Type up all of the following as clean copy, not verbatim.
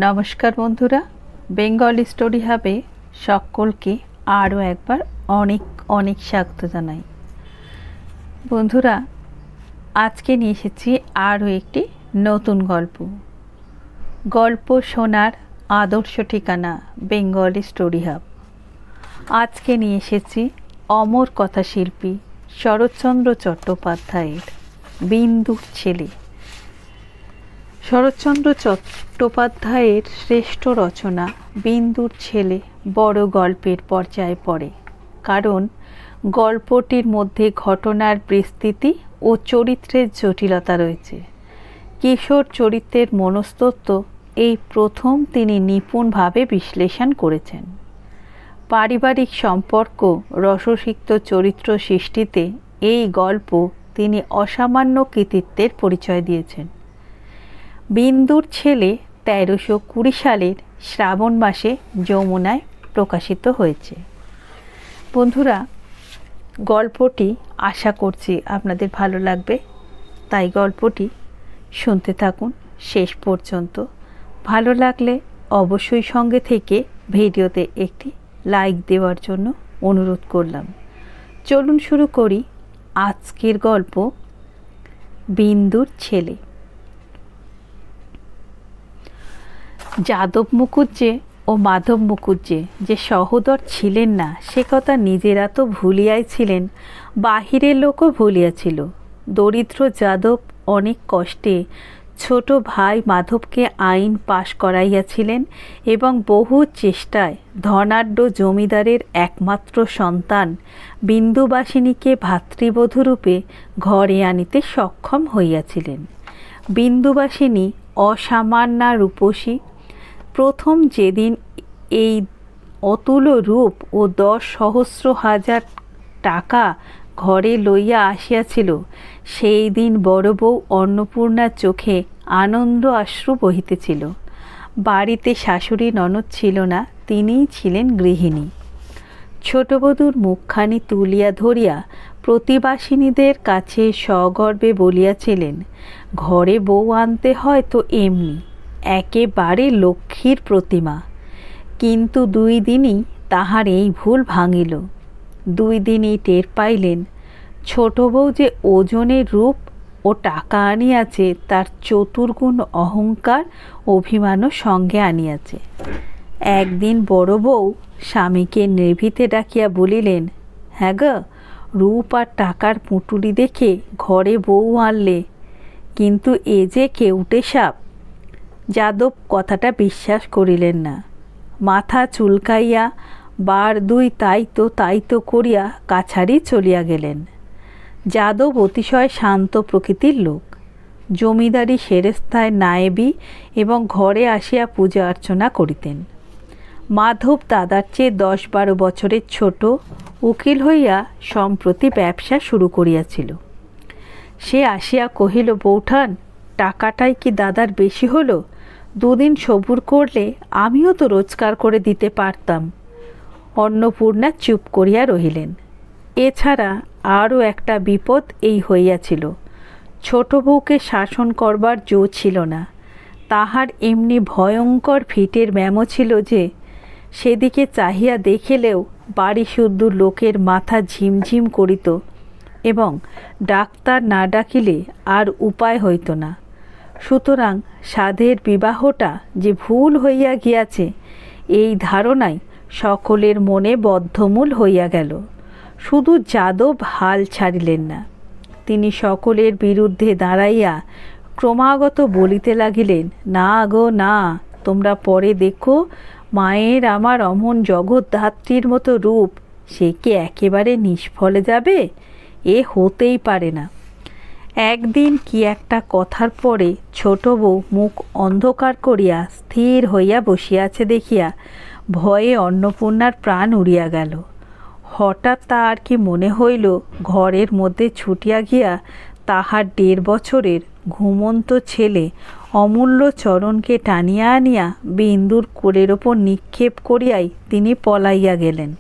নমস্কার বন্ধুরা, বেঙ্গল স্টোরি হাবে সকলকে আরও একবার অনেক অনেক স্বাগত জানাই। বন্ধুরা, আজকে নিয়ে এসেছি আরও একটি নতুন গল্প শোনার আদর্শ ঠিকানা বেঙ্গল স্টোরি হাব। আজকে নিয়ে এসেছি অমর কথাশিল্পী শরৎচন্দ্র চট্টোপাধ্যায়ের বিন্দুর ছেলে। শরৎচন্দ্র চট্টোপাধ্যায়ের শ্রেষ্ঠ রচনা বিন্দুর ছেলে বড় গল্পের পর্যায়ে পড়ে, কারণ গল্পটির মধ্যে ঘটনার বিস্তৃতি ও চরিত্রের জটিলতা রয়েছে। কিশোর চরিত্রের মনস্তত্ত্ব এই প্রথম তিনি নিপুণভাবে বিশ্লেষণ করেছেন। পারিবারিক সম্পর্ক, রসসিক্ত চরিত্র সৃষ্টিতে এই গল্প তিনি অসামান্য কৃতিত্বের পরিচয় দিয়েছেন। বিন্দুর ছেলে ১৩২০ সালের শ্রাবণ মাসে যমুনায় প্রকাশিত হয়েছে। বন্ধুরা, গল্পটি আশা করছি আপনাদের ভালো লাগবে, তাই গল্পটি শুনতে থাকুন শেষ পর্যন্ত। ভালো লাগলে অবশ্যই সঙ্গে থেকে ভিডিওতে একটি লাইক দেওয়ার জন্য অনুরোধ করলাম। চলুন শুরু করি আজকের গল্প বিন্দুর ছেলে। যাদব মুখুজ্জে ও মাধব মুখুজ্জে যে সহোদর ছিলেন না, সে কথা নিজেরা তো ভুলিয়াই ছিলেন, বাহিরের লোকও ভুলিয়াছিল। দরিদ্র যাদব অনেক কষ্টে ছোট ভাই মাধবকে আইন পাশ করাইয়াছিলেন এবং বহু চেষ্টায় ধনাঢ্য জমিদারের একমাত্র সন্তান বিন্দুবাসিনীকে ভাতৃবধূরূপে ঘরে আনিতে সক্ষম হইয়াছিলেন। বিন্দুবাসিনী অসামান্যা রূপসী। প্রথম যেদিন এই অতুল রূপ ও ১০,০০০,০০০ টাকা ঘরে লইয়া আসিয়াছিল, সেই দিন বড় বউ অন্নপূর্ণার চোখে আনন্দ অশ্রু বহিতেছিল। বাড়িতে শাশুড়ি ননদ ছিল না, তিনিই ছিলেন গৃহিণী। ছোটবধূর মুখখানি তুলিয়া ধরিয়া প্রতিবাসিনীদের কাছে সগর্বে বলিয়াছিলেন, ঘরে বউ আনতে হয় তো এমনি, একেবারে লক্ষ্মীর প্রতিমা। কিন্তু ২ দিনই তাহার এই ভুল ভাঙিল। ২ দিনই টের পাইলেন ছোট বউ যে ওজনের রূপ ও টাকা আনিয়াছে, তার চতুর্গুণ অহংকার অভিমানও সঙ্গে আনিয়াছে। একদিন বড় বউ স্বামীকে নিভৃতে ডাকিয়া বলিলেন, হ্যাঁ গো, রূপ আর টাকার পুঁটুলি দেখে ঘরে বউ আনলে, কিন্তু এ যে কেউটে সাপ। যাদব কথাটা বিশ্বাস করিলেন না। মাথা চুলকাইয়া বার ২ তাই তো করিয়া কাছারি চলিয়া গেলেন। যাদব অতিশয় শান্ত প্রকৃতির লোক। জমিদারি সেরেস্তায় নায়েবি এবং ঘরে আসিয়া পূজা অর্চনা করিতেন। মাধব দাদার চেয়ে ১০-১২ বছরের ছোট, উকিল হইয়া সম্প্রতি ব্যবসা শুরু করিয়াছিল। সে আসিয়া কহিল, বৌঠান, টাকাটাই কি দাদার বেশি হলো? ২ দিন সবুর করলে আমিও তো রোজগার করে দিতে পারতাম। অন্নপূর্ণা চুপ করিয়া রহিলেন। এছাড়া আরও একটা বিপদ এই হইয়াছিল, ছোট বউকে শাসন করবার জো ছিল না। তাহার এমনি ভয়ঙ্কর ফিটের ব্যামো ছিল যে সেদিকে চাহিয়া দেখিলেও বাড়ি শুদ্ধ লোকের মাথা ঝিমঝিম করিত এবং ডাক্তার না ডাকিলে আর উপায় হইত না। সুতরাং সাধের বিবাহটা যে ভুল হইয়া গিয়াছে, এই ধারণাই সকলের মনে বদ্ধমূল হইয়া গেল। শুধু যাদব হাল ছাড়িলেন না। তিনি সকলের বিরুদ্ধে দাঁড়াইয়া ক্রমাগত বলিতে লাগিলেন, না গো না, তোমরা পরে দেখো, মায়ের আমার অমন জগৎধাত্রীর মতো রূপ, সে কি একেবারে নিষ্ফলে যাবে? এ হতেই পারে না। একদিন কি একটা কথার পরে ছোট বউ মুখ অন্ধকার করিয়া স্থির হইয়া বসিয়াছে দেখিয়া ভয়ে অন্নপূর্ণার প্রাণ উড়িয়া গেল। হঠাৎ তাহার কি মনে হইল, ঘরের মধ্যে ছুটিয়া গিয়া তাহার ১.৫ বছরের ঘুমন্ত ছেলে অমূল্য চরণকে টানিয়া আনিয়া বিন্দুর কোলের ওপর নিক্ষেপ করিয়াই তিনি পলাইয়া গেলেন।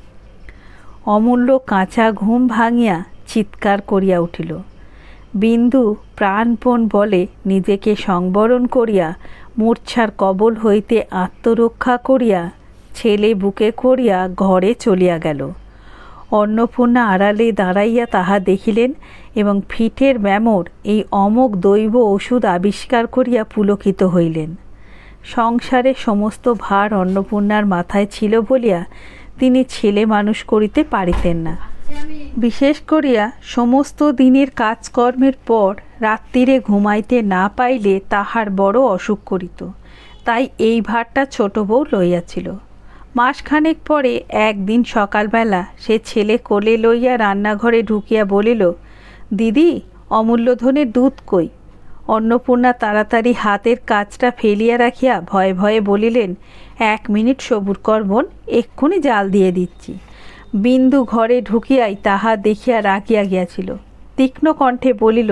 অমূল্য কাঁচা ঘুম ভাঙিয়া চিৎকার করিয়া উঠিল, বিন্দু প্রাণপণ বলে নিজেকে সংবরণ করিয়া মূর্ছার কবল হইতে আত্মরক্ষা করিয়া ছেলে বুকে করিয়া ঘরে চলিয়া গেল। অন্নপূর্ণা আড়ালে দাঁড়াইয়া তাহা দেখিলেন এবং ফিটের ব্যামোর এই অমোঘ দৈব ওষুধ আবিষ্কার করিয়া পুলকিত হইলেন। সংসারে সমস্ত ভার অন্নপূর্ণার মাথায় ছিল বলিয়া তিনি ছেলে মানুষ করিতে পারিতেন না। বিশেষ করিয়া সমস্ত দিনের কাজকর্মের পর রাত্রিরে ঘুমাইতে না পাইলে তাহার বড় অসুখ করিত। তাই এই ভারটা ছোট বউ লইয়াছিল। মাসখানেক পরে একদিন সকালবেলা সে ছেলে কোলে লইয়া রান্নাঘরে ঢুকিয়া বলিল, দিদি, অমূল্যধনের দুধ কই? অন্নপূর্ণা তাড়াতাড়ি হাতের কাজটা ফেলিয়া রাখিয়া ভয়ে ভয়ে বলিলেন, 1 মিনিট সবুর কর বোন, এক্ষুনি জাল দিয়ে দিচ্ছি। বিন্দু ঘরে ঢুকিয়াই তাহা দেখিয়া রাগিয়া গিয়াছিল। তীক্ষ্ণ কণ্ঠে বলিল,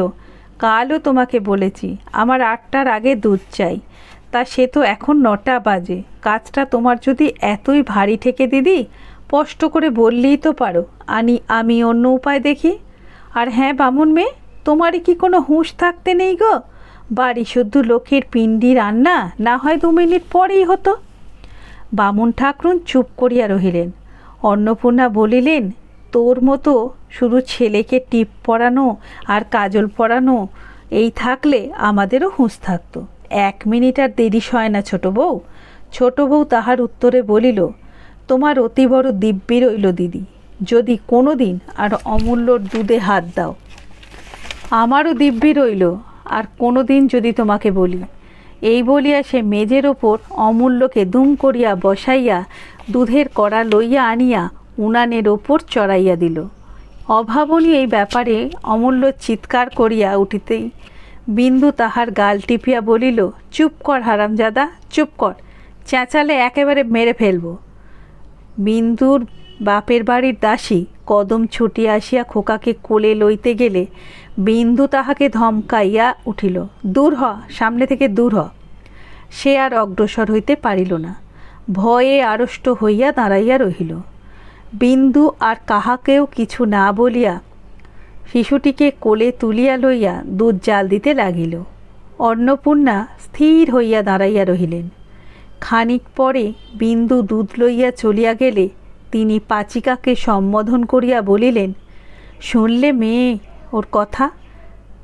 কালও তোমাকে বলেছি আমার 8টার আগে দুধ চাই, তা সে তো এখন 9টা বাজে। কাজটা তোমার যদি এতই ভারী ঠেকে দিদি, স্পষ্ট করে বললেই তো পারো, আমি অন্য উপায় দেখি। আর হ্যাঁ বামুন মেয়ে, তোমারই কি কোনো হুঁশ থাকতে নেই গো? বাড়ি শুদ্ধ লোকের পিণ্ডি রান্না না হয় 2 মিনিট পরেই হতো। বামুন ঠাকরুন চুপ করিয়া রহিলেন। অন্নপূর্ণা বলিলেন, তোর মতো শুধু ছেলেকে টিপ পরানো আর কাজল পরানো এই থাকলে আমাদেরও হুঁশ থাকতো। 1 মিনিট আর দেরি সয় না ছোট বউ। ছোট বউ তাহার উত্তরে বলিল, তোমার অতি বড় দিব্যি রইল দিদি, যদি কোনো দিন আর অমূল্যর দুধে হাত দাও। আমারও দিব্যি রইল আর কোনো দিন যদি তোমাকে বলি। এই বলিয়া সে মেজের ওপর অমূল্যকে দুম করিয়া বসাইয়া দুধের কড়া লইয়া আনিয়া উনানের ওপর চড়াইয়া দিল। অভাবনীয় এই ব্যাপারে অমূল্য চিৎকার করিয়া উঠিতেই বিন্দু তাহার গাল টিপিয়া বলিল, চুপ কর হারামজাদা, চুপ কর, চেঁচালে একেবারে মেরে ফেলব। বিন্দুর বাপের বাড়ির দাসী কদম ছুটিয়া আসিয়া খোকাকে কোলে লইতে গেলে বিন্দু তাহাকে ধমকাইয়া উঠিল, দূর হ, সামনে থেকে দূর হ। সে আর অগ্রসর হইতে পারিল না, ভয়ে আড়ষ্ট হইয়া দাঁড়াইয়া রহিল। বিন্দু আর কাহাকেও কিছু না বলিয়া শিশুটিকে কোলে তুলিয়া লইয়া দুধ জাল দিতে লাগিল। অন্নপূর্ণা স্থির হইয়া দাঁড়াইয়া রহিলেন। খানিক পরে বিন্দু দুধ লইয়া চলিয়া গেলে তিনি পাচিকাকে সম্বোধন করিয়া বলিলেন, শুনলে মেয়ে ওর কথা?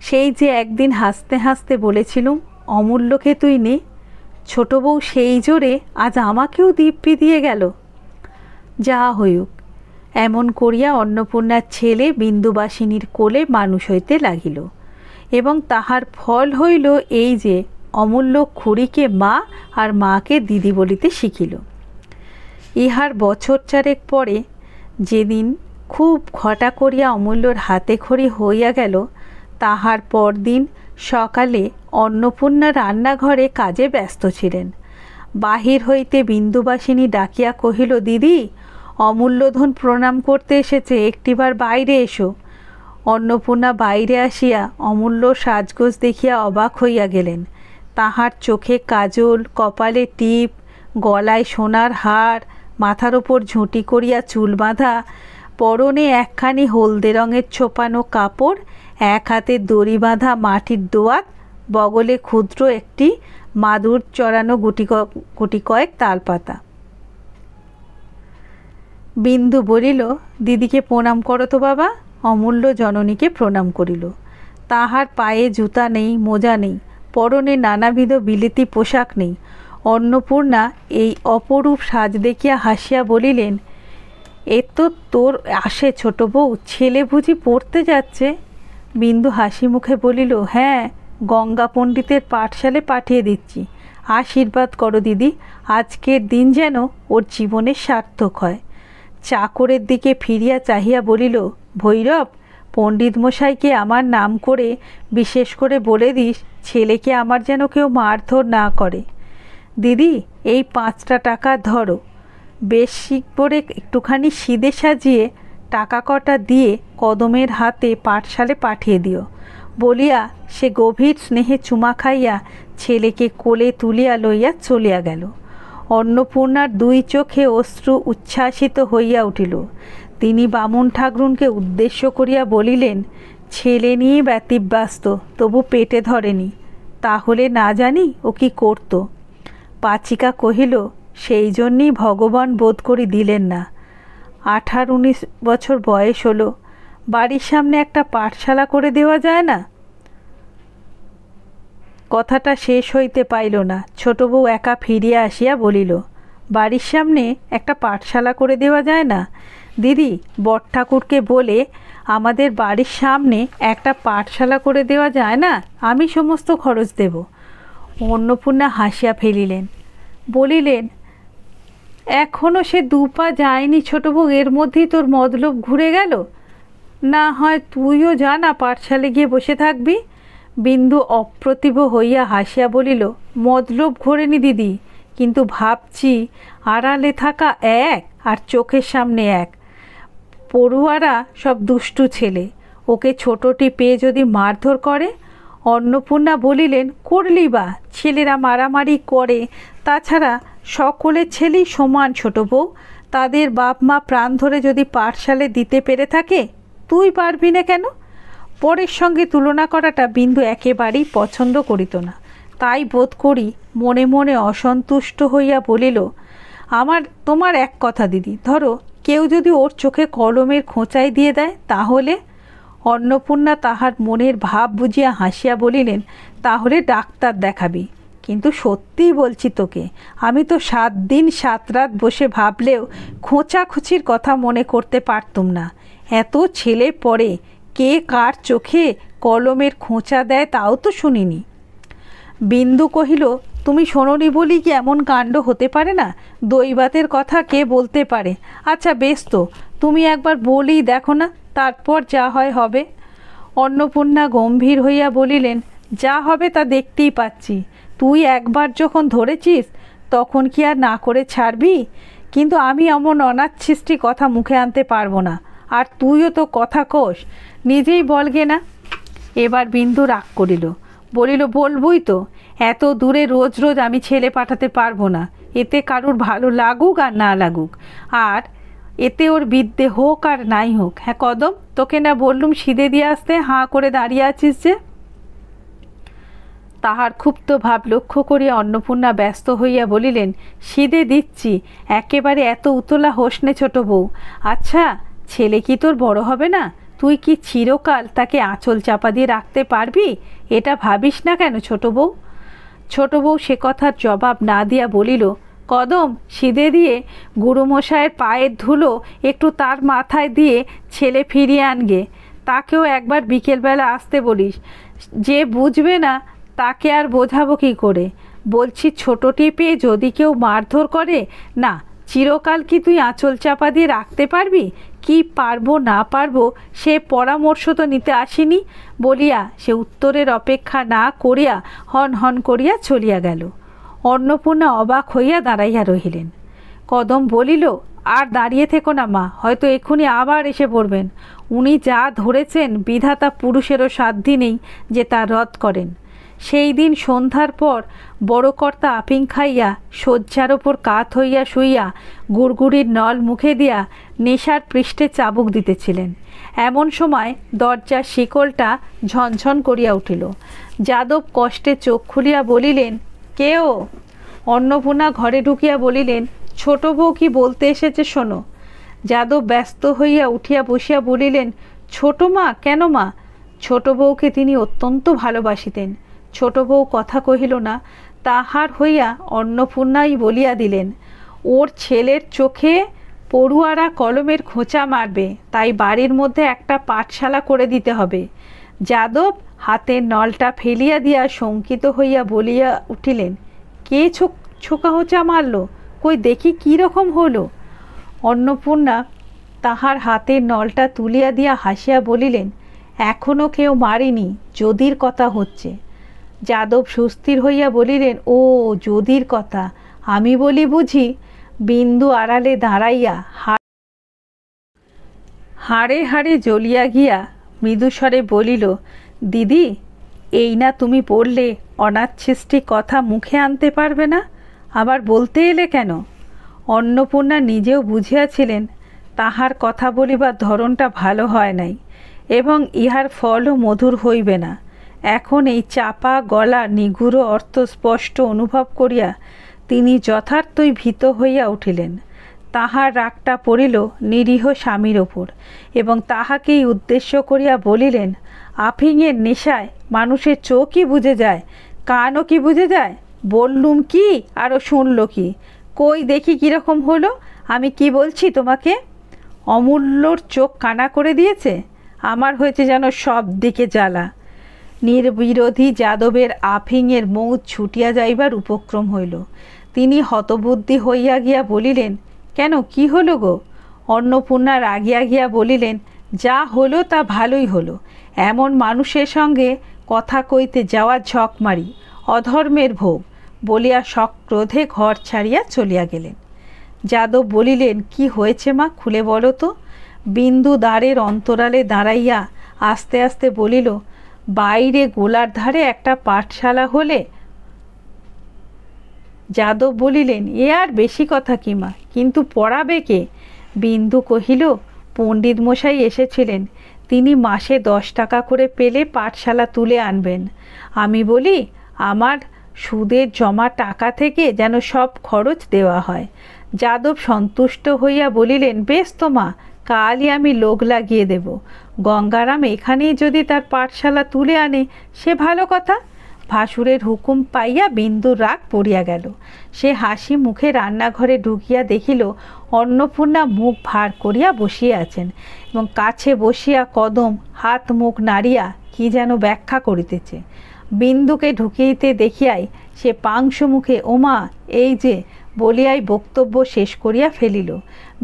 সেই যে একদিন হাসতে হাসতে বলেছিলুম অমূল্যকে তুই নে, ছোট বউ সেই জোরে আজ আমাকেও দিব্যি দিয়ে গেল। যা হইউক, এমন করিয়া অন্নপূর্ণার ছেলে বিন্দুবাসিনীর কোলে মানুষ হইতে লাগিল এবং তাহার ফল হইল এই যে অমূল্য খুড়িকে মা আর মাকে দিদি বলিতে শিখিল। ইহার বছর 4 পরে যেদিন খুব ঘটা করিয়া অমূল্যর হাতে খড়ি হইয়া গেল, তাহার পরদিন সকালে অন্নপূর্ণা রান্নাঘরে কাজে ব্যস্ত ছিলেন। বাহির হইতে বিন্দুবাসিনী ডাকিয়া কহিল, দিদি, অমূল্যধন প্রণাম করতে এসেছে, একটিবার বাইরে এসো। অন্নপূর্ণা বাইরে আসিয়া অমূল্য সাজগোজ দেখিয়া অবাক হইয়া গেলেন। তাহার চোখে কাজল, কপালে টিপ, গলায় সোনার হার, মাথার ওপর ঝুঁটি করিয়া চুল বাঁধা, পরনে একখানি হলদে রঙের ছোপানো কাপড়, এক হাতে দড়ি বাঁধা মাটির দোয়াত, বগলে ক্ষুদ্র একটি মাদুর চড়ানো গুটি কয়েক তালপাতা। বিন্দু বলিল, দিদিকে প্রণাম করো তো বাবা। অমূল্য জননীকে প্রণাম করিল। তাহার পায়ে জুতা নেই, মোজা নেই, পরনে নানাবিধ বিলেতি পোশাক নেই। অন্নপূর্ণা এই অপরূপ সাজ দেখিয়া হাসিয়া বলিলেন, এ তো তোর আসে ছোট বউ, ছেলে বুঝি পড়তে যাচ্ছে? বিন্দু হাসি মুখে বলিল, হ্যাঁ, গঙ্গা পণ্ডিতের পাঠশালে পাঠিয়ে দিচ্ছি। আশীর্বাদ করো দিদি, আজকের দিন যেন ওর জীবনের সার্থক হয়। চাকরের দিকে ফিরিয়া চাহিয়া বলিল, ভৈরব, পণ্ডিত মশাইকে আমার নাম করে বিশেষ করে বলে দিস ছেলেকে আমার যেন কেউ মারধর না করে। দিদি, এই 5টা টাকা ধরো, বেশি করে একটুখানি সিদে সাজিয়ে টাকা কটা দিয়ে কদমের হাতে পাঠশালে পাঠিয়ে দিও। বলিয়া সে গভীর স্নেহে চুমা খাইয়া ছেলেকে কোলে তুলিয়া লইয়া চলিয়া গেল। অন্নপূর্ণার 2 চোখে অশ্রু উচ্ছ্বাসিত হইয়া উঠিল। তিনি বামুন ঠাকরুনকে উদ্দেশ্য করিয়া বলিলেন, ছেলে নিয়ে ব্যতিব্যস্ত, তবু পেটে ধরেনি। তাহলে না জানি ও কি করত। পাচিকা কহিল, সেই জন্যই ভগবান বোধ করি দিলেন না। 18-19 বছর বয়স হলো, বাড়ির সামনে একটা পাঠশালা করে দেওয়া যায় না? কথাটা শেষ হইতে পাইল না। ছোট বউ একা ফিরিয়া আসিয়া বলিল, বাড়ির সামনে একটা পাঠশালা করে দেওয়া যায় না? দিদি, বড়ঠাকুরকে বলে আমাদের বাড়ির সামনে একটা পাঠশালা করে দেওয়া যায় না? আমি সমস্ত খরচ দেব। অন্নপূর্ণা হাসিয়া ফেলিলেন, বলিলেন, এখনও সে 2 পা যায়নি ছোট বউ, এর মধ্যেই তোর মতলব ঘুরে গেল? না হয় তুইও যা না, পাঠশালে গিয়ে বসে থাকবি। বিন্দু অপ্রতিভ হইয়া হাসিয়া বলিল, মতলব ঘোরেনি দিদি, কিন্তু ভাবছি আড়ালে থাকা এক আর চোখের সামনে এক। পড়ুয়ারা সব দুষ্টু ছেলে, ওকে ছোটটি পেয়ে যদি মারধর করে। অন্নপূর্ণা বলিলেন, করলি বা, ছেলেরা মারামারি করে, তাছাড়া সকলের ছেলেই সমান ছোট বউ। তাদের বাপ মা প্রাণ ধরে যদি পাঠশালে দিতে পেরে থাকে, তুই পারবি না কেন? পরের সঙ্গে তুলনা করাটা বিন্দু একেবারেই পছন্দ করিত না। তাই বোধ করি মনে মনে অসন্তুষ্ট হইয়া বলিল, তোমার এক কথা দিদি, ধরো কেউ যদি ওর চোখে কলমের খোঁচাই দিয়ে দেয়, তাহলে? অন্নপূর্ণা তাহার মনের ভাব বুঝিয়া হাসিয়া বলিলেন, তাহলে ডাক্তার দেখাবি। কিন্তু সত্যিই বলছি তোকে, আমি তো 7 দিন 7 রাত বসে ভাবলেও খোঁচাখুচির কথা মনে করতে পারতুম না। এত ছেলে পড়ে, কে কার চোখে কলমের খোঁচা দেয় তাও তো শুনিনি। বিন্দু কহিল, তুমি শোনোনি বলি কি এমন কাণ্ড হতে পারে না? দৈবাতের কথা কে বলতে পারে? আচ্ছা বেশ, তো তুমি একবার বলেই দেখো না, তারপর যা হয় হবে। অন্নপূর্ণা গম্ভীর হইয়া বলিলেন, যা হবে তা দেখতেই পাচ্ছি। তুই একবার যখন ধরেছিস, তখন কি আর না করে ছাড়বি? কিন্তু আমি এমন অনাচ্ছিষ্টি কথা মুখে আনতে পারবো না। আর তুইও তো কথা কোষ, নিজেই বলগে না। এবার বিন্দু রাগ করিল, বলিল, বলবই তো। এত দূরে রোজ রোজ আমি ছেলে পাঠাতে পারবো না। এতে কারুর ভালো লাগুক আর না লাগুক, আর এতে ওর বিদ্যে হোক আর নাই হোক। হ্যাঁ কদম, তোকে না বললুম সিদে দিয়ে আসতে, হাঁ করে দাঁড়িয়ে আছিস যে? তাহার ক্ষুব্ধ ভাব লক্ষ্য করিয়া অন্নপূর্ণা ব্যস্ত হইয়া বলিলেন, সিদে দিচ্ছি, একেবারে এত উতলা হোস নে ছোট বউ। আচ্ছা, ছেলে কি তোর বড় হবে না? তুই কি চিরকাল তাকে আঁচল চাপা দিয়ে রাখতে পারবি? এটা ভাবিস না কেন ছোট বউ? ছোট বউ সে কথার জবাব না দিয়া বলিল, কদম, সিদে দিয়ে গুরুমশায়ের পায়ের ধুলো একটু তার মাথায় দিয়ে ছেলে ফিরিয়ে আনগে। তাকেও একবার বিকেলবেলা আসতে বলিস। যে বুঝবে না তাকে আর বোঝাবো কী করে? বলছি, ছোটটি পেয়ে যদি কেউ মারধর করে না, চিরকাল কি তুই আঁচল চাপা দিয়ে রাখতে পারবি? কি পারবো না পারবো সে পরামর্শ তো নিতে আসিনি বলিয়া সে উত্তরের অপেক্ষা না করিয়া হন হন করিয়া চলিয়া গেল। অন্নপূর্ণা অবাক হইয়া দাঁড়াইয়া রহিলেন। কদম বলিল, আর দাঁড়িয়ে থেকো না মা, হয়তো এক্ষুনি আবার এসে পড়বেন। উনি যা ধরেছেন, বিধাতা পুরুষেরও সাধ্য নেই যে তা রদ করেন। সেই দিন সন্ধ্যার পর বড়কর্তা আপিং খাইয়া শয্যার ওপর কাত হইয়া শুইয়া গুড়গুড়ির নল মুখে দিয়া নেশার পৃষ্ঠে চাবুক দিতেছিলেন। এমন সময় দরজার শিকলটা ঝনঝন করিয়া উঠিল। যাদব কষ্টে চোখ খুলিয়া বলিলেন, কেও? অন্নপূর্ণা ঘরে ঢুকিয়া বলিলেন, ছোট বউ কি বলতে এসেছে শোনো। যাদব ব্যস্ত হইয়া উঠিয়া বসিয়া বলিলেন, ছোট মা? কেন মা? ছোট বউকে তিনি অত্যন্ত ভালোবাসিতেন। ছোট বউ কথা কহিল না। তাহার হইয়া অন্নপূর্ণাই বলিয়া দিলেন, ওর ছেলের চোখে পড়ুয়ারা কলমের খোঁচা মারবে, তাই বাড়ির মধ্যে একটা পাঠশালা করে দিতে হবে। যাদব হাতের নলটা ফেলিয়া দিয়া শঙ্কিত হইয়া বলিয়া উঠিলেন, কে ছোকা হোঁচা মারল? কই দেখি কী রকম হলো? অন্নপূর্ণা তাহার হাতের নলটা তুলিয়া দিয়া হাসিয়া বলিলেন, এখনও কেউ মারেনি, যদির কথা হচ্ছে। যাদব সুস্থির হইয়া বলিলেন, ও যদির কথা, আমি বলি বুঝি? বিন্দু আড়ালে দাঁড়াইয়া হাড়ে হাড়ে জ্বলিয়া গিয়া মৃদুস্বরে বলিল, দিদি, এই না তুমি বললে অনাচ্ছিষ্টি কথা মুখে আনতে পারবে না, আবার বলতে এলে কেন? অন্নপূর্ণা নিজেও বুঝিয়াছিলেন তাহার কথা বলিবার ধরনটা ভালো হয় নাই। এবং ইহার ফলও মধুর হইবে না। এখন এই চাপা গলা নিগুড় অর্থ স্পষ্ট অনুভব করিয়া তিনি যথার্থই ভীত হইয়া উঠিলেন। তাহার রাগটা পড়িল নিরীহ স্বামীর ওপর এবং তাহাকেই উদ্দেশ্য করিয়া বলিলেন, আফিংয়ের নেশায় মানুষের চোখই বুঝে যায়, কানও কি বুঝে যায়? বললুম কি আরও শুনল কি? কই দেখি কীরকম হলো? আমি কি বলছি তোমাকে? অমূল্যর চোখ কানা করে দিয়েছে। আমার হয়েছে যেন সব দিকে জ্বালা। নির্বিরোধী যাদবের আফিংয়ের মৌজ ছুটিয়া যাইবার উপক্রম হইল। তিনি হতবুদ্ধি হইয়া গিয়া বলিলেন, কেন, কি হলো গো? অন্নপূর্ণা রাগিয়া গিয়া বলিলেন, যা হলো তা ভালোই হলো। এমন মানুষের সঙ্গে কথা কইতে যাওয়া ঝক মারি, অধর্মের ভোগ বলিয়া সক্রোধে ঘর ছাড়িয়া চলিয়া গেলেন। যাদব বলিলেন, কি হয়েছে মা, খুলে বলো তো। বিন্দু দ্বারের অন্তরালে দাঁড়াইয়া আস্তে আস্তে বলিল, বাইরে গোলার ধারে একটা পাঠশালা হলে। যাদব বলিলেন, এ আর বেশি কথা কি মা, কিন্তু পড়াবে কে? বিন্দু কহিল, পণ্ডিত মশাই এসেছিলেন, তিনি মাসে 10 টাকা করে পেলে পাঠশালা তুলে আনবেন। আমি বলি, আমার সুদের জমা টাকা থেকে যেন সব খরচ দেওয়া হয়। যাদব সন্তুষ্ট হইয়া বলিলেন, বেশ তো মা, কালই আমি লোক লাগিয়ে দেব। গঙ্গারাম এখানেই যদি তার পাঠশালা তুলে আনে সে ভালো কথা। ভাসুরের হুকুম পাইয়া বিন্দুর রাগ পড়িয়া গেল। সে হাসি মুখে রান্নাঘরে ঢুকিয়া দেখিল অন্নপূর্ণা মুখ ভার করিয়া বসিয়া আছেন এবং কাছে বসিয়া কদম হাত মুখ নাড়িয়া কি যেন ব্যাখ্যা করিতেছে। বিন্দুকে ঢুকিতে দেখিয়াই সে পাংশু মুখে ওমা এই যে বলিয়াই বক্তব্য শেষ করিয়া ফেলিল।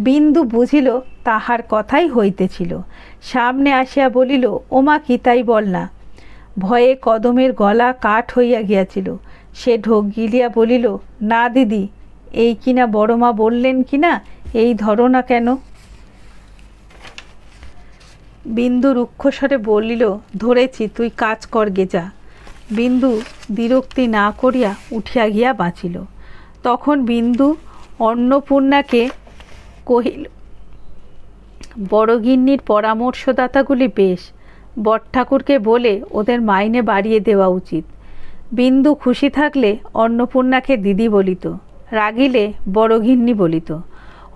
বিন্দু বুঝিল তাহার কথাই হইতেছিল। সামনে আসিয়া বলিল, ওমা কি তাই বল না। ভয়ে কদমের গলা কাঠ হইয়া গিয়াছিল। সে ঢোক গিলিয়া বলিল, না দিদি, এই কিনা বড়মা বললেন কিনা, এই ধরো না কেন। বিন্দু রুক্ষস্বরে বলিল, ধরেছি, তুই কাজ কর গে যা। বিন্দু দ্বিরুক্তি না করিয়া উঠিয়া গিয়া বাঁচিল। তখন বিন্দু অন্নপূর্ণাকে কহিল, বড়গিন্নির পরামর্শদাতাগুলি বেশ, বড়ঠাকুরকে বলে ওদের মাইনে বাড়িয়ে দেওয়া উচিত। বিন্দু খুশি থাকলে অন্নপূর্ণাকে দিদি বলিত, রাগিলে বড়গিন্নি বলিত।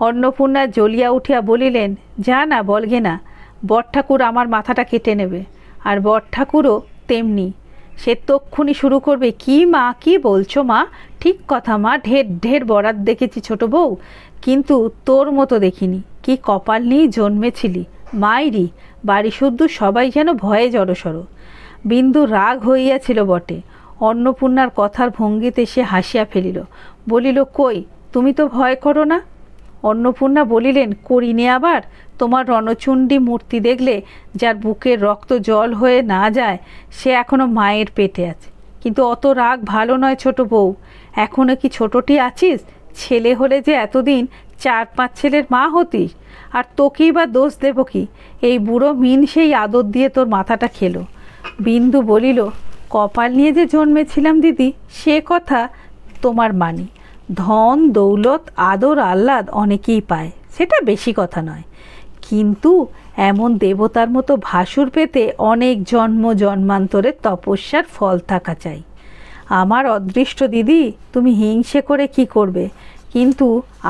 অন্নপূর্ণা জ্বলিয়া উঠিয়া বলিলেন, যা না, বলগে না, বড়ঠাকুর আমার মাথাটা কেটে নেবে। আর বড়ঠাকুরও তেমনি, সে তক্ষুনি শুরু করবে, কি মা, কি বলছো মা? ঠিক কথা মা, ঢের ঢের বরাত দেখেছি ছোট বউ, কিন্তু তোর মতো দেখিনি। কি কপাল নিয়েই জন্মেছিলি মাইরি, বাড়ি শুদ্ধ সবাই যেন ভয়ে জড়সড়। বিন্দু রাগ হইয়াছিল বটে, অন্নপূর্ণার কথার ভঙ্গিতে সে হাসিয়া ফেলিল, বলিল, কই, তুমি তো ভয় করো না। অন্নপূর্ণা বলিলেন, করিনে আবার। তোমার রণচণ্ডী মূর্তি দেখলে যার বুকের রক্ত জল হয়ে না যায় সে এখনো মায়ের পেটে আছে। কিন্তু অত রাগ ভালো নয় ছোট বউ, এখনো কি ছোটটি আছিস? ছেলে হলে যে এতদিন 4-5 ছেলের মা হতিস। আর তোকেই বা দোষ দেব কি? এই বুড়ো মিন সেই আদর দিয়ে তোর মাথাটা খেলো। বিন্দু বলিল, কপাল নিয়ে যে জন্মেছিলাম দিদি, সে কথা তোমার মানি। ধন দৌলত আদর আহ্লাদ অনেকেই পায়, সেটা বেশি কথা নয়, কিন্তু এমন দেবতার মতো ভাসুর পেতে অনেক জন্ম জন্মান্তরের তপস্যার ফল থাকা চাই। আমার অদৃষ্ট দিদি, তুমি হিংসে করে কি করবে? কিন্তু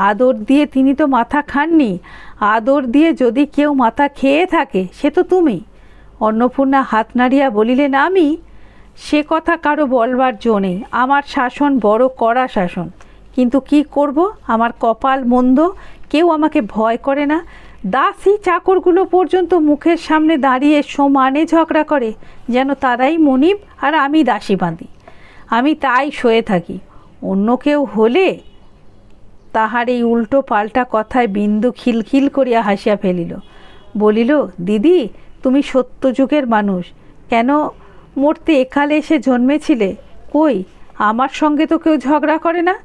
আদর দিয়ে তিনি তো মাথা খাননি। আদর দিয়ে যদি কেউ মাথা খেয়ে থাকে সে তো তুমি। অন্নপূর্ণা হাত নাড়িয়া বলিলেন, আমি? সে কথা কারো বলবার জো নেই। আমার শাসন বড় কড়া শাসন, কিন্তু কি করব, আমার কপাল মন্দ, কেউ আমাকে ভয় করে না। দাসী চাকরগুলো পর্যন্ত মুখের সামনে দাঁড়িয়ে সমানে ঝগড়া করে, যেন তারাই মনিব আর আমি দাসী বাঁধি। আমি তাই সয়ে থাকি। অন্য কেউ হলে। তাহার এই উল্টো পাল্টা কথায় বিন্দু খিলখিল করিয়া হাসিয়া ফেলিল, বলিল, দিদি, তুমি সত্যযুগের মানুষ, কেন মরতে একালে এসে জন্মেছিলে? কই, আমার সঙ্গে তো কেউ ঝগড়া করে না।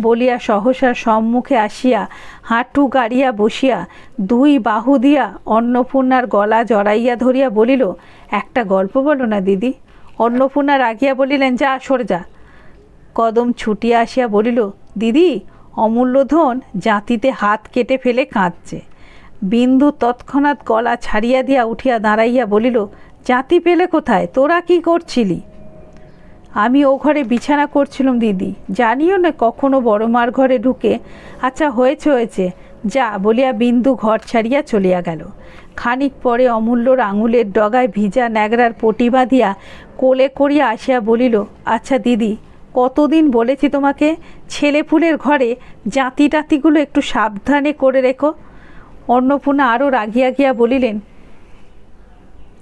বলিয়া সহসা সম্মুখে আসিয়া হাঁটু গাড়িয়া বসিয়া 2 বাহু দিয়া অন্নপূর্ণার গলা জড়াইয়া ধরিয়া বলিল, একটা গল্প বলো না দিদি। অন্নপূর্ণা রাগিয়া বলিলেন, যা, সরে যা। কদম ছুটিয়া আসিয়া বলিল, দিদি, অমূল্য ধন জাতিতে হাত কেটে ফেলে কাঁদছে। বিন্দু তৎক্ষণাৎ গলা ছাড়িয়া দিয়া উঠিয়া দাঁড়াইয়া বলিল, জাতি পেলে কোথায়? তোরা কি করছিলি? আমি ও ঘরে বিছানা করছিলাম দিদি, জানিও না কখনো বড় মার ঘরে ঢুকে। আচ্ছা হয়েছে হয়েছে, যা বলিয়া বিন্দু ঘর ছাড়িয়া চলিয়া গেল। খানিক পরে অমূল্যর আঙুলের ডগায় ভিজা ন্যাগরার পটি বাঁধিয়া কোলে করিয়া আসিয়া বলিল, আচ্ছা দিদি, কতদিন বলেছি তোমাকে ছেলেপুলের ঘরে জাতি টাতিগুলো একটু সাবধানে করে রেখো। অন্নপূর্ণা আরও রাগিয়া গিয়া বলিলেন,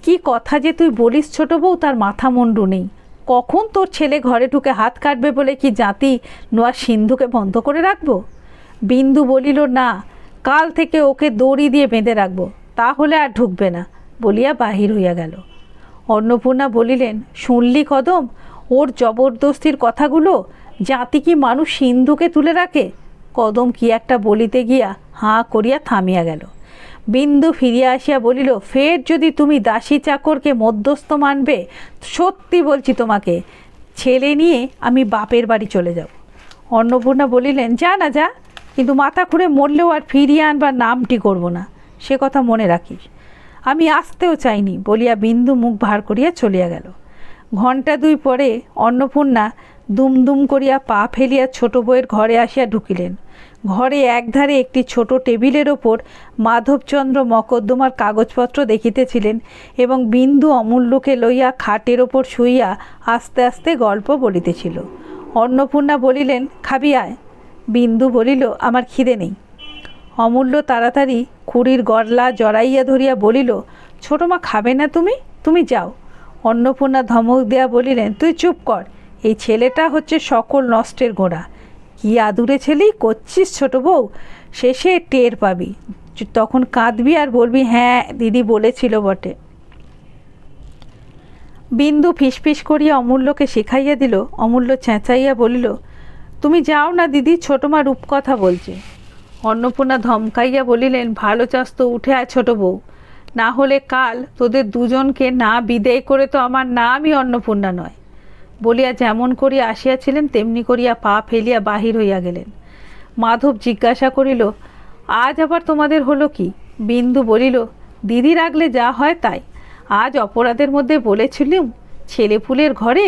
কি কথা যে তুই বলিস ছোট বউ, তার মাথা মুন্ডু নেই। কখন তোর ছেলে ঘরে ঢুকে হাত কাটবে বলে কি জাতি নোয়া সিন্ধুকে বন্ধ করে রাখবো? বিন্দু বলিল, না, কাল থেকে ওকে দড়ি দিয়ে বেঁধে রাখবো, তাহলে আর ঢুকবে না বলিয়া বাহির হইয়া গেল। অন্নপূর্ণা বলিলেন, শুনলি কদম, ওর জবরদস্তির কথাগুলো? জাতি কি মানুষ সিন্ধুকে তুলে রাখে? কদম কি একটা বলিতে গিয়া হাঁ করিয়া থামিয়া গেল। বিন্দু ফিরিয়া আসিয়া বলিল, ফের যদি তুমি দাসী চাকরকে মধ্যস্থ মানবে, সত্যি বলছি তোমাকে ছেলে নিয়ে আমি বাপের বাড়ি চলে যাব। অন্নপূর্ণা বলিলেন, যা না যা, কিন্তু মাথা খুঁড়ে মরলেও আর ফিরিয়ে আনবার নামটি করব না, সে কথা মনে রাখিস। আমি আসতেও চাইনি বলিয়া বিন্দু মুখ ভার করিয়া চলিয়া গেল। ঘণ্টা দুই পরে অন্নপূর্ণা দুমদুম করিয়া পা ফেলিয়া ছোট বউয়ের ঘরে আসিয়া ঢুকিলেন। ঘরে একধারে একটি ছোট টেবিলের ওপর মাধবচন্দ্র মকদ্দমার কাগজপত্র দেখিতেছিলেন এবং বিন্দু অমূল্যকে লইয়া খাটের ওপর শুইয়া আস্তে আস্তে গল্প বলিতেছিল। অন্নপূর্ণা বলিলেন, খাবি আয়। বিন্দু বলিল, আমার খিদে নেই। অমূল্য তাড়াতাড়ি খুঁড়ির গরলা জড়াইয়া ধরিয়া বলিল, ছোটো মা, খাবে না তুমি? তুমি যাও। অন্নপূর্ণা ধমক দেয়া বলিলেন, তুই চুপ কর, এই ছেলেটা হচ্ছে সকল নষ্টের গোড়া। কি আদুরে ছেলেই করছিস ছোট বউ, শেষে টের পাবি, তখন কাঁদবি আর বলবি, হ্যাঁ দিদি বলেছিল বটে। বিন্দু ফিসফিস করিয়া অমূল্যকে শিখাইয়া দিল। অমূল্য চেঁচাইয়া বলিল, তুমি যাও না দিদি, ছোটো মা রূপকথা বলছে। অন্নপূর্ণা ধমকাইয়া বলিলেন, ভালো চাস তো উঠে আয় ছোটো বউ, না হলে কাল তোদের দুজনকে না বিদেয় করে তো আমার নামই অন্নপূর্ণা নয়। বলিয়া যেমন করিয়া আসিয়াছিলেন তেমনি করিয়া পা ফেলিয়া বাহির হইয়া গেলেন। মাধব জিজ্ঞাসা করিল, আজ আবার তোমাদের হলো কি? বিন্দু বলিল, দিদি রাগলে যা হয় তাই। আজ অপরাধের মধ্যে বলেছিলুম ছেলেপুলের ঘরে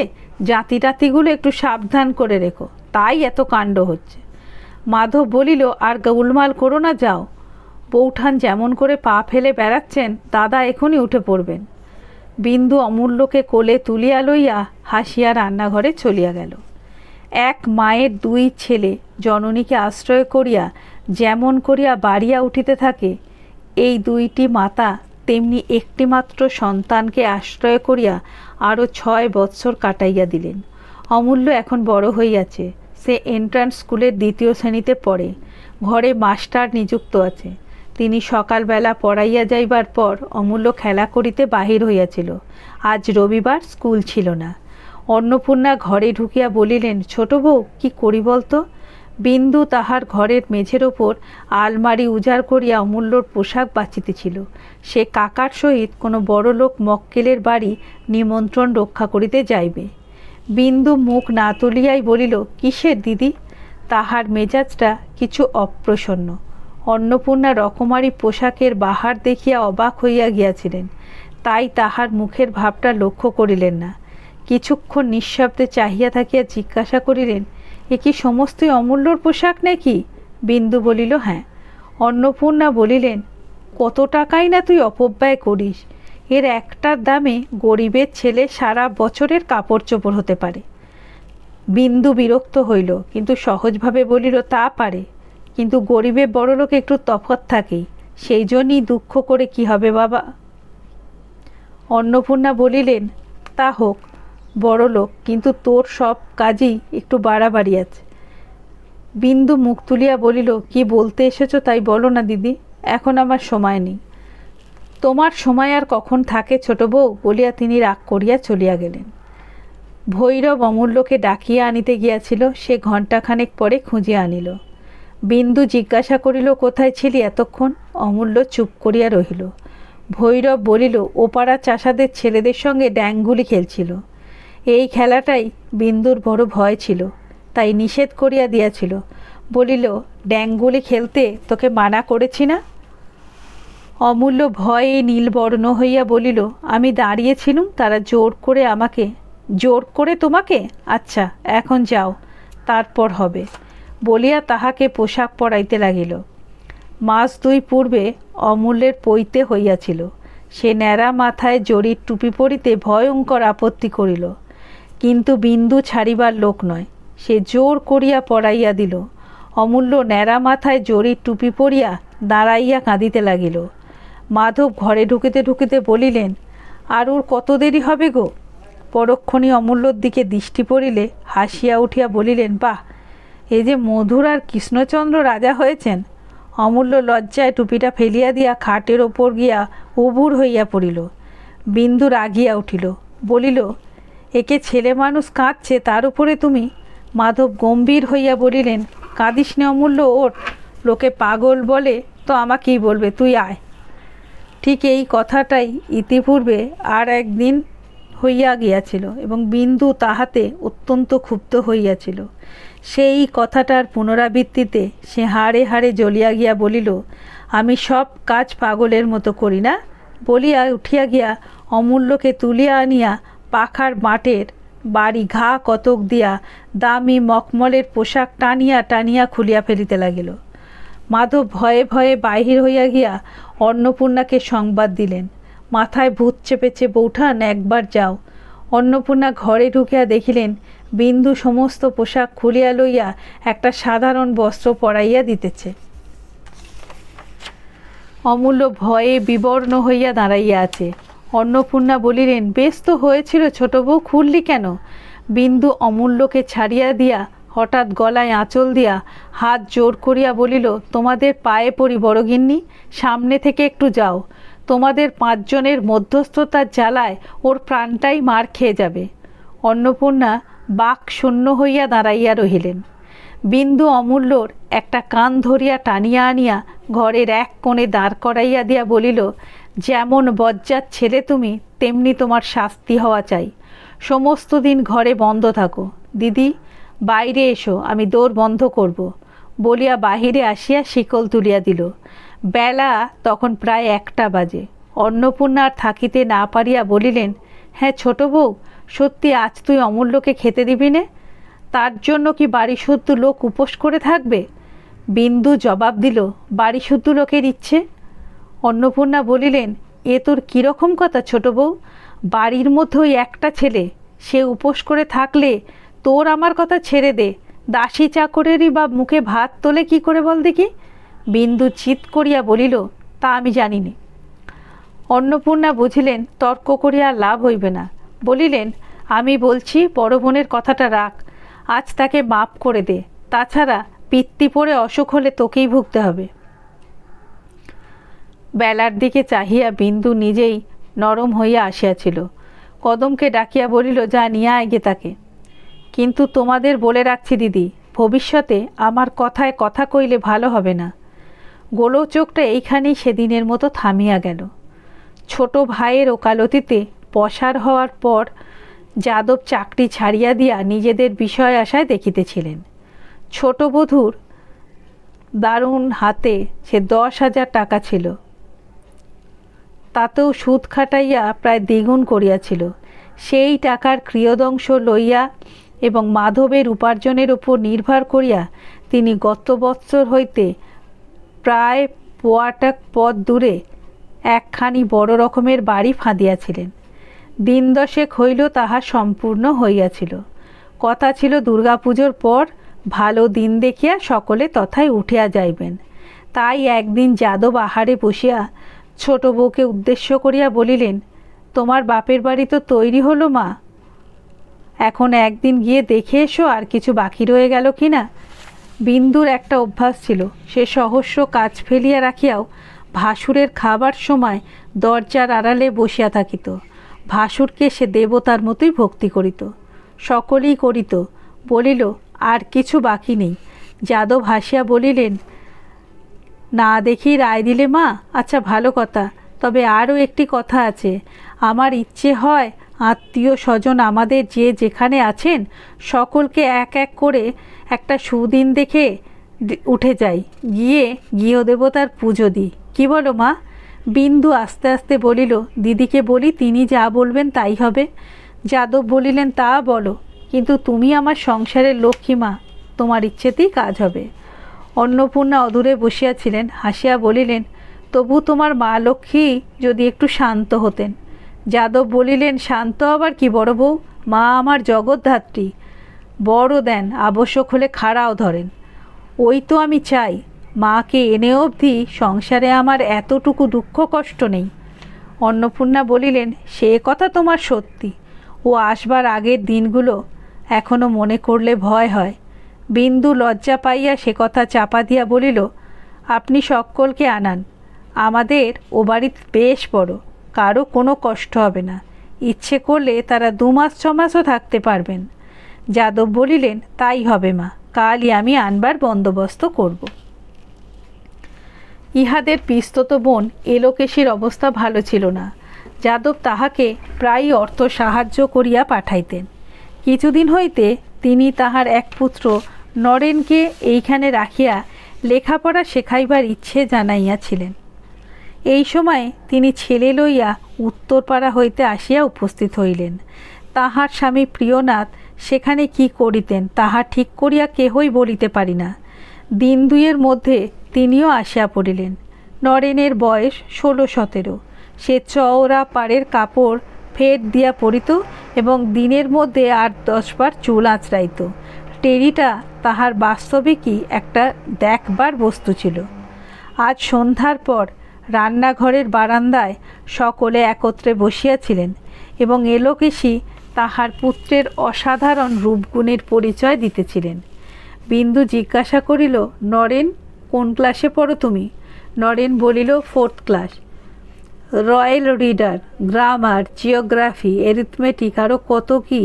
জাতি টাতিগুলো একটু সাবধান করে রেখো, তাই এত কাণ্ড হচ্ছে। মাধব বলিল, আর গোলমাল করো না, যাও। বৌঠান যেমন করে পা ফেলে বেড়াচ্ছেন, দাদা এখনই উঠে পড়বেন। বিন্দু অমূল্যকে কোলে তুলিয়া লইয়া হাসিয়া রান্নাঘরে চলিয়া গেল। এক মায়ের দুই ছেলে জননীকে আশ্রয় করিয়া যেমন করিয়া বাড়িয়া উঠিতে থাকে, এই দুইটি মাতা তেমনি একটিমাত্র সন্তানকে আশ্রয় করিয়া আরও 6 বৎসর কাটাইয়া দিলেন। অমূল্য এখন বড় হইয়াছে, সে এন্ট্রান্স স্কুলের 2য় শ্রেণীতে পড়ে। ঘরে মাস্টার নিযুক্ত আছে। তিনি সকালবেলা পড়াইয়া যাইবার পর অমূল্য খেলা করিতে বাহির হইয়াছিল। আজ রবিবার, স্কুল ছিল না। অন্নপূর্ণা ঘরে ঢুকিয়া বলিলেন, ছোট বউ, কি করি বলতো? বিন্দু তাহার ঘরের মেঝের ওপর আলমারি উজাড় করিয়া অমূল্যর পোশাক বাঁচিতেছিল। সে কাকার সহিত কোনো বড়লোক মক্কেলের বাড়ি নিমন্ত্রণ রক্ষা করিতে যাইবে। বিন্দু মুখ না তুলিয়াই বলিল, কিসের দিদি? তাহার মেজাজটা কিছু অপ্রসন্ন। অন্নপূর্ণা রকমারি পোশাকের বাহার দেখিয়া অবাক হইয়া গিয়াছিলেন, তাই তাহার মুখের ভাবটা লক্ষ্য করিলেন না। কিছুক্ষণ নিঃশব্দে চাহিয়া থাকিয়া জিজ্ঞাসা করিলেন, এ কি সমস্তই অমূল্যর পোশাক নাকি? বিন্দু বলিল, হ্যাঁ। অন্নপূর্ণা বলিলেন, কত টাকাই না তুই অপব্যয় করিস, এর একটার দামে গরিবের ছেলে সারা বছরের কাপড় চোপড় হতে পারে। বিন্দু বিরক্ত হইল, কিন্তু সহজভাবে বলিল, তা পারে, কিন্তু গরিবে বড়লোক একটু তফাৎ থাকেই, সেই জন্যই দুঃখ করে কি হবে বাবা। অন্নপূর্ণা বলিলেন, তা হোক বড়লোক, কিন্তু তোর সব কাজই একটু বাড়াবাড়ি আছে। বিন্দু মুখ তুলিয়া বলিল, কি বলতে এসেছো তাই বলো না দিদি, এখন আমার সময় নেই। তোমার সময় আর কখন থাকে ছোট বউ, বলিয়া তিনি রাগ করিয়া চলিয়া গেলেন। ভৈরব অমূল্যকে ডাকিয়া আনিতে গিয়াছিল, সে ঘণ্টাখানেক পরে খুঁজিয়া আনিল। বিন্দু জিজ্ঞাসা করিল, কোথায় ছিলি এতক্ষণ? অমূল্য চুপ করিয়া রহিল। ভৈরব বলিল, ওপাড়া চাষাদের ছেলেদের সঙ্গে ড্যাংগুলি খেলছিল। এই খেলাটাই বিন্দুর বড় ভয় ছিল, তাই নিষেধ করিয়া দিয়াছিল। বলিল, ড্যাংগুলি খেলতে তোকে মানা করেছি না? অমূল্য ভয়ে নীলবর্ণ হইয়া বলিল, আমি দাঁড়িয়েছিলুম, তারা জোর করে তোমাকে? আচ্ছা, এখন যাও, তারপর হবে, বলিয়া তাহাকে পোশাক পরাইতে লাগিল। মাস দুই পূর্বে অমূল্যের পৈতে হইয়াছিল। সে ন্যাড়া মাথায় জরির টুপি পরিতে ভয়ঙ্কর আপত্তি করিল, কিন্তু বিন্দু ছাড়িবার লোক নয়। সে জোর করিয়া পরাইয়া দিল। অমূল্য ন্যাড়া মাথায় জরির টুপি পরিয়া দাঁড়াইয়া কাঁদিতে লাগিল। মাধব ঘরে ঢুকিতে ঢুকিতে বলিলেন, আর ওর কত দেরি হবে গো? পরক্ষণে অমূল্যর দিকে দৃষ্টি পড়িলে হাসিয়া উঠিয়া বলিলেন, বাহ, এই যে মধুর আর কৃষ্ণচন্দ্র রাজা হয়েছেন। অমূল্য লজ্জায় টুপিটা ফেলিয়া দিয়া খাটের ওপর গিয়া উবুর হইয়া পড়িল। বিন্দু রাগিয়া উঠিল, বলিল, একে ছেলে মানুষ কাঁদছে, তার উপরে তুমি? মাধব গম্ভীর হইয়া বলিলেন, কাঁদিস নে অমূল্য, ওঠ, লোকে পাগল বলে তো আমাকেই বলবে, তুই আয়। ঠিক এই কথাটাই ইতিপূর্বে আর একদিন হইয়া গিয়াছিল এবং বিন্দু তাহাতে অত্যন্ত ক্ষুব্ধ হইয়াছিল। সেই কথাটার পুনরাবৃত্তিতে সে হাড়ে হাড়ে জ্বলিয়া গিয়া বলিল, আমি সব কাজ পাগলের মতো করি না, বলিয়া উঠিয়া গিয়া অমূল্যকে তুলিয়া আনিয়া পাখার মাটের বাড়ি ঘা কতক দিয়া দামি মখমলের পোশাক টানিয়া টানিয়া খুলিয়া ফেলিতে লাগিল। মাধব ভয়ে ভয়ে বাহির হইয়া গিয়া অন্নপূর্ণাকে সংবাদ দিলেন, মাথায় ভূত চেপেছে বৌঠান, একবার যাও। অন্নপূর্ণা ঘরে ঢুকিয়া দেখিলেন বিন্দু সমস্ত পোশাক খুলিয়া লইয়া একটা সাধারণ বস্ত্র পরাইয়া দিতেছে। অমূল্য ভয়ে বিবর্ণ হইয়া দাঁড়াইয়া আছে। অন্নপূর্ণা বলিলেন, বেশ তো হয়েছিল ছোট বউ, খুললি কেন? বিন্দু অমূল্যকে ছাড়িয়া দিয়া হঠাৎ গলায় আঁচল দিয়া হাত জোর করিয়া বলিল, তোমাদের পায়ে পড়ি বড়গিন্নি, সামনে থেকে একটু যাও। তোমাদের পাঁচজনের মধ্যস্থতার জ্বালায় ওর প্রাণটাই মার খেয়ে যাবে। অন্নপূর্ণা বাক শূন্য হইয়া দাঁড়াইয়া রহিলেন। বিন্দু অমূল্যর একটা কান ধরিয়া টানিয়া আনিয়া ঘরের এক কোণে দাঁড় করাইয়া দিয়া বলিল, যেমন বজ্জাত ছেলে তুমি, তেমনি তোমার শাস্তি হওয়া চাই। সমস্ত দিন ঘরে বন্ধ থাকো। দিদি, বাইরে এসো, আমি দোর বন্ধ করব, বলিয়া বাহিরে আসিয়া শিকল তুলিয়া দিল। বেলা তখন প্রায় 1টা বাজে। অন্নপূর্ণা আর থাকিতে না পারিয়া বলিলেন, হ্যাঁ ছোট বউ, সত্যি আজ তুই অমূল্যকে খেতে দিবি নে? তার জন্য কি বাড়ি শুদ্ধ লোক উপোস করে থাকবে? বিন্দু জবাব দিল, বাড়ি শুদ্ধ লোকের ইচ্ছে। অন্নপূর্ণা বলিলেন, এ তোর কীরকম কথা ছোট বউ? বাড়ির মধ্যে ওই একটা ছেলে, সে উপোস করে থাকলে তোর আমার কথা ছেড়ে দে, দাসী চাকরেরই বা মুখে ভাত তোলে কি করে বল দেখি? বিন্দু চিৎ করিয়া বলিল, তা আমি জানি নে। অন্নপূর্ণা বুঝিলেন তর্ক করিয়া লাভ হইবে না, বলিলেন, আমি বলছি বড় বোনের কথাটা রাখ, আজ তাকে মাপ করে দে, তাছাড়া পিত্তি পড়ে অসুখ হলে তোকেই ভুগতে হবে। বেলার দিকে চাহিয়া বিন্দু নিজেই নরম হইয়া আসিয়াছিল। কদমকে ডাকিয়া বলিল, যা নিয়ে আয় গে তাকে। কিন্তু তোমাদের বলে রাখছি দিদি, ভবিষ্যতে আমার কথায় কথা কইলে ভালো হবে না। গোলচোখটা এইখানেই সেদিনের মতো থামিয়া গেল। ছোট ভাইয়ের ওকালতিতে পসার হওয়ার পর যাদব চাকরি ছাড়িয়া দিয়া নিজেদের বিষয় আশায় দেখিতেছিলেন। ছোট বধূর দারুণ হাতে সে 10,000 টাকা ছিল, তাতেও সুদ খাটাইয়া প্রায় দ্বিগুণ করিয়াছিল। সেই টাকার ক্রিয়দংশ লইয়া এবং মাধবের উপার্জনের উপর নির্ভর করিয়া তিনি গত বৎসর হইতে প্রায় পোয়াটা পথ দূরে একখানি বড় রকমের বাড়ি ফাঁদিয়াছিলেন। দিন 10 হইল তাহা সম্পূর্ণ হইয়াছিল। কথা ছিল দুর্গাপুজোর পর ভালো দিন দেখিয়া সকলে তথায় উঠিয়া যাইবেন। তাই একদিন যাদব আহারে বসিয়া ছোট বউকে উদ্দেশ্য করিয়া বলিলেন, তোমার বাপের বাড়ি তো তৈরি হলো মা, এখন একদিন গিয়ে দেখে এসো আর কিছু বাকি রয়ে গেল কি না। বিন্দুর একটা অভ্যাস ছিল, সে সহস্র কাজ ফেলিয়া রাখিয়াও ভাসুরের খাবার সময় দরজার আড়ালে বসিয়া থাকিত। ভাসুরকে সে দেবতার মতোই ভক্তি করিত, সকলেই করিত। বলিল, আর কিছু বাকি নেই। যাদব হাসিয়া বলিলেন, না দেখি রায় দিলে মা? আচ্ছা, ভালো কথা, তবে আরও একটি কথা আছে। আমার ইচ্ছে হয় আত্মীয় স্বজন আমাদের যে যেখানে আছেন সকলকে এক এক করে একটা সুদিন দেখে উঠে যাই, গিয়ে গৃহদেবতার পুজো দিই। কি বলো মা? বিন্দু আস্তে আস্তে বলিল, দিদিকে বলি, তিনি যা বলবেন তাই হবে। যাদব বলিলেন, তা বলো, কিন্তু তুমি আমার সংসারের লক্ষ্মী মা, তোমার ইচ্ছেতেই কাজ হবে। অন্নপূর্ণা অদূরে বসিয়াছিলেন, হাসিয়া বলিলেন, তবু তোমার মা লক্ষ্মী যদি একটু শান্ত হতেন। যাদব বলিলেন, শান্ত আবার কি বড় বউ, মা আমার জগৎধাত্রী, বড় দেন, আবশ্যক হলে খাড়াও ধরেন। ওই তো আমি চাই, মাকে এনে অবধি সংসারে আমার এতটুকু দুঃখ কষ্ট নেই। অন্নপূর্ণা বলিলেন, সে কথা তোমার সত্যি, ও আসবার আগের দিনগুলো এখনো মনে করলে ভয় হয়। বিন্দু লজ্জা পাইয়া সে কথা চাপা দিয়া বলিল, আপনি সকলকে আনান, আমাদের ও বাড়ি বেশ বড়, কারো কোনো কষ্ট হবে না, ইচ্ছে করলে তারা 2 মাস 6 মাসও থাকতে পারবেন। যাদব বলিলেন, তাই হবে মা, কালই আমি আনবার বন্দোবস্ত করব। ইহাদের পিস্তত বোন এলোকেশীর অবস্থা ভালো ছিল না। যাদব তাহাকে প্রায়ই অর্থ সাহায্য করিয়া পাঠাইতেন। কিছুদিন হইতে তিনি তাহার এক পুত্র নরেনকে এইখানে রাখিয়া লেখাপড়া শেখাইবার ইচ্ছে জানাইয়াছিলেন। এই সময় তিনি ছেলে লইয়া উত্তরপাড়া হইতে আসিয়া উপস্থিত হইলেন। তাহার স্বামী প্রিয়নাথ সেখানে কি করিতেন তাহা ঠিক করিয়া কেহই বলিতে পারি না। দিন দুইয়ের মধ্যে তিনিও আসিয়া পড়িলেন। নরেনের বয়স 16-17। সে চওড়া পাড়ের কাপড় ফের দিয়া পরিত এবং দিনের মধ্যে 8-10 বার চুল আঁচড়াইত। টেরিটা তাহার বাস্তবিকই একটা দেখবার বস্তু ছিল। আজ সন্ধ্যার পর রান্নাঘরের বারান্দায় সকলে একত্রে বসিয়াছিলেন এবং এলোকেশী তাহার পুত্রের অসাধারণ রূপগুণের পরিচয় দিতেছিলেন। বিন্দু জিজ্ঞাসা করিল, নরেন, কোন ক্লাসে পড়ো তুমি? নরেন বলিল, 4th class. Royal reader, grammar, geography, arithmetic, আরও কত কি,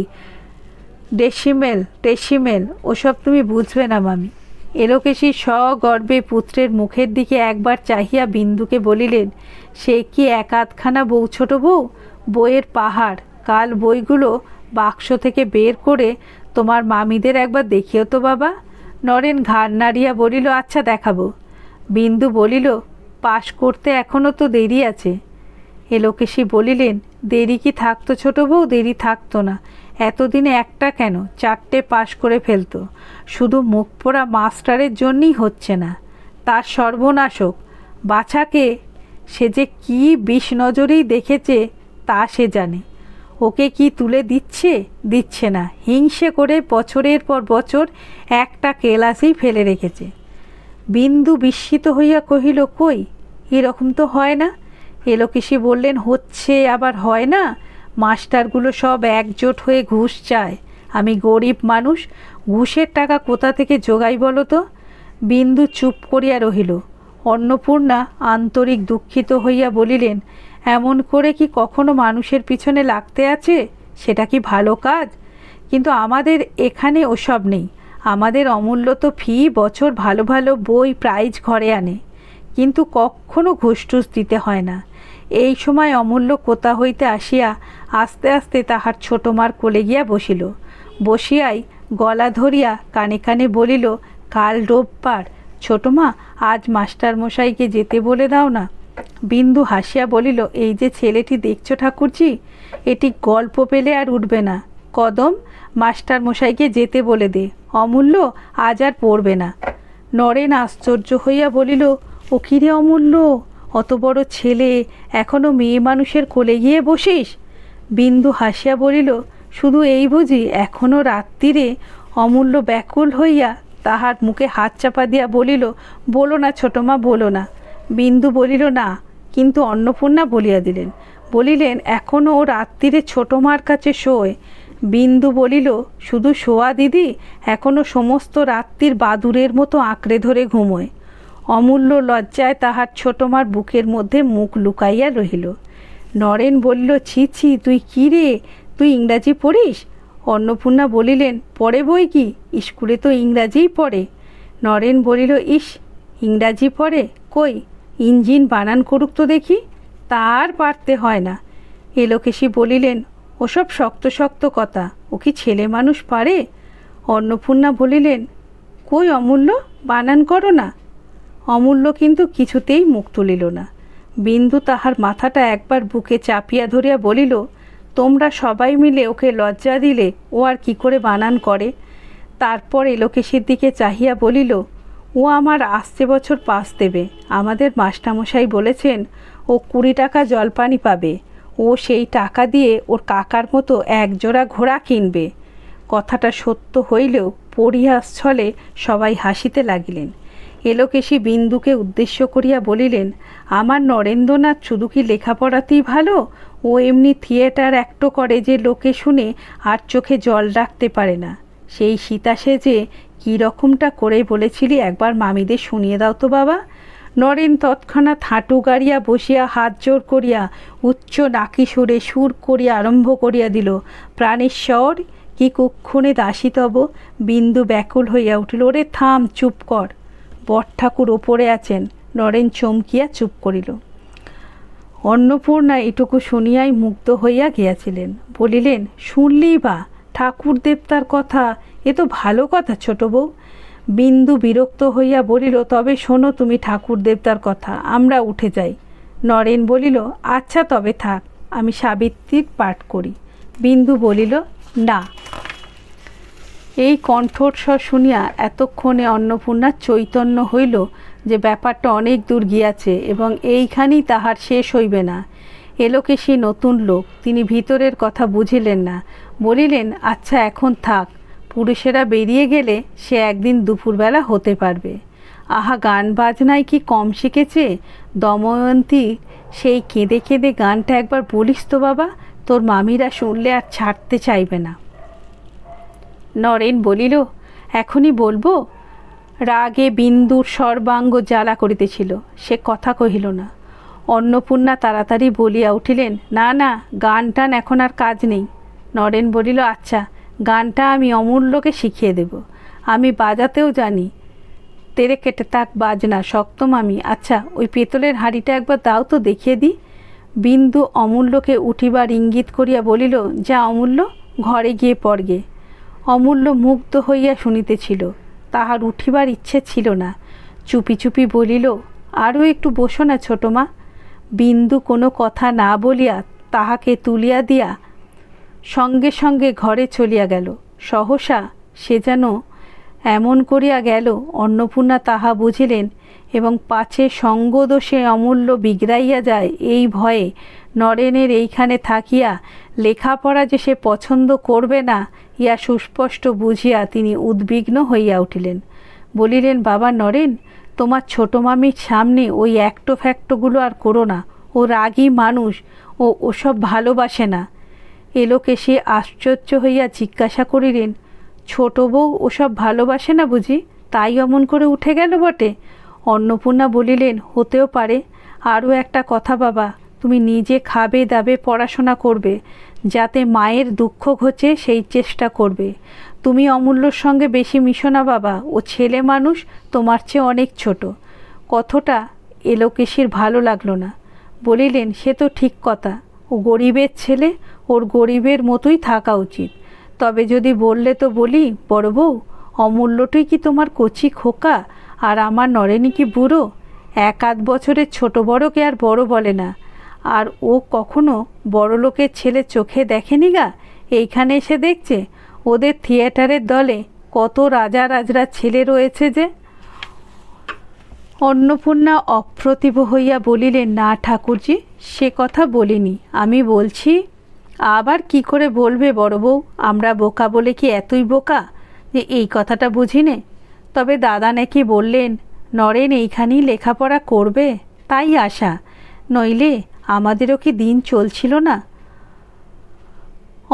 ডেসিমেল ওসব তুমি বুঝবে না মামি। এলোকেশী সগর্বে পুত্রের মুখের দিকে একবার চাহিয়া বিন্দুকে বলিলেন, সে কি 1-8খানা বউ ছোট বউ? বইয়ের পাহাড়। কাল বইগুলো বাক্স থেকে বের করে তোমার মামিদের একবার দেখিও তো বাবা। নরেন ঘাড় নাড়িয়া বলিল, আচ্ছা দেখাবো। বিন্দু বলিল, পাশ করতে এখনও তো দেরি আছে। এলোকেশী বলিলেন, দেরি কি থাকতো ছোট বউ? দেরি থাকতো না, এতদিনে একটা কেন 4টে পাশ করে ফেলতো। শুধু মুখ পোড়া মাস্টারের জন্যই হচ্ছে না। তার সর্বনাশক বাছাকে সে যে কি বিষ নজরেই দেখেছে তা সে জানে। ওকে কি তুলে দিচ্ছে না, হিংসে করে বছরের পর বছর একটা ক্লাসেই ফেলে রেখেছে। বিন্দু বিস্মিত হইয়া কহিল, কই, এরকম তো হয় না। এলোকেশী বললেন, হচ্ছে আবার হয় না। মাস্টারগুলো সব একজোট হয়ে ঘুষ চায়। আমি গরিব মানুষ, ঘুষের টাকা কোথা থেকে জোগাই বলো তো? বিন্দু চুপ করিয়া রহিল। অন্নপূর্ণা আন্তরিক দুঃখিত হইয়া বলিলেন, এমন করে কি কখনো মানুষের পিছনে লাগতে আছে? সেটা কি ভালো কাজ? কিন্তু আমাদের এখানে ওসব নেই। আমাদের অমূল্য তো ফি বছর ভালো ভালো বই প্রাইজ ঘরে আনে, কিন্তু কখনো ঘুষ টুস দিতে হয় না। এই সময় অমূল্য কোথা হইতে আসিয়া আস্তে আস্তে তাহার ছোট মার কোলে গিয়া বসিল। বসিয়াই গলা ধরিয়া কানে কানে বলিল, কাল রোববার, ছোট মা, আজ মাস্টার মশাইকে যেতে বলে দাও না। বিন্দু হাসিয়া বলিল, এই যে ছেলেটি দেখছো ঠাকুরজি, এটি গল্প পেলে আর উঠবে না। কদম, মাস্টার মশাইকে যেতে বলে দে, অমূল্য আজ আর পড়বে না। নরেন আশ্চর্য হইয়া বলিল, ও কিরে অমূল্য, অত বড় ছেলে এখনো মেয়ে মানুষের কোলে গিয়ে বসিস? বিন্দু হাসিয়া বলিল, শুধু এই বুঝি এখনো রাত্রিরে? অমূল্য ব্যাকুল হইয়া তাহার মুখে হাত চাপা দিয়া বলিল, বলো না ছোট মা, বলো না। বিন্দু বলিল, না। কিন্তু অন্নপূর্ণা বলিয়া বলিলেন, এখনও ও রাত্রিরে ছোট মার কাছে শোয়। বিন্দু বলিল, শুধু শোয়া দিদি, এখনও সমস্ত রাত্রির বাদুরের মতো আঁকড়ে ধরে ঘুমোয়। অমূল্য লজ্জায় তাহার ছোট মার বুকের মধ্যে মুখ লুকাইয়া রহিল। নরেন বলিল, ছি ছি, তুই কী রে, তুই ইংরাজি পড়িস? অন্নপূর্ণা বলিলেন, পড়ে বই কি, স্কুলে তো ইংরাজিই পড়ে। নরেন বলিল, ইস, ইংরাজি পড়ে? কই, ইঞ্জিন বানান করুক তো দেখি। তার পারতে হয় না। এলোকেশী বলিলেন, ওসব শক্ত শক্ত কথা, ও কি ছেলে মানুষ পারে? অন্নপূর্ণা বলিলেন, কই অমূল্য, বানান করো না। অমূল্য কিন্তু কিছুতেই মুখ তুলিল না। বিন্দু তাহার মাথাটা একবার বুকে চাপিয়া ধরিয়া বলিল, তোমরা সবাই মিলে ওকে লজ্জা দিলে ও আর কি করে বানান করে। তারপর এলোকেশীর দিকে চাহিয়া বলিল, ও আমার আসছে বছর পাস দেবে। আমাদের মাস্টারমশাই বলেছেন ও 20 টাকা জলপানি পাবে। ও সেই টাকা দিয়ে ওর কাকার মতো একজোড়া ঘোড়া কিনবে। কথাটা সত্য হইলেও পরিহাস ছলে সবাই হাসিতে লাগিলেন। এলোকেশী বিন্দুকে উদ্দেশ্য করিয়া বলিলেন, আমার নরেন্দ্রনাথ শুধু কি লেখাপড়াতেই ভালো, ও এমনি থিয়েটার অ্যাক্টও করে যে লোকে শুনে আর চোখে জল রাখতে পারে না। সেই সীতা সেজে কী রকমটা করে বলেছিলি একবার মামিদের শুনিয়ে দাও তো বাবা। নরেন তৎক্ষণাৎ হাঁটু গাড়িয়া বসিয়া হাত জোর করিয়া উচ্চ নাকি সুরে সুর করিয়া আরম্ভ করিয়া দিল, প্রাণেশ্বর কি কুক্ষণে দাসিতব। বিন্দু ব্যাকুল হইয়া উঠিল, ওরে থাম, চুপ কর, বট ঠাকুর ওপরে আছেন। নরেন চমকিয়া চুপ করিল। অন্নপূর্ণা এটুকু শুনিয়াই মুগ্ধ হইয়া গিয়াছিলেন। বলিলেন, শুনলেই বা ঠাকুর দেবতার কথা, এ তো ভালো কথা ছোট বউ। বিন্দু বিরক্ত হইয়া বলিল, তবে শোনো তুমি ঠাকুর দেবতার কথা, আমরা উঠে যাই। নরেন বলিল, আচ্ছা তবে থাক, আমি সাবিত্রীর পাঠ করি। বিন্দু বলিল, না। এই কণ্ঠস্বর শুনিয়া এতক্ষণে অন্নপূর্ণার চৈতন্য হইল যে ব্যাপারটা অনেক দূর গিয়াছে এবং এইখানেই তাহার শেষ হইবে না। এলোকেশী নতুন লোক, তিনি ভিতরের কথা বুঝিলেন না। বলিলেন, আচ্ছা এখন থাক, পুরুষেরা বেরিয়ে গেলে সে একদিন দুপুরবেলা হতে পারবে। আহা, গান বাজনায় কি কম শিখেছে? দময়ন্তী সেই কেঁদে কেঁদে গানটা একবার বলিস তো বাবা, তোর মামিরা শুনলে আর ছাড়তে চাইবে না। নরেন বলিল, এখনই বলবো? রাগে বিন্দুর সর্বাঙ্গ জ্বালা করিতেছিল, সে কথা কহিল না। অন্নপূর্ণা তাড়াতাড়ি বলিয়া উঠিলেন, না না, গান টান এখন আর কাজ নেই। নরেন বলিল, আচ্ছা, গানটা আমি অমূল্যকে শিখিয়ে দেব, আমি বাজাতেও জানি। তেরে কেটে তাক বাজনা শক্ত মামি। আচ্ছা, ওই পেতলের হাঁড়িটা একবার দাও তো, দেখিয়ে দিই। বিন্দু অমূল্যকে উঠিবার ইঙ্গিত করিয়া বলিল, যা অমূল্য, ঘরে গিয়ে পড়গে। অমূল্য মুগ্ধ হইয়া শুনিতেছিল, তাহার উঠিবার ইচ্ছে ছিল না। চুপি চুপি বলিল, আরও একটু বসো না ছোটো মা। বিন্দু কোনো কথা না বলিয়া তাহাকে তুলিয়া দিয়া সঙ্গে সঙ্গে ঘরে চলিয়া গেল। সহসা সে যেন এমন করিয়া গেল, অন্নপূর্ণা তাহা বুঝিলেন এবং পাছে সঙ্গদোষে অমূল্য বিগড়াইয়া যায় এই ভয়ে নরেনের এইখানে থাকিয়া লেখাপড়া যে সে পছন্দ করবে না, ইয়া সুস্পষ্ট বুঝিয়া তিনি উদ্বিগ্ন হইয়া উঠিলেন। বলিলেন, বাবা নরেন, তোমার ছোটো মামির সামনে ওই অ্যাক্টো ফ্যাক্টোগুলো আর করো না, ও রাগী মানুষ, ও ওসব ভালোবাসে না। এলোকেশী আশ্চর্য হইয়া জিজ্ঞাসা করিলেন, ছোট বউ ওসব ভালোবাসে না বুঝি, তাই অমন করে উঠে গেল বটে? অন্নপূর্ণা বলিলেন, হতেও পারে। আরও একটা কথা বাবা, তুমি নিজে খাবে দাবে পড়াশোনা করবে, যাতে মায়ের দুঃখ ঘোচে সেই চেষ্টা করবে। তুমি অমূল্যর সঙ্গে বেশি মিশো না বাবা, ও ছেলে মানুষ, তোমার চেয়ে অনেক ছোট। কথাটা এলোকেশীর ভালো লাগলো না। বলিলেন, সে তো ঠিক কথা, ও গরিবের ছেলে, ওর গরিবের মতোই থাকা উচিত। তবে যদি বললে তো বলি, বড় বউ, অমূল্যটাই কি তোমার কচি খোকা, আর আমার নরেনই কি বুড়ো? 1-8 বছরের ছোট বড়কে আর বড় বলে না। আর ও কখনো বড় লোকের ছেলে চোখে দেখেনি গা, এইখানে এসে দেখছে। ওদের থিয়েটারের দলে কত রাজা রাজরা ছেলে রয়েছে যে। অন্নপূর্ণা অপ্রতিভ হইয়া বলিলেন, না ঠাকুরজি, সে কথা বলিনি। আমি বলছি, আবার কি করে বলবে বড় বউ, আমরা বোকা বলে কি এতই বোকা যে এই কথাটা বুঝি নে? তবে দাদা নাকি বললেন নরেন এইখানেই লেখাপড়া করবে, তাই আশা, নইলে আমাদেরও কি দিন চলছিল না?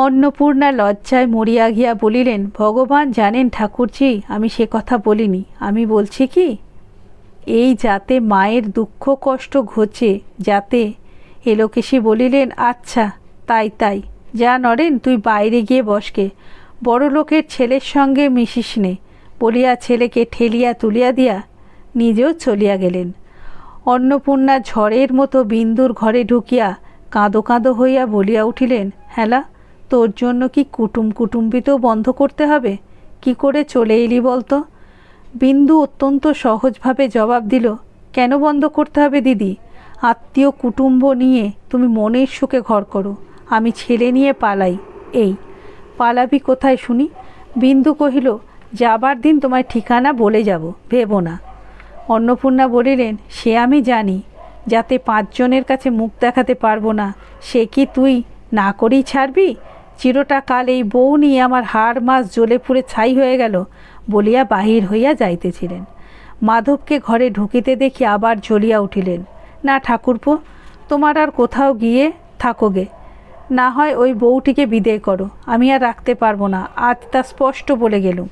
অন্নপূর্ণা লজ্জায় মরিয়া গিয়া বলিলেন, ভগবান জানেন ঠাকুরজি, আমি সে কথা বলিনি। আমি বলছি কি, এই যাতে মায়ের দুঃখ কষ্ট ঘোচে, যাতে। এলোকেশী বলিলেন, আচ্ছা তাই তাই, যা নরেন, তুই বাইরে গিয়ে বসকে, বড় লোকের ছেলের সঙ্গে মিশিস নে, বলিয়া ছেলেকে ঠেলিয়া তুলিয়া দিয়া নিজেও চলিয়া গেলেন। অন্নপূর্ণা ঝড়ের মতো বিন্দুর ঘরে ঢুকিয়া কাঁদো কাঁদো হইয়া বলিয়া উঠিলেন, হ্যালা, তোর জন্য কি কুটুম্বিতেও বন্ধ করতে হবে? কি করে চলে এলি বলতো? বিন্দু অত্যন্ত সহজভাবে জবাব দিল, কেন বন্ধ করতে হবে দিদি? আত্মীয় কুটুম্ব নিয়ে তুমি মনের সুখে ঘর করো, আমি ছেলে নিয়ে পালাই। এই পালাবি কোথায় শুনি? বিন্দু কহিল, যাবার দিন তোমায় ঠিকানা বলে যাব, ভেবো না। অন্নপূর্ণা বলিলেন, সে আমি জানি, যাতে 5 জনের কাছে মুখ দেখাতে পারবো না সে কি তুই না করেই ছাড়বি? চিরটা কাল এই বউ নিয়ে আমার হাড় মাস জ্বলে পুড়ে ছাই হয়ে গেল বলিয়া বাহির হইয়া যাইতেছিলেন। মাধবকে ঘরে ঢুকিতে দেখি আবার জ্বলিয়া উঠিলেন। না ঠাকুরপো, তোমার আর কোথাও গিয়ে থাকোগে, না হয় ওই বউটিকে বিদেয় করো, আমি আর রাখতে পারবো না, আজ তা স্পষ্ট বলে গেলুম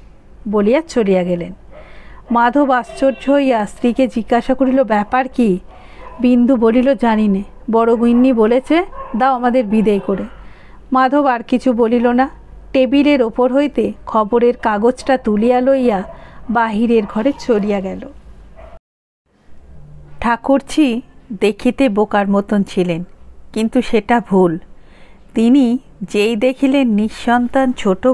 বলিয়া চলিয়া গেলেন। মাধব আশ্চর্য হইয়া স্ত্রীকে জিজ্ঞাসা করিল, ব্যাপার কি? বিন্দু বলিল, জানি নে, বড় গিন্নি বলেছে দাও আমাদের বিদেয় করে। মাধব আর কিছু বলিল না, টেবিলের ওপর হইতে খবরের কাগজটা তুলিয়া লইয়া বাহিরের ঘরে চলিয়া গেল। ঠাকুরছি দেখিতে বোকার মতন ছিলেন, কিন্তু সেটা ভুল। তিনি যেই দেখিলেন নিঃসন্তান ছোট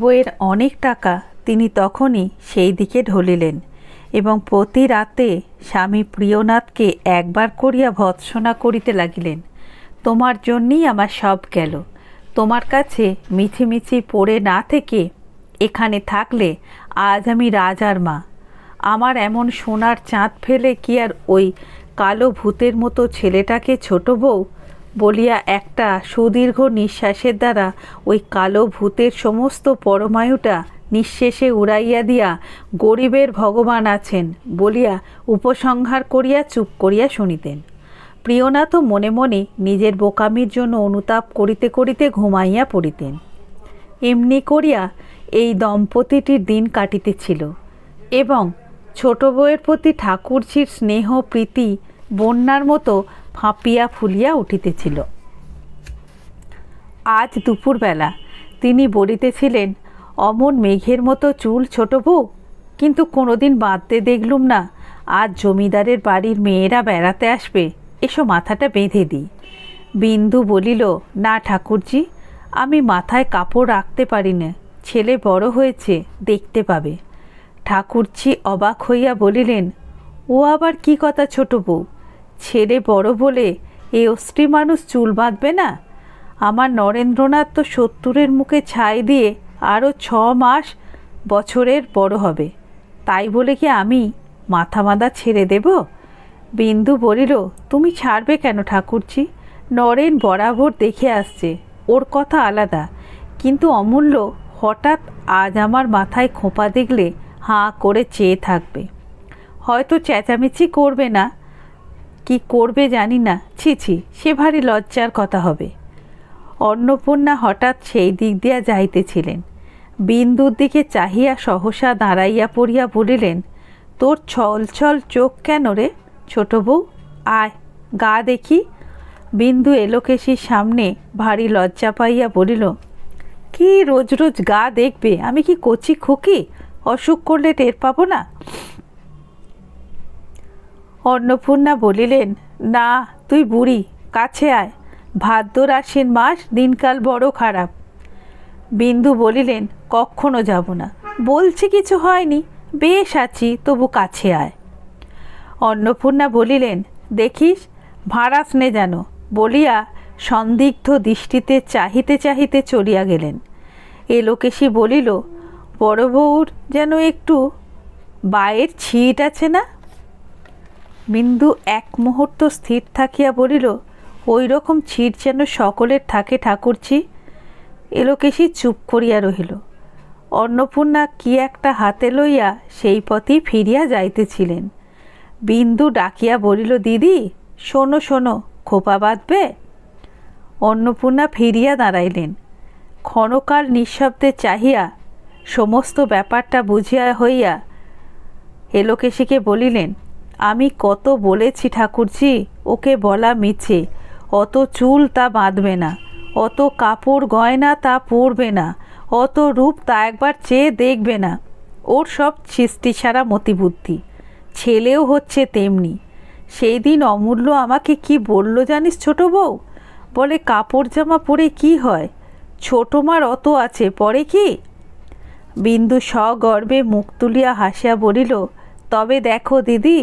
বউয়ের অনেক টাকা, তিনি তখনই সেই দিকে ঢলিলেন এবং প্রতি রাতে স্বামী প্রিয়নাথকে একবার করিয়া ভৎসনা করিতে লাগিলেন। তোমার জন্যই আমার সব গেল, তোমার কাছে মিছিমিছি পড়ে না থেকে এখানে থাকলে আজ আমি রাজার মা। আমার এমন সোনার চাঁদ ফেলে কি আর ওই কালো ভূতের মতো ছেলেটাকে ছোট বউ বলিয়া একটা সুদীর্ঘ নিঃশ্বাসের দ্বারা ওই কালো ভূতের সমস্ত পরমায়ুটা নিঃশেষে উড়াইয়া দিয়া গরিবের ভগবান আছেন বলিয়া উপসংহার করিয়া চুপ করিয়া শুনিতেন। প্রিয়নাথও মনে মনে নিজের বোকামির জন্য অনুতাপ করিতে করিতে ঘুমাইয়া পড়িতেন। এমনি করিয়া এই দম্পতিটির দিন কাটিতেছিল এবং ছোট বউয়ের প্রতি ঠাকুরঝির স্নেহ প্রীতি বন্যার মতো ফাঁপিয়া ফুলিয়া উঠিতেছিল। আজ দুপুরবেলা তিনি বলিতেছিলেন, অমন মেঘের মতো চুল ছোট বউ, কিন্তু কোনোদিন বাঁধতে দেখলুম না। আজ জমিদারের বাড়ির মেয়েরা বেড়াতে আসবে, এসো মাথাটা বেঁধে দিই। বিন্দু বলিল, না ঠাকুরজি, আমি মাথায় কাপড় রাখতে পারি না, ছেলে বড় হয়েছে, দেখতে পাবে। ঠাকুরজি অবাক হইয়া বলিলেন, ও আবার কি কথা ছোট বউ? ছেলে বড় বলে এ অস্ত্রী মানুষ চুল বাঁধবে না? আমার নরেন্দ্রনাথ তো 70-এর মুখে ছাই দিয়ে আরও 6 মাস বছরের বড় হবে, তাই বলে কি আমি মাথা বাঁধা ছেড়ে দেব? বিন্দু বলিল, তুমি ছাড়বে কেন ঠাকুরজি? নরেন বরাবর দেখে আসছে, ওর কথা আলাদা, কিন্তু অমূল্য হঠাৎ আজ আমার মাথায় খোঁপা দেখলে হাঁ করে চেয়ে থাকবে, হয়তো চেঁচামেচি করবে না, কি করবে জানি না। ছি ছি, সে ভারী লজ্জার কথা হবে। অন্নপূর্ণা হঠাৎ সেই দিক দিয়া যাইতেছিলেন। বিন্দুর দিকে চাহিয়া সহসা দাঁড়াইয়া পড়িয়া বলিলেন, তোর ছল ছল চোখ কেন রে ছোট বউ? আয় গা দেখি। বিন্দু এলোকেশির সামনে ভারী লজ্জা পাইয়া বলিল, কি রোজ রোজ গা দেখবে? আমি কি কচি খুকি? অসুখ করলে টের পাবো না? অন্নপূর্ণা বলিলেন, না তুই বুড়ি, কাছে আয়, ভাদ্র আশ্বিন মাস, দিনকাল বড় খারাপ। বিন্দু বলিলেন, কখনো যাব না, বলছি কিছু হয়নি, বেশ আছি, তবু কাছে আয়। অন্নপূর্ণা বলিলেন, দেখিস ভাড়াস নে যেন, বলিয়া সন্দিগ্ধ দৃষ্টিতে চাহিতে চাহিতে চলিয়া গেলেন। এলোকেশী বলিল, বড় বউর যেন একটু বায়ের ছিট আছে না? বিন্দু এক মুহূর্ত স্থির থাকিয়া বলিল, ওই রকম ছিট যেন সকলের থাকে ঠাকুরজি। এলোকেশী চুপ করিয়া রহিল। অন্নপূর্ণা কি একটা হাতে লইয়া সেই পথেই ফিরিয়া যাইতেছিলেন। বিন্দু ডাকিয়া বলিল, দিদি শোনো শোনো, খোপা বাঁধবে? অন্নপূর্ণা ফিরিয়া দাঁড়াইলেন। ক্ষণকাল নিঃশব্দে চাহিয়া সমস্ত ব্যাপারটা বুঝিয়া হইয়া এলোকেশীকে বলিলেন, আমি কত বলেছি ঠাকুরজি, ওকে বলা মিছে, অত চুল তা বাঁধবে না, অত কাপড় গয়না তা পরবে না, অত রূপ তা একবার চেয়ে দেখবে না, ওর সব সৃষ্টি ছাড়া মতিবুদ্ধি, ছেলেও হচ্ছে তেমনি। সেই দিন অমূল্য আমাকে কি বলল জানিস ছোট বউ? বলে, কাপড় জামা পরে কি হয়, ছোট মার অত আছে, পরে কি? বিন্দু সগর্বে মুখ তুলিয়া হাসিয়া বলিল, তবে দেখো দিদি,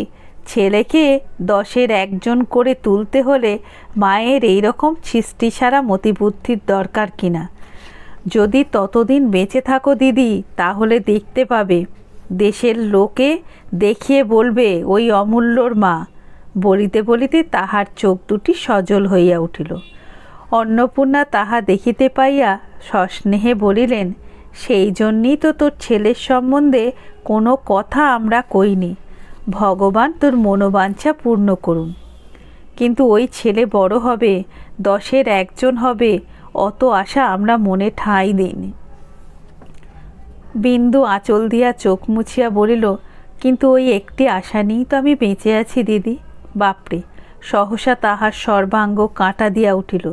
ছেলেকে 10-এর একজন করে তুলতে হলে মায়ের এই রকম ছিষ্টি সারা মতিবুদ্ধির দরকার কিনা। যদি ততদিন বেঁচে থাকো দিদি, তাহলে দেখতে পাবে, দেশের লোকে দেখিয়ে বলবে ওই অমূল্যর মা। বলিতে বলিতে তাহার চোখ দুটি সজল হইয়া উঠিল। অন্নপূর্ণা তাহা দেখিতে পাইয়া সস্নেহে বলিলেন, সেই জন্যই তো তোর ছেলের সম্বন্ধে কোনো কথা আমরা কইনি। ভগবান তোর মনোবাঞ্ছা পূর্ণ করুন। কিন্তু ওই ছেলে বড় হবে, 10-এর একজন হবে, অত আশা আমরা মনে ঠাঁই দিইনি। বিন্দু আঁচল দিয়া চোখ মুছিয়া বলিল, কিন্তু ওই একটি আশা নিয়েই তো আমি বেঁচে আছি দিদি। বাপরে! সহসা তাহার সর্বাঙ্গ কাঁটা দিয়া উঠিল।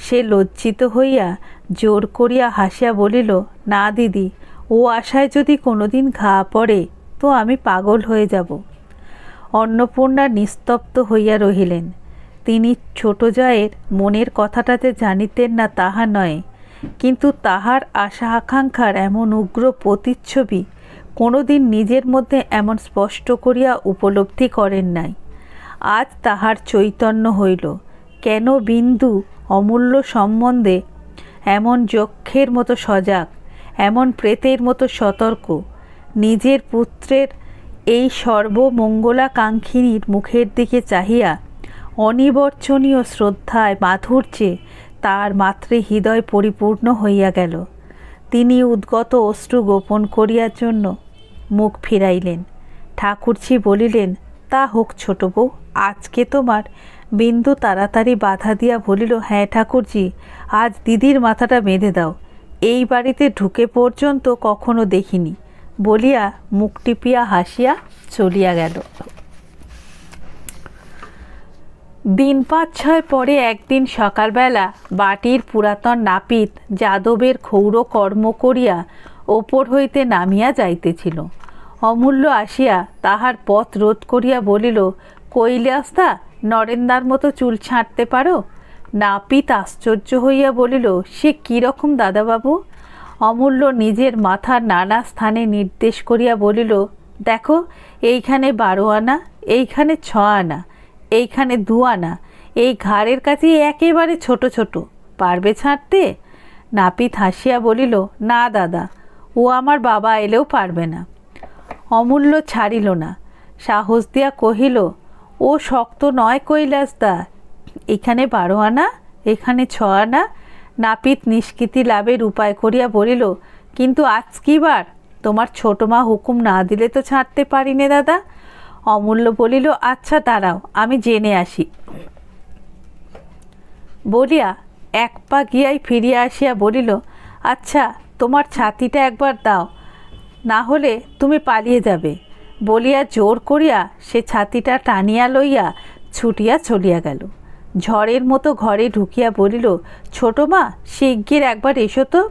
সে লজ্জিত হইয়া জোর করিয়া হাসিয়া বলিল, না দিদি, ও আশায় যদি কোনোদিন ঘা পড়ে তো আমি পাগল হয়ে যাব। অন্নপূর্ণা নিস্তব্ধ হইয়া রহিলেন। তিনি ছোট জায়ের মনের কথাটা যে জানিতেন না তাহা নয়, কিন্তু তাহার আশা আকাঙ্ক্ষার এমন উগ্র প্রতিচ্ছবি কোনোদিন নিজের মধ্যে এমন স্পষ্ট করিয়া উপলব্ধি করেন নাই। আজ তাহার চৈতন্য হইল, কেন বিন্দু অমূল্য সম্বন্ধে এমন যক্ষের মতো সজাগ, এমন প্রেতের মতো সতর্ক। নিজের পুত্রের এই সর্বমঙ্গলাকাঙ্ক্ষিনীর মুখের দিকে চাহিয়া অনিবর্চনীয় শ্রদ্ধায় মাধুর্যে তার মাতৃ হৃদয় পরিপূর্ণ হইয়া গেল। তিনি উদ্গত অশ্রু গোপন করিয়ার জন্য মুখ ফিরাইলেন। ঠাকুরঝি বলিলেন, তা হোক ছোট বউ, আজকে তোমার। বিন্দু তাড়াতাড়ি বাধা দিয়া বলিল, হ্যাঁ ঠাকুরঝি, আজ দিদির মাথাটা বেঁধে দাও, এই বাড়িতে ঢুকে পর্যন্ত কখনো দেখিনি, বলিয়া মুখ টিপিয়া হাসিয়া চলিয়া গেল। দিন 5-6 পরে একদিন সকালবেলা বাটির পুরাতন নাপিত যাদবের ক্ষৌর কর্ম করিয়া ওপর হইতে নামিয়া যাইতেছিল। অমূল্য আসিয়া তাহার পথ রোধ করিয়া বলিল, কৈলাসদা, নরেন্দার মতো চুল ছাঁটতে পারো? নাপিত আশ্চর্য হইয়া বলিল, সে কীরকম দাদাবাবু? অমূল্য নিজের মাথার নানা স্থানে নির্দেশ করিয়া বলিল, দেখো, এইখানে 12 আনা, এইখানে 6 আনা, এইখানে 2 আনা, এই ঘাড়ের কাছে একেবারে ছোট ছোট, পারবে ছাঁটতে? নাপিত হাসিয়া বলিল, না দাদা, ও আমার বাবা এলেও পারবে না। অমূল্য ছাড়িল না, সাহস দিয়া কহিল, ও শক্ত নয় কৈলাসদা, এখানে 12 আনা, এখানে 6 আনা। নাপিত নিষ্কৃতি লাভের উপায় করিয়া বলিল, কিন্তু আজ কি বার? তোমার ছোট মা হুকুম না দিলে তো ছাড়তে পারি নে দাদা। অমূল্য বলিল, আচ্ছা দাঁড়াও, আমি জেনে আসি, বলিয়া 1 পা গিয়াই ফিরিয়া আসিয়া বলিল, আচ্ছা, তোমার ছাতিটা একবার দাও, না হলে তুমি পালিয়ে যাবে। বলিয়া জোর করিয়া সে ছাতিটা টানিয়া লইয়া ছুটিয়া চলিয়া গেল। ঝড়ের মতো ঘরে ঢুকিয়া বলিল, ছোট মা, শিগগির একবার এসো তো।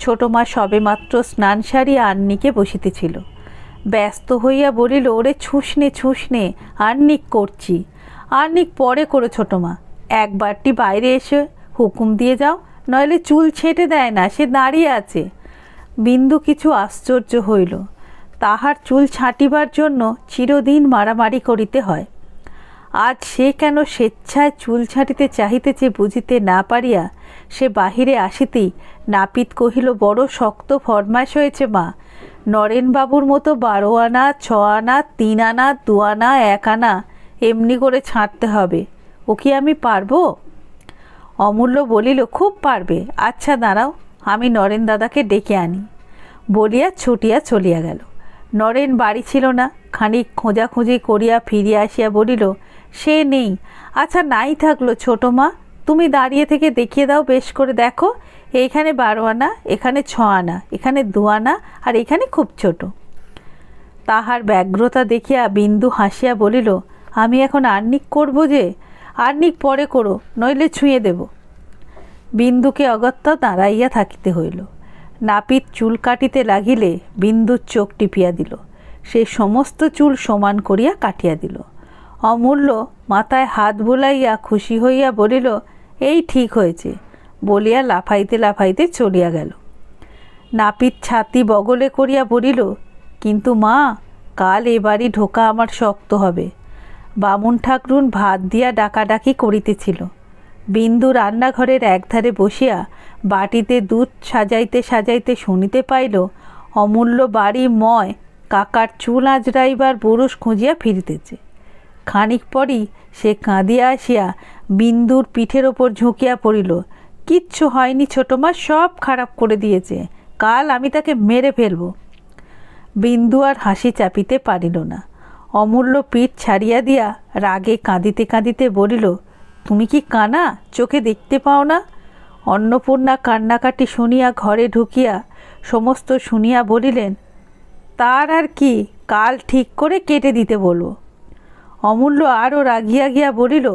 ছোট মা সবেমাত্র স্নান সারিয়া আহ্নিকে বসিতেছিল। ব্যস্ত হইয়া বলিল, ওরে ছুঁসনে ছুঁসনে, আহ্নিক করছি। আহ্নিক পরে করো ছোট মা, একবারটি বাইরে এসে হুকুম দিয়ে যাও, নইলে চুল ছেঁটে দেয় না, সে দাঁড়িয়ে আছে। বিন্দু কিছু আশ্চর্য হইল। তাহার চুল ছাঁটিবার জন্য চিরদিন মারামারি করিতে হয়, আজ সে কেন স্বেচ্ছায় চুল ছাঁটিতে চাহিতেছে বুঝিতে না পারিয়া সে বাহিরে আসিতেই নাপিত কহিল, বড় শক্ত ফরমাইশ হয়েছে মা, নরেনবাবুর মতো 12 আনা, 6 আনা, 3 আনা, 2 আনা, 1 আনা এমনি করে ছাঁটতে হবে। ও কি আমি পারবো? অমূল্য বলিল, খুব পারবে, আচ্ছা দাঁড়াও, আমি নরেন দাদাকে ডেকে আনি। বলিয়া ছুটিয়া চলিয়া গেল। নরেন বাড়ি ছিল না। খানিক খোঁজাখুঁজি করিয়া ফিরিয়া আসিয়া বলিল, সে নেই। আচ্ছা নাই থাকলো ছোট মা, তুমি দাঁড়িয়ে থেকে দেখিয়ে দাও, বেশ করে দেখো, এইখানে 12 আনা, এখানে 6 আনা, এখানে 2 আনা, আর এখানে খুব ছোট। তাহার ব্যগ্রতা দেখিয়া বিন্দু হাসিয়া বলিল, আমি এখন আহ্নিক করবো যে? আহ্নিক পরে করো, নইলে ছুঁয়ে দেব। বিন্দুকে অগত্যা দাঁড়াইয়া থাকিতে হইল। নাপিত চুল কাটিতে লাগিলে বিন্দুর চোখ টিপিয়া দিল। সে সমস্ত চুল সমান করিয়া কাটিয়া দিল। অমূল্য মাথায় হাত বুলাইয়া খুশি হইয়া বলিল, এই ঠিক হয়েছে, বলিয়া লাফাইতে লাফাইতে চলিয়া গেল। নাপিত ছাতি বগলে করিয়া বলিল, কিন্তু মা, কাল এ বাড়ি ঢোকা আমার শক্ত হবে। বামুন ঠাকরুন ভাত দিয়া ডাকাডাকি করিতেছিল। বিন্দু রান্নাঘরের একধারে বসিয়া বাটিতে দুধ সাজাইতে সাজাইতে শুনিতে পাইল অমূল্য বাড়ি ময় কাকার চুল আঁচড়াইবার বুরুষ খুঁজিয়া ফিরিতেছে। খানিক পরই সে কাঁদিয়া আসিয়া বিন্দুর পিঠের ওপর ঝুঁকিয়া পড়িল। কিচ্ছু হয়নি ছোটমা, সব খারাপ করে দিয়েছে, কাল আমি তাকে মেরে ফেলব। বিন্দু আর হাসি চাপিতে পারিল না। অমূল্য পিঠ ছাড়িয়া দিয়া রাগে কাঁদিতে কাঁদিতে বলিল, তুমি কি কানা, চোখে দেখতে পাও না? অন্নপূর্ণা কান্নাকাটি শুনিয়া ঘরে ঢুকিয়া সমস্ত শুনিয়া বলিলেন, তার আর কি, কাল ঠিক করে কেটে দিতে বলব। অমূল্য আরও রাগিয়া গিয়া বলিল,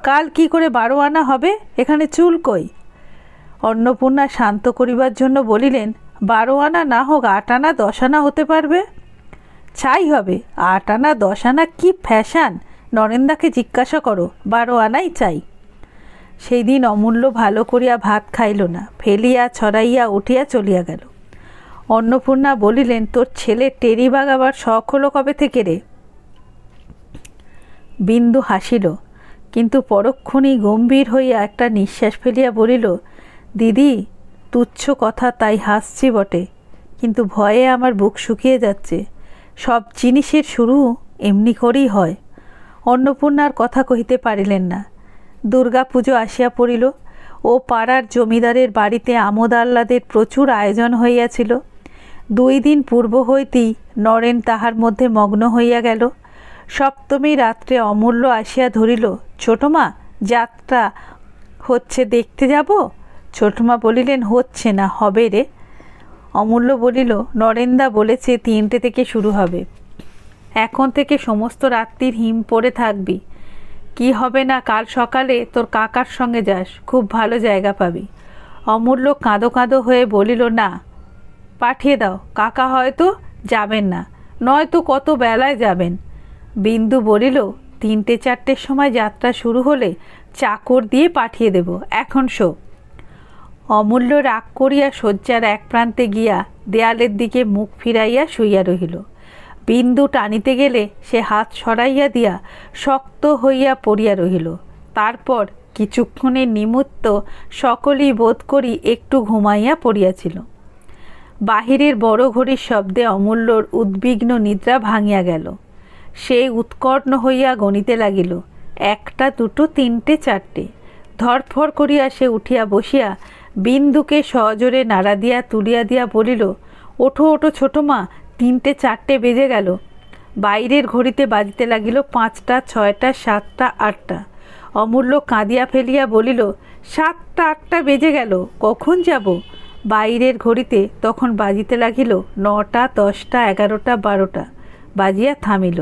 কাল কি করে 12 আনা হবে, এখানে চুল কই? অন্নপূর্ণা শান্ত করিবার জন্য বলিলেন, 12 আনা না হোক 8 আনা 10 আনা হতে পারবে। ছাই হবে, 8 আনা 10 আনা কি ফ্যাশন, নরেন্দাকে জিজ্ঞাসা করো, 12 আনাই চাই। সেই দিন অমূল্য ভালো করিয়া ভাত খাইল না, ফেলিয়া ছড়াইয়া উঠিয়া চলিয়া গেল। অন্নপূর্ণা বলিলেন, তোর ছেলে টেরি বাগাবার শখ হলো কবে থেকে রে? বিন্দু হাসিল, কিন্তু পরক্ষণেই গম্ভীর হইয়া একটা নিঃশ্বাস ফেলিয়া বলিল, দিদি, তুচ্ছ কথা তাই হাসছি বটে, কিন্তু ভয়ে আমার বুক শুকিয়ে যাচ্ছে। সব জিনিসের শুরু এমনি করেই হয়। অন্নপূর্ণার কথা কহিতে পারিলেন না। দুর্গা পুজো আসিয়া পড়িল। ও পাড়ার জমিদারের বাড়িতে আমোদ আহ্লাদের প্রচুর আয়োজন হইয়াছিল। 2 দিন পূর্ব হইতেই নরেন তাহার মধ্যে মগ্ন হইয়া গেল। সপ্তমী রাত্রে অমূল্য আসিয়া ধরিল, ছোটমা, যাত্রা হচ্ছে, দেখতে যাব? ছোটমা বলিলেন, হচ্ছে না, হবে রে। অমূল্য বলিল, নরেন্দা বলেছে 3টে থেকে শুরু হবে, এখন থেকে সমস্ত রাত্রির হিম পড়ে থাকবি। কি হবে না, কাল সকালে তোর কাকার সঙ্গে যাস, খুব ভালো জায়গা পাবি। অমূল্য কাঁদো কাঁদো হয়ে বলিল, না, পাঠিয়ে দাও, কাকা হয়তো যাবেন না, নয়তো কত বেলায় যাবেন। বিন্দু বলিল, 3টে-4টের সময় যাত্রা শুরু হলে চাকর দিয়ে পাঠিয়ে দেব, এখন শো। অমূল্য রাগ করিয়া শয্যার এক প্রান্তে গিয়া দেয়ালের দিকে মুখ ফিরাইয়া শুইয়া রহিল। বিন্দু টানিতে গেলে সে হাত সরাইয়া দিয়া শক্ত হইয়া পড়িয়া রহিল। তারপর কিছুক্ষণের নিমিত্ত সকলেই বোধ করি একটু ঘুমাইয়া পড়িয়াছিল। বাহিরের বড় ঘড়ির শব্দে অমূল্যর উদ্বিগ্ন নিদ্রা ভাঙিয়া গেল। সে উৎকর্ণ হইয়া গণিতে লাগিল, 1টা 2টো 3টে 4টে। ধরফর করিয়া সে উঠিয়া বসিয়া বিন্দুকে সজোরে নাড়া দিয়া তুলিয়া দিয়া বলিল, ওঠো ওঠো ছোটমা, 3টে-4টে বেজে গেল। বাইরের ঘড়িতে বাজিতে লাগিল 5টা, 6টা, 7টা, 8টা। অমূল্য কাঁদিয়া ফেলিয়া বলিল, 7টা 8টা বেজে গেল, কখন যাব? বাইরের ঘড়িতে তখন বাজিতে লাগিল 9টা, 10টা, 11টা, 12টা। বাজিয়া থামিল।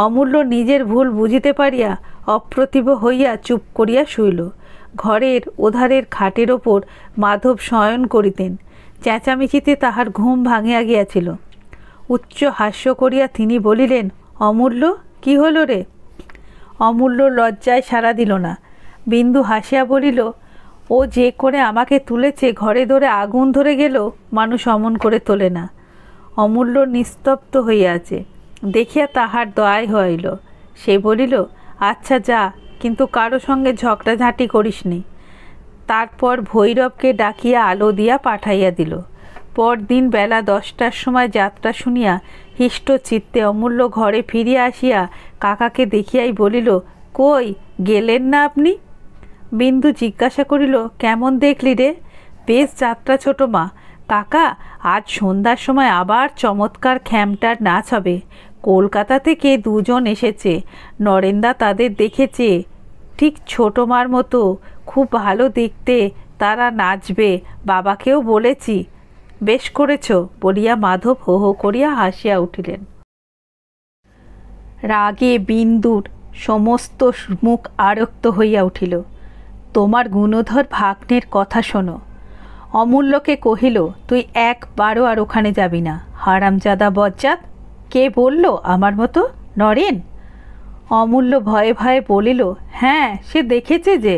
অমূল্য নিজের ভুল বুঝিতে পারিয়া অপ্রতিভ হইয়া চুপ করিয়া শুইল। ঘরের ওধারের খাটের ওপর মাধব শয়ন করিতেন। চেঁচামেচিতে তাহার ঘুম ভাঙিয়া গিয়াছিল। উচ্চ হাস্য করিয়া তিনি বলিলেন, অমূল্য, কি হলো রে? অমূল্য লজ্জায় সাড়া দিল না। বিন্দু হাসিয়া বলিল, ও যে করে আমাকে তুলেছে, ঘরে ধরে আগুন ধরে গেলেও মানুষ অমন করে তোলে না। অমূল্য নিস্তব্ধ হইয়া আছে দেখিয়া তাহার দয়াই হইল। সে বলিল, আচ্ছা যা, কিন্তু কারো সঙ্গে ঝগড়াঝাঁটি করিস নি। তারপর ভৈরবকে ডাকিয়া আলো দিয়া পাঠাইয়া দিল। পরদিন বেলা 10টার সময় যাত্রা শুনিয়া হিষ্ট চিত্তে অমূল্য ঘরে ফিরিয়া আসিয়া কাকাকে দেখিয়াই বলিল, কই গেলেন না আপনি? বিন্দু জিজ্ঞাসা করিল, কেমন দেখলি রে? বেশ যাত্রা ছোটমা। কাকা, আজ সন্ধ্যার সময় আবার চমৎকার খ্যামটার নাচ হবে। কলকাতা থেকে 2 জন এসেছে, নরেন্দা তাদের দেখেছে, ঠিক ছোটমার মতো, খুব ভালো দেখতে, তারা নাচবে, বাবাকেও বলেছি। বেশ করেছ বলিয়া মাধব হো হো করিয়া হাসিয়া উঠিলেন। রাগে বিন্দুর সমস্ত মুখ আরক্ত হইয়া উঠিল। তোমার গুণধর ভাগ্নের কথা শোনো। অমূল্যকে কহিল, তুই একবারও আর ওখানে যাবি না, হারামজাদা বজ্জাত। কে বলল আমার মতো? নরেন। অমূল্য ভয়ে ভয়ে বলিল, হ্যাঁ, সে দেখেছে যে।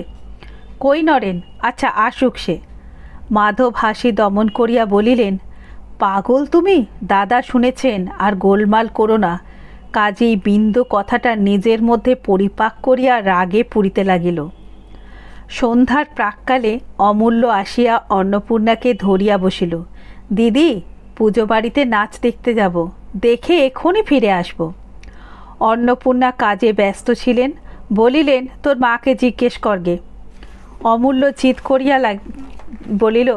কই নরেন? আচ্ছা আসুক সে। মাধব হাসি দমন করিয়া বলিলেন, পাগল তুমি? দাদা শুনেছেন, আর গোলমাল করো না। কাজেই বিন্দু কথাটা নিজের মধ্যে পরিপাক করিয়া রাগে পুড়িতে লাগিল। সন্ধ্যার প্রাক্কালে অমূল্য আসিয়া অন্নপূর্ণাকে ধরিয়া বসিল। দিদি, পুজো বাড়িতে নাচ দেখতে যাব, দেখে এক্ষুনি ফিরে আসব। অন্নপূর্ণা কাজে ব্যস্ত ছিলেন, বলিলেন, তোর মাকে জিজ্ঞেস করগে। অমূল্য চিৎ করিয়া বলিল,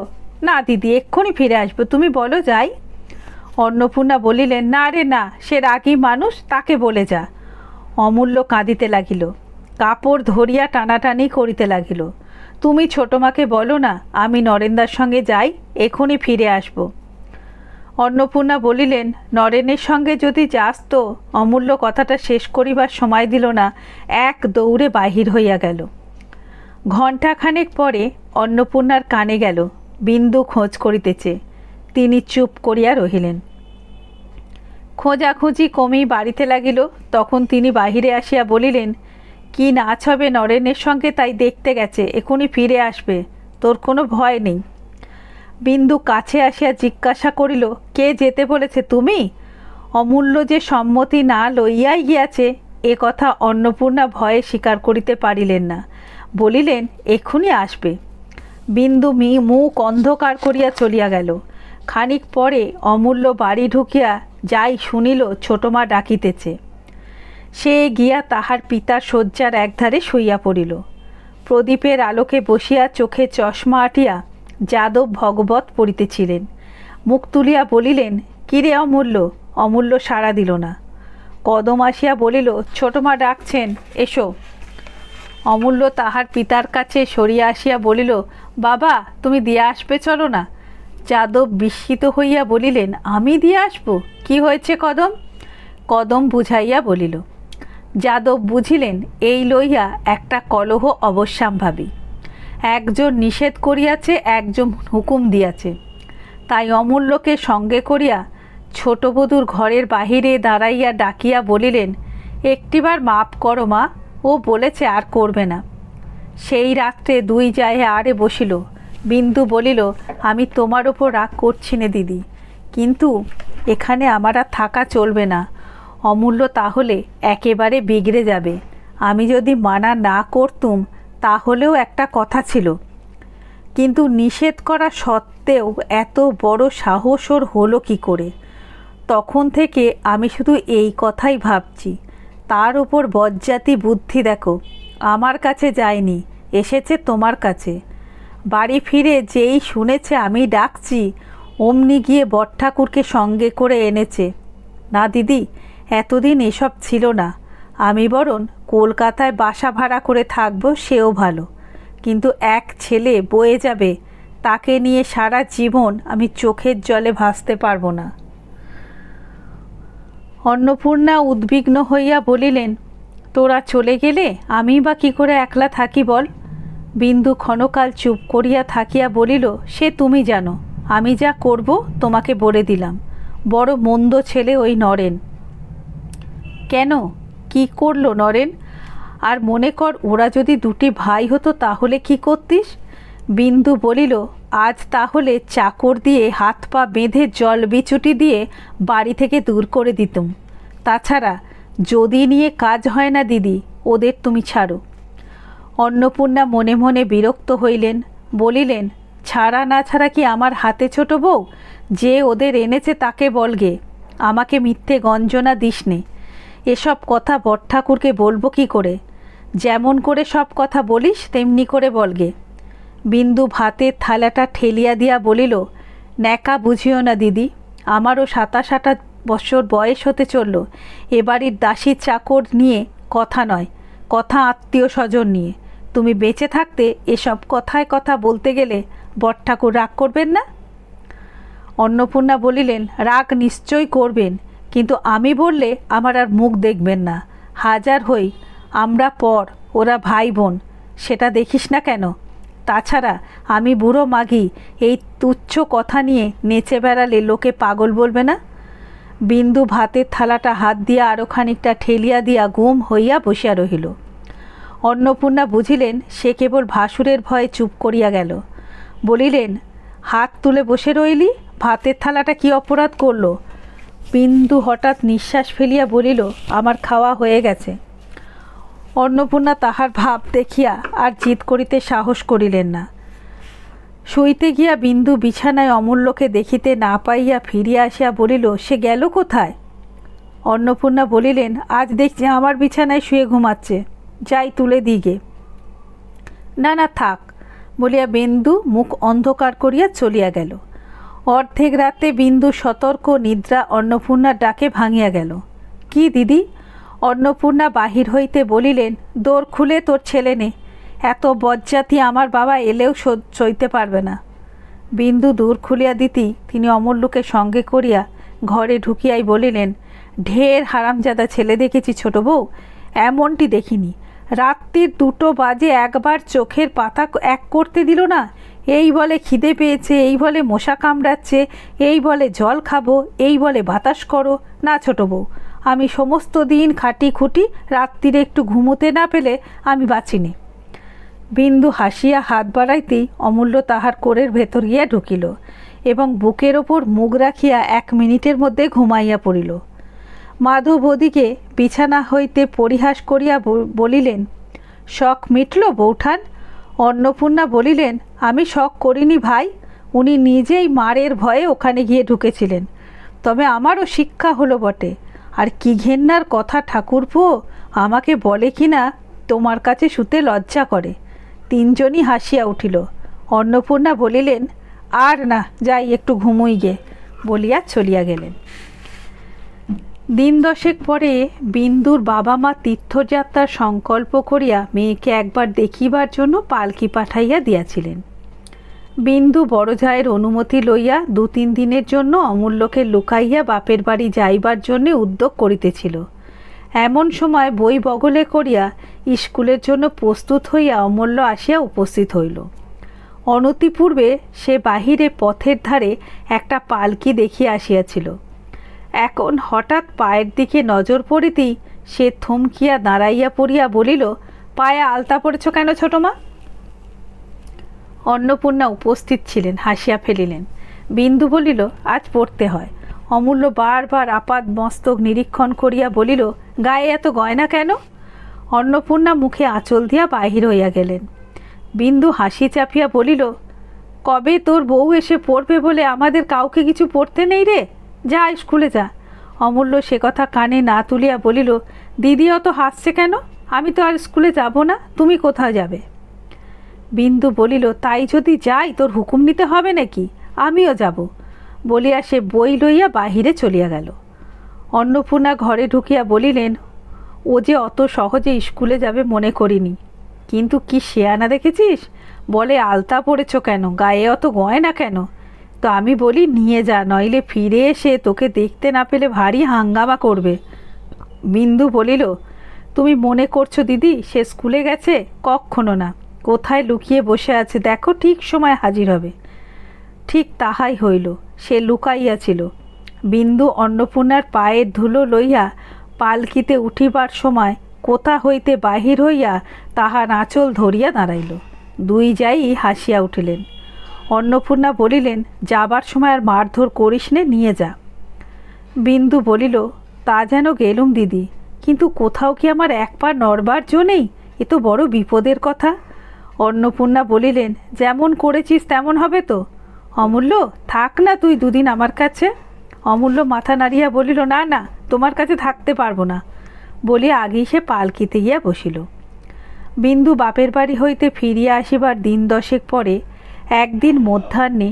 না দিদি, এক্ষুনি ফিরে আসবো, তুমি বলো যাই। অন্নপূর্ণা বলিলেন, না রে না, সে রাগী মানুষ, তাকে বলে যা। অমূল্য কাঁদিতে লাগিল, কাপড় ধরিয়া টানাটানি করিতে লাগিল। তুমি ছোটমাকে বলো না আমি নরেনদার সঙ্গে যাই, এক্ষুনি ফিরে আসব। অন্নপূর্ণা বলিলেন, নরেনের সঙ্গে যদি যাস তো। অমূল্য কথাটা শেষ করিবার সময় দিল না, এক দৌড়ে বাহির হইয়া গেল। ঘণ্টাখানেক পরে অন্নপূর্ণার কানে গেল, বিন্দু খোঁজ করিতেছে। তিনি চুপ করিয়া রহিলেন। খোঁজাখুঁজি কমেই বাড়িতে লাগিল। তখন তিনি বাহিরে আসিয়া বলিলেন, কি নাচ হবে নরেনের সঙ্গে, তাই দেখতে গেছে, এখনই ফিরে আসবে, তোর কোনো ভয় নেই। বিন্দু কাছে আসিয়া জিজ্ঞাসা করিল, কে যেতে বলেছে, তুমি? অমূল্য যে সম্মতি না লইয়াই গিয়াছে, এ কথা অন্নপূর্ণা ভয়ে স্বীকার করিতে পারিলেন না। বলিলেন, এক্ষুনি আসবে। বিন্দু মুখ অন্ধকার করিয়া চলিয়া গেল। খানিক পরে অমূল্য বাড়ি ঢুকিয়া যাই শুনিল ছোটমা ডাকিতেছে। সে গিয়া তাহার পিতার শয্যার একধারে শুইয়া পড়িল। প্রদীপের আলোকে বসিয়া চোখে চশমা আটিয়া যাদব ভগবত পড়িতেছিলেন। মুখ তুলিয়া বলিলেন, কিরে অমূল্য? অমূল্য সাড়া দিল না। কদম আসিয়া বলিল, ছোটমা ডাকছেন, এসো। অমূল্য তাহার পিতার কাছে সরিয়া আসিয়া বলিল, বাবা, তুমি দিয়ে আসবে, চলো না। যাদব বিস্মিত হইয়া বলিলেন, আমি দিয়ে আসব? কি হয়েছে কদম? কদম বুঝাইয়া বলিল। যাদব বুঝিলেন এই লইয়া একটা কলহ অবশ্যম্ভাবী। একজন নিষেধ করিয়াছে, একজন হুকুম দিয়াছে। তাই অমূল্যকে সঙ্গে করিয়া ছোটবধূর ঘরের বাহিরে দাঁড়াইয়া ডাকিয়া বলিলেন, একটিবার মাপ করো মা, ও বলেছে আর করবে না। সেই রাত্রে দুই জায়গায় আড়ে বসিল। বিন্দু বলিল, আমি তোমার ওপর রাগ করছি না দিদি, কিন্তু এখানে আমার আর থাকা চলবে না। অমূল্য তাহলে একেবারে বিগড়ে যাবে। আমি যদি মানা না করতুম তাহলেও একটা কথা ছিল, কিন্তু নিষেধ করা সত্ত্বেও এত বড় সাহস ওর হলো কী করে? তখন থেকে আমি শুধু এই কথাই ভাবছি। তার উপর বজ্জাতি বুদ্ধি দেখো, আমার কাছে যায়নি, এসেছে তোমার কাছে। বাড়ি ফিরে যেই শুনেছে আমি ডাকছি, অমনি গিয়ে বটঠাকুরকে সঙ্গে করে এনেছে। না দিদি, এতদিন এসব ছিল না। আমি বরং কলকাতায় বাসা ভাড়া করে থাকবো, সেও ভালো। কিন্তু এক ছেলে বয়ে যাবে, তাকে নিয়ে সারা জীবন আমি চোখের জলে ভাসতে পারবো না। অন্নপূর্ণা উদ্বিগ্ন হইয়া বলিলেন, তোরা চলে গেলে আমি বা কী করে একলা থাকি বল? বিন্দু ক্ষণকাল চুপ করিয়া থাকিয়া বলিল, সে তুমি জানো, আমি যা করব তোমাকে বলে দিলাম। বড় মন্দ ছেলে ওই নরেন। কেন, কি করলো নরেন? আর মনে কর ওরা যদি দুটি ভাই হতো তাহলে কি করতিস? বিন্দু বলিল, আজ তাহলে চাকর দিয়ে হাত পা বেঁধে জল বিচুটি দিয়ে বাড়ি থেকে দূর করে দিতুম। তাছাড়া যদি নিয়ে কাজ হয় না দিদি, ওদের তুমি ছাড়ো। অন্নপূর্ণা মনে মনে বিরক্ত হইলেন, বলিলেন, ছাড়া না ছাড়া কি আমার হাতে ছোট বউ? যে ওদের এনেছে তাকে বলগে, আমাকে মিথ্যে গঞ্জনা দিস নে। এসব কথা বটঠাকুরকে বলবো কি করে? যেমন করে সব কথা বলিস তেমনি করে বলগে। বিন্দু ভাতের থালাটা ঠেলিয়া দিয়া বলিল, ন্যাকা বুঝিও না দিদি, আমারও 27-28 বছর বয়স হতে চলল। এ বাড়ির দাসী চাকর নিয়ে কথা নয়, কথা আত্মীয় স্বজন নিয়ে। তুমি বেঁচে থাকতে এসব কথায় কথা বলতে গেলে বটঠাকুর রাগ করবেন না? অন্নপূর্ণা বলিলেন, রাগ নিশ্চয়ই করবেন, কিন্তু আমি বললে আমার আর মুখ দেখবেন না। হাজার হই আমরা পর, ওরা ভাই বোন, সেটা দেখিস না কেন? তাছাড়া আমি বুড়ো মাগি, এই তুচ্ছ কথা নিয়ে নেচে বেড়ালে লোকে পাগল বলবে না? বিন্দু ভাতের থালাটা হাত দিয়া আরও খানিকটা ঠেলিয়া দিয়া গুম হইয়া বসিয়া রহিল। অন্নপূর্ণা বুঝিলেন সে কেবল ভাসুরের ভয়ে চুপ করিয়া গেল। বলিলেন, হাত তুলে বসে রইলি, ভাতের থালাটা কি অপরাধ করলো? বিন্দু হঠাৎ নিঃশ্বাস ফেলিয়া বলিল, আমার খাওয়া হয়ে গেছে। অন্নপূর্ণা তাহার ভাব দেখিয়া আর জিদ করিতে সাহস করিলেন না। শুইতে গিয়া বিন্দু বিছানায় অমূল্যকে দেখিতে না পাইয়া ফিরিয়া আসিয়া বলিল, সে গেল কোথায়? অন্নপূর্ণা বলিলেন, আজ দেখছি আমার বিছানায় শুয়ে ঘুমাচ্ছে, যাই তুলে দিগে। না না থাক বলিয়া বিন্দু মুখ অন্ধকার করিয়া চলিয়া গেল। অর্ধেক রাতে বিন্দু সতর্ক নিদ্রা অন্নপূর্ণার ডাকে ভাঙিয়া গেল। কি দিদি? অন্নপূর্ণা বাহির হইতে বলিলেন, দোর খুলে তোর ছেলে নে, এত বজ্জাতি আমার বাবা এলেও সইতে পারবে না। বিন্দু দূর খুলিয়া দিতেই তিনি অমূল্যকে সঙ্গে করিয়া ঘরে ঢুকিয়াই বলিলেন, ঢের হারামজাদা ছেলে দেখেছি ছোট বউ, এমনটি দেখিনি। রাত্রির 2টো বাজে একবার চোখের পাতা এক করতে দিল না। এই বলে খিদে পেয়েছে, এই বলে মশা কামড়াচ্ছে, এই বলে জল খাবো, এই বলে বাতাস করো। না ছোট বউ, আমি সমস্ত দিন খাটি খুঁটি, রাত্রিরে একটু ঘুমোতে না পেলে আমি বাঁচিনি। বিন্দু হাসিয়া হাত বাড়াইতেই অমূল্য তাহার কোরের ভেতর গিয়া ঢুকিল এবং বুকের ওপর মুখ রাখিয়া 1 মিনিটের মধ্যে ঘুমাইয়া পড়িল। মাধব ওদিকে বিছানা হইতে পরিহাস করিয়া বলিলেন, শখ মিটল বৌঠান? অন্নপূর্ণা বলিলেন, আমি শখ করিনি ভাই, উনি নিজেই মারের ভয়ে ওখানে গিয়ে ঢুকেছিলেন। তবে আমারও শিক্ষা হলো বটে। আর কি ঘেন্নার কথা ঠাকুরপো, আমাকে বলে কি না তোমার কাছে শুতে লজ্জা করে। 3জনই হাসিয়া উঠিল। অন্নপূর্ণা বলিলেন, আর না, যাই একটু ঘুমুই গে, বলিয়া চলিয়া গেলেন। দিন 10 পরে বিন্দুর বাবা মা তীর্থযাত্রার সংকল্প করিয়া মেয়েকে একবার দেখিবার জন্য পালকি পাঠাইয়া দিয়াছিলেন। বিন্দু বড় জায়ের অনুমতি লইয়া 2-3 দিনের জন্য অমূল্যকে লুকাইয়া বাপের বাড়ি যাইবার জন্যে উদ্যোগ করিতেছিল। এমন সময় বই বগলে করিয়া স্কুলের জন্য প্রস্তুত হইয়া অমূল্য আসিয়া উপস্থিত হইল। অনতিপূর্বে সে বাহিরে পথের ধারে একটা পালকি দেখিয়া আসিয়াছিল। এখন হঠাৎ পায়ের দিকে নজর পড়িতেই সে থমকিয়া দাঁড়াইয়া পড়িয়া বলিল, পায়ে আলতা পড়েছ কেন ছোট মা? অন্নপূর্ণা উপস্থিত ছিলেন, হাসিয়া ফেলিলেন। বিন্দু বলিল, আজ পড়তে হয়। অমূল্য বারবার আপাদ মস্তক নিরীক্ষণ করিয়া বলিল, গায়ে এত গয়না কেন? অন্নপূর্ণা মুখে আঁচল দিয়া বাহির হইয়া গেলেন। বিন্দু হাসি চাপিয়া বলিল, কবে তোর বউ এসে পড়বে বলে আমাদের কাউকে কিছু পড়তে নেই রে, যা স্কুলে যা। অমূল্য সে কথা কানে না তুলিয়া বলিল, দিদি অত হাসছে কেন? আমি তো আর স্কুলে যাব না, তুমি কোথাও যাবে? বিন্দু বলিল, তাই যদি যাই তোর হুকুম নিতে হবে নাকি? আমিও যাব, বলিয়া সে বই লইয়া বাহিরে চলিয়া গেল। অন্নপূর্ণা ঘরে ঢুকিয়া বলিলেন, ও যে অত সহজে স্কুলে যাবে মনে করিনি। কিন্তু কি শেয়ানা দেখেছিস, বলে আলতা পড়েছ কেন, গায়ে অত গয়না কেন? তো আমি বলি নিয়ে যা, নইলে ফিরে এসে তোকে দেখতে না পেলে ভারী হাঙ্গামা করবে। বিন্দু বলিল, তুমি মনে করছো দিদি সে স্কুলে গেছে? কক্ষনো না, কোথায় লুকিয়ে বসে আছে দেখো, ঠিক সময় হাজির হবে। ঠিক তাহাই হইল, সে লুকাইয়াছিল। বিন্দু অন্নপূর্ণার পায়ের ধুলো লইয়া পালকিতে উঠিবার সময় কোথা হইতে বাহির হইয়া তাহার আঁচল ধরিয়া দাঁড়াইল। 2 যাই হাসিয়া উঠিলেন। অন্নপূর্ণা বলিলেন, যাবার সময় আর মারধর করিস নে, নিয়ে যা। বিন্দু বলিল, তা যেন গেলুম দিদি, কিন্তু কোথাও কি আমার এক পা নড়বার জো নেই? এ তো বড় বিপদের কথা। অন্নপূর্ণা বলিলেন, যেমন করেছিস তেমন হবে তো। অমূল্য, থাক না তুই 2 দিন আমার কাছে। অমূল্য মাথা নাড়িয়া বলিল, না না, তোমার কাছে থাকতে পারবো না, বলিয়া আগেই সে পালকিতে গিয়া বসিল। বিন্দু বাপের বাড়ি হইতে ফিরিয়া আসিবার দিন 10 পরে একদিন মধ্যাহ্নে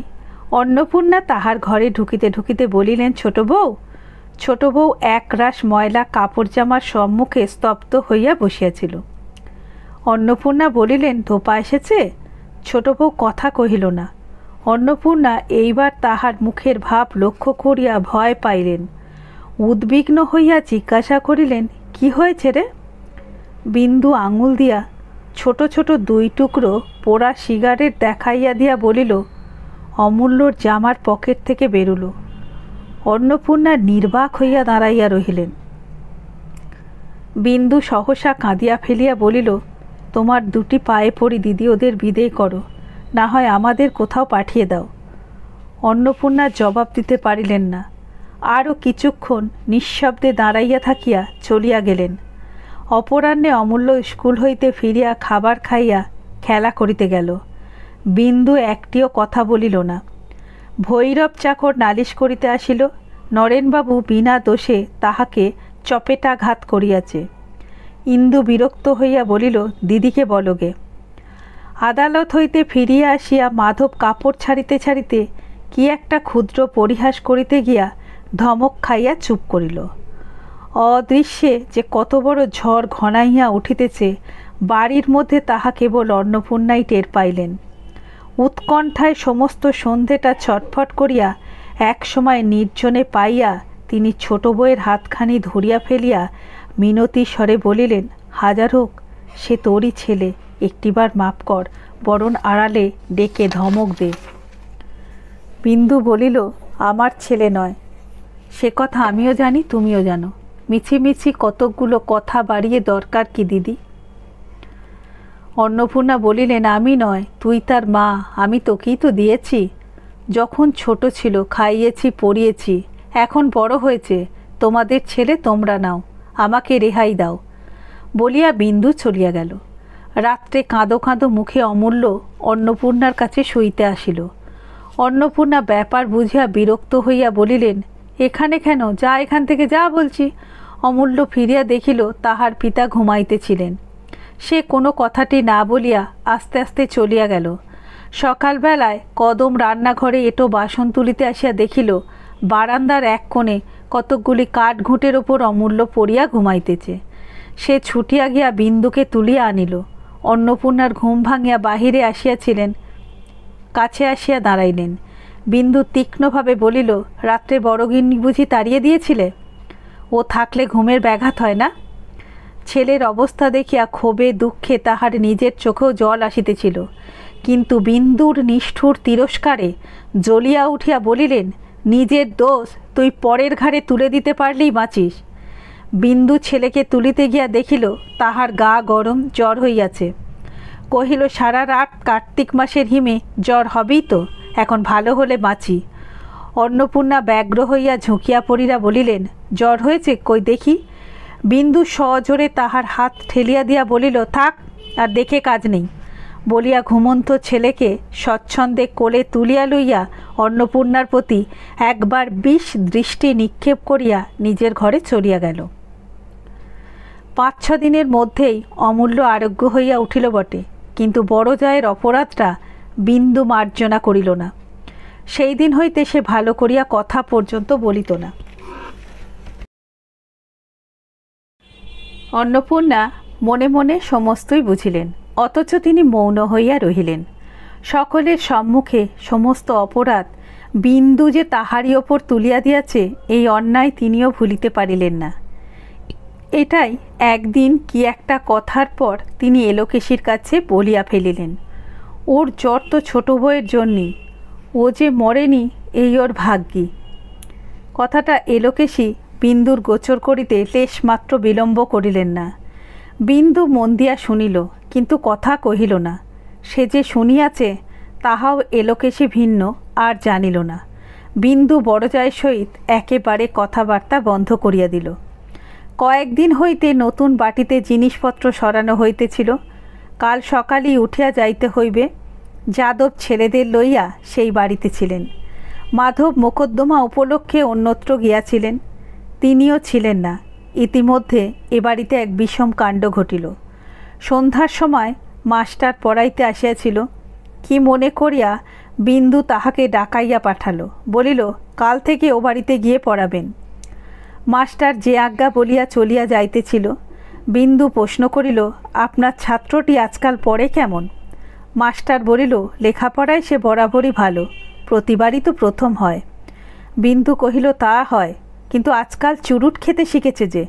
অন্নপূর্ণা তাহার ঘরে ঢুকিতে ঢুকিতে বলিলেন, ছোট বউ। ছোট বউ একরাশ ময়লা কাপড় জামার সম্মুখে স্তব্ধ হইয়া বসিয়াছিল। অন্নপূর্ণা বলিলেন, ধোপা এসেছে? ছোট বউ কথা কহিল না। অন্নপূর্ণা এইবার তাহার মুখের ভাব লক্ষ্য করিয়া ভয় পাইলেন। উদ্বিগ্ন হইয়া জিজ্ঞাসা করিলেন, কি হয়েছে রে? বিন্দু আঙুল দিয়া ছোট ছোট 2 টুকরো পোড়া সিগারেট দেখাইয়া দিয়া বলিল, অমূল্যর জামার পকেট থেকে বেরুলো। অন্নপূর্ণা নির্বাক হইয়া দাঁড়াইয়া রহিলেন। বিন্দু সহসা কাঁদিয়া ফেলিয়া বলিল, তোমার 2টি পায়ে পড়ি দিদি, ওদের বিদেয় করো, না হয় আমাদের কোথাও পাঠিয়ে দাও। অন্নপূর্ণা জবাব দিতে পারিলেন না। আরও কিছুক্ষণ নিঃশব্দে দাঁড়াইয়া থাকিয়া চলিয়া গেলেন। অপরাহ্নে অমূল্য স্কুল হইতে ফিরিয়া খাবার খাইয়া খেলা করিতে গেল। বিন্দু একটিও কথা বলিল না। ভৈরব চাকর নালিশ করিতে আসিল, নরেনবাবু বিনা দোষে তাহাকে চপেটাঘাত করিয়াছে। ইন্দু বিরক্ত হইয়া বলিল, দিদিকে বলগে। আদালত হইতে ফিরিয়া আসিয়া মাধব কাপড় ছাড়িতে ছাড়িতে কি একটা ক্ষুদ্র পরিহাস করিতে গিয়া ধমক খাইয়া চুপ করিল। অদৃশ্যে যে কত বড় ঝড় ঘনাইয়া উঠিতেছে বাড়ির মধ্যে তাহা কেবল অন্নপূর্ণাই টের পাইলেন। উৎকণ্ঠায় সমস্ত সন্ধেটা ছটফট করিয়া এক সময় নির্জনে পাইয়া তিনি ছোট বউয়ের হাতখানি ধরিয়া ফেলিয়া মিনতি স্বরে বলিলেন, হাজার হোক সে তোরই ছেলে, একটিবার মাপ কর, বরণ আড়ালে ডেকে ধমক দে। বিন্দু বলিল, আমার ছেলে নয়, সে কথা আমিও জানি, তুমিও জানো। মিছিমিছি কতকগুলো কথা বাড়িয়ে দরকার কি দিদি? অন্নপূর্ণা বলিলেন, আমি নয়, তুই তার মা, আমি তোকেই তো দিয়েছি। যখন ছোট ছিল খাইয়েছি, পড়িয়েছি, এখন বড় হয়েছে, তোমাদের ছেলে তোমরা নাও, আমাকে রেহাই দাও বলিয়া বিন্দু চলিয়া গেল। রাত্রে কাঁদো কাঁদো মুখে অমূল্য অন্নপূর্ণার কাছে শুইতে আসিল। অন্নপূর্ণা ব্যাপার বুঝিয়া বিরক্ত হইয়া বলিলেন, এখানে কেন? যা, এখান থেকে যা বলছি। অমূল্য ফিরিয়া দেখিল তাহার পিতা ঘুমাইতেছিলেন। সে কোনো কথাটি না বলিয়া আস্তে আস্তে চলিয়া গেল। সকালবেলায় কদম রান্নাঘরে এঁটো বাসন তুলিতে আসিয়া দেখিল বারান্দার এক কোণে কতকগুলি কাঠ ঘুঁটের ওপর অমূল্য পড়িয়া ঘুমাইতেছে। সে ছুটিয়া গিয়া বিন্দুকে তুলিয়া আনিল। অন্নপূর্ণার ঘুম ভাঙিয়া বাহিরে আসিয়াছিলেন, কাছে আসিয়া দাঁড়াইলেন। বিন্দু তীক্ষ্ণভাবে বলিল, রাত্রে বড়গিন্নি বুঝি তাড়িয়ে দিয়েছিলে? ও থাকলে ঘুমের ব্যাঘাত হয় না? ছেলের অবস্থা দেখিয়া ক্ষোভে দুঃখে তাহার নিজের চোখেও জল আসিতেছিল, কিন্তু বিন্দুর নিষ্ঠুর তিরস্কারে জ্বলিয়া উঠিয়া বলিলেন, নিজের দোষ তুই পরের ঘাড়ে তুলে দিতে পারলেই বাঁচিস। বিন্দু ছেলেকে তুলিতে গিয়া দেখিল তাহার গা গরম, জ্বর হইয়াছে। কহিল, সারা রাত কার্তিক মাসের হিমে জ্বর হবেই তো, এখন ভালো হলে বাঁচি। অন্নপূর্ণা ব্যগ্র হইয়া ঝুঁকিয়া পড়িয়া বলিলেন, জ্বর হয়েছে, কই দেখি। বিন্দু সজোরে তাহার হাত ঠেলিয়া দিয়া বলিল, থাক, আর দেখে কাজ নেই বলিয়া ঘুমন্ত ছেলেকে স্বচ্ছন্দে কোলে তুলিয়া লইয়া অন্নপূর্ণার প্রতি একবার বিষ দৃষ্টি নিক্ষেপ করিয়া নিজের ঘরে চলিয়া গেল। 5-6 দিনের মধ্যেই অমূল্য আরোগ্য হইয়া উঠিল বটে, কিন্তু বড় জায়ের অপরাধটা বিন্দু মার্জনা করিল না। সেই দিন হইতে সে ভালো করিয়া কথা পর্যন্ত বলিত না। অন্নপূর্ণা মনে মনে সমস্তই বুঝিলেন, অথচ তিনি মৌন হইয়া রহিলেন। সকলের সম্মুখে সমস্ত অপরাধ বিন্দু যে তাহারই ওপর তুলিয়া দিয়াছে, এই অন্যায় তিনিও ভুলিতে পারিলেন না। এটাই একদিন কি একটা কথার পর তিনি এলোকেশীর কাছে বলিয়া ফেলিলেন, ওর জ্বর তো ছোট বউয়ের জন্যই, ও যে মরেনি এই ওর ভাগ্যি। কথাটা এলোকেশী বিন্দুর গোচর করিতে লেশমাত্র বিলম্ব করিলেন না। বিন্দু মন দিয়া শুনিল, কিন্তু কথা কহিল না। সে যে শুনিয়াছে তাহাও এলোকেশী ভিন্ন আর জানিল না। বিন্দু বড়জায়ের সহিত একেবারে কথাবার্তা বন্ধ করিয়া দিল। কয়েকদিন হইতে নতুন বাটিতে জিনিসপত্র সরানো হইতেছিল। কাল সকালেই উঠিয়া যাইতে হইবে। যাদব ছেলেদের লইয়া সেই বাড়িতে ছিলেন। মাধব মোকদ্দমা উপলক্ষে অন্যত্র গিয়াছিলেন, তিনিও ছিলেন না। ইতিমধ্যে এ বাড়িতে এক বিষম কাণ্ড ঘটিল। সন্ধ্যার সময় মাস্টার পড়াইতে আসিয়াছিল। কি মনে করিয়া বিন্দু তাহাকে ডাকাইয়া পাঠালো, বলিল, কাল থেকে ও বাড়িতে গিয়ে পড়াবেন। মাস্টার যে আজ্ঞা বলিয়া চলিয়া যাইতেছিল। বিন্দু প্রশ্ন করিল, আপনার ছাত্রটি আজকাল পড়ে কেমন? মাস্টার বলিল, লেখাপড়ায় সে বরাবরই ভালো, প্রতিবারই তো প্রথম হয়। বিন্দু কহিল, তা হয়, কিন্তু আজকাল চুরুট খেতে শিখেছে যে।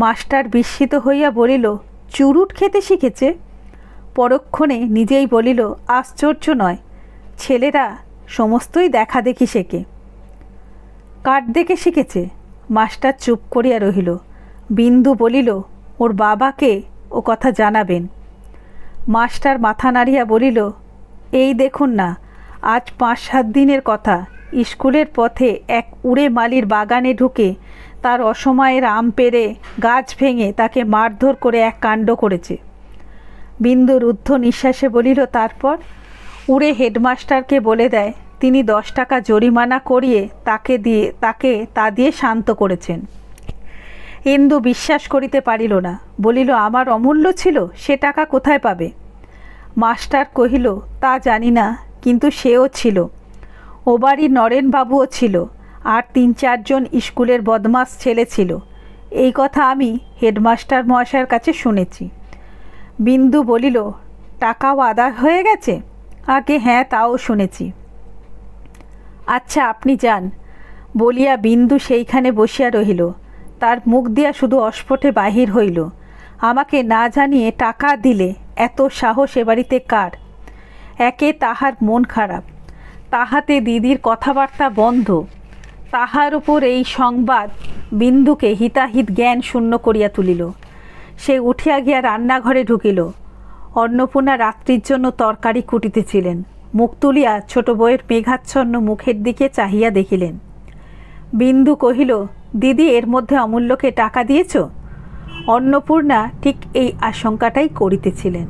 মাস্টার বিস্মিত হইয়া বলিল, চুরুট খেতে শিখেছে? পরক্ষণে নিজেই বলিল, আশ্চর্য নয়, ছেলেরা সমস্তই দেখা দেখি শেখে। কাঠ দেখে শিখেছে? মাস্টার চুপ করিয়া রহিল। বিন্দু বলিল, ওর বাবাকে ও কথা জানাবেন। মাস্টার মাথা নাড়িয়া বলিল, এই দেখুন না, আজ 5-7 দিনের কথা। স্কুলের পথে এক উড়ে মালির বাগানে ঢুকে তার অসময়ের আম পেড়ে গাছ ভেঙে তাকে মারধর করে এক কাণ্ড করেছে। বিন্দু রুদ্ধ নিঃশ্বাসে বলিল, তারপর? উড়ে হেডমাস্টারকে বলে দেয় তিনি 10 টাকা জরিমানা করিয়ে তাকে তা দিয়ে শান্ত করেছেন। ইন্দু বিশ্বাস করিতে পারিল না, বলিল, আমার অমূল্য ছিল, সে টাকা কোথায় পাবে? মাস্টার কহিল, তা জানি না, কিন্তু সেও ছিল। ও বাড়ির নরেনবাবুও ছিল, আর 3-4 জন স্কুলের বদমাস ছেলে ছিল। এই কথা আমি হেডমাস্টার মহাশয়ের কাছে শুনেছি। বিন্দু বলিল, টাকাও আদায় হয়ে গেছে? আগে হ্যাঁ, তাও শুনেছি। আচ্ছা, আপনি যান বলিয়া বিন্দু সেইখানে বসিয়া রহিল। তার মুখ দিয়া শুধু অস্ফুটে বাহির হইল, আমাকে না জানিয়ে টাকা দিলে এত সাহস এ বাড়িতে কার? একে তাহার মন খারাপ, তাহাতে দিদির কথাবার্তা বন্ধ। তাহার উপর এই সংবাদ বিন্দুকে হিতাহিত জ্ঞান শূন্য করিয়া তুলিল। সে উঠিয়া গিয়া রান্নাঘরে ঢুকিল। অন্নপূর্ণা রাত্রির জন্য তরকারি কুটিতেছিলেন। মুখ তুলিয়া ছোট বউয়ের মেঘাচ্ছন্ন মুখের দিকে চাহিয়া দেখিলেন। বিন্দু কহিল, দিদি, এর মধ্যে অমূল্যকে টাকা দিয়েছ? অন্নপূর্ণা ঠিক এই আশঙ্কাটাই করিতেছিলেন।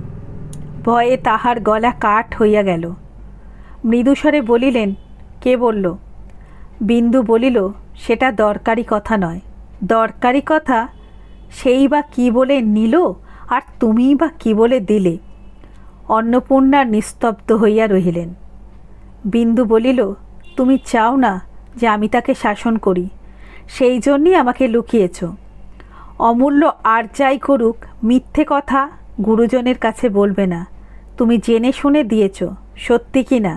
ভয়ে তাহার গলা কাঠ হইয়া গেল। মৃদুস্বরে বলিলেন, কে বলল? বিন্দু বলিল, সেটা দরকারি কথা নয়। দরকারি কথা সেই বা কী বলে নিল, আর তুমিই বা কী বলে দিলে? অন্নপূর্ণা নিস্তব্ধ হইয়া রহিলেন। বিন্দু বলিল, তুমি চাও না যে আমি তাকে শাসন করি, সেই জন্যই আমাকে লুকিয়েছ। অমূল্য আর যাই করুক, মিথ্যে কথা গুরুজনের কাছে বলবে না। তুমি জেনে শুনে দিয়েছ, সত্যি কি না?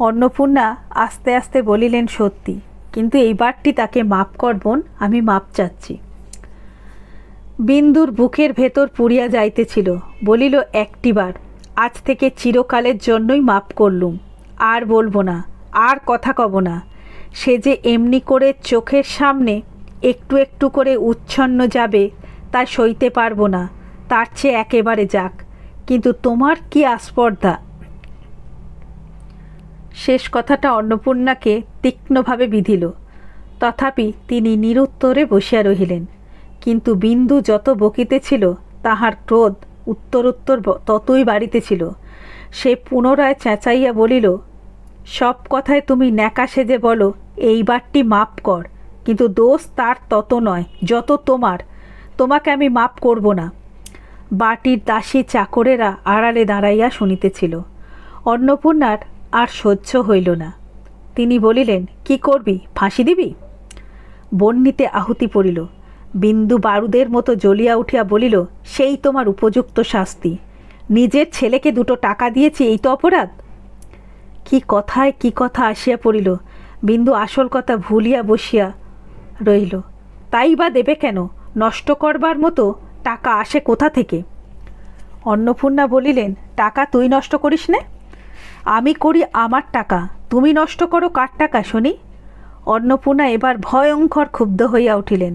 অন্নপূর্ণা আস্তে আস্তে বলিলেন, সত্যি, কিন্তু এইবারটি তাকে মাপ কর বোন, আমি মাপ চাচ্ছি। বিন্দুর বুকের ভেতর পুড়িয়া যাইতেছিল। বলিল, একটিবার, আজ থেকে চিরকালের জন্যই মাপ করলুম, আর বলবো না, আর কথা কব না। সে যে এমনি করে চোখের সামনে একটু একটু করে উচ্ছন্ন যাবে, তা সইতে পারবো না। তার চেয়ে একেবারে যাক। কিন্তু তোমার কি আস্পর্ধা? শেষ কথাটা অন্নপূর্ণাকে তীক্ষ্ণভাবে বিঁধিল। তথাপি তিনি নিরুত্তরে বসিয়া রহিলেন। কিন্তু বিন্দু যত বকিতেছিল, তাহার ক্রোধ উত্তরোত্তর ততই বাড়িতেছিল। সে পুনরায় চেঁচাইয়া বলিল, সব কথায় তুমি ন্যাকা সেজে বলো এইবারটি মাপ কর, কিন্তু দোষ তার তত নয় যত তোমার। তোমাকে আমি মাপ করব না। বাটির দাসী চাকরেরা আড়ালে দাঁড়াইয়া শুনিতেছিল। অন্নপূর্ণার আর সহ্য হইল না। তিনি বলিলেন, কি করবি, ফাঁসি দিবি? বন্যিতে আহুতি পড়িল। বিন্দু বারুদের মতো জ্বলিয়া উঠিয়া বলিল, সেই তোমার উপযুক্ত শাস্তি। নিজের ছেলেকে 2 টাকা দিয়েছি, এই তো অপরাধ? কি কথায় কি কথা আসিয়া পড়িল। বিন্দু আসল কথা ভুলিয়া বসিয়া রইল। তাই বা দেবে কেন? নষ্ট করবার মতো টাকা আসে কোথা থেকে? অন্নপূর্ণা বলিলেন, টাকা তুই নষ্ট করিস নে? আমি করি আমার টাকা, তুমি নষ্ট করো কার টাকা শুনি? অন্নপূর্ণা এবার ভয়ঙ্কর ক্ষুব্ধ হইয়া উঠিলেন।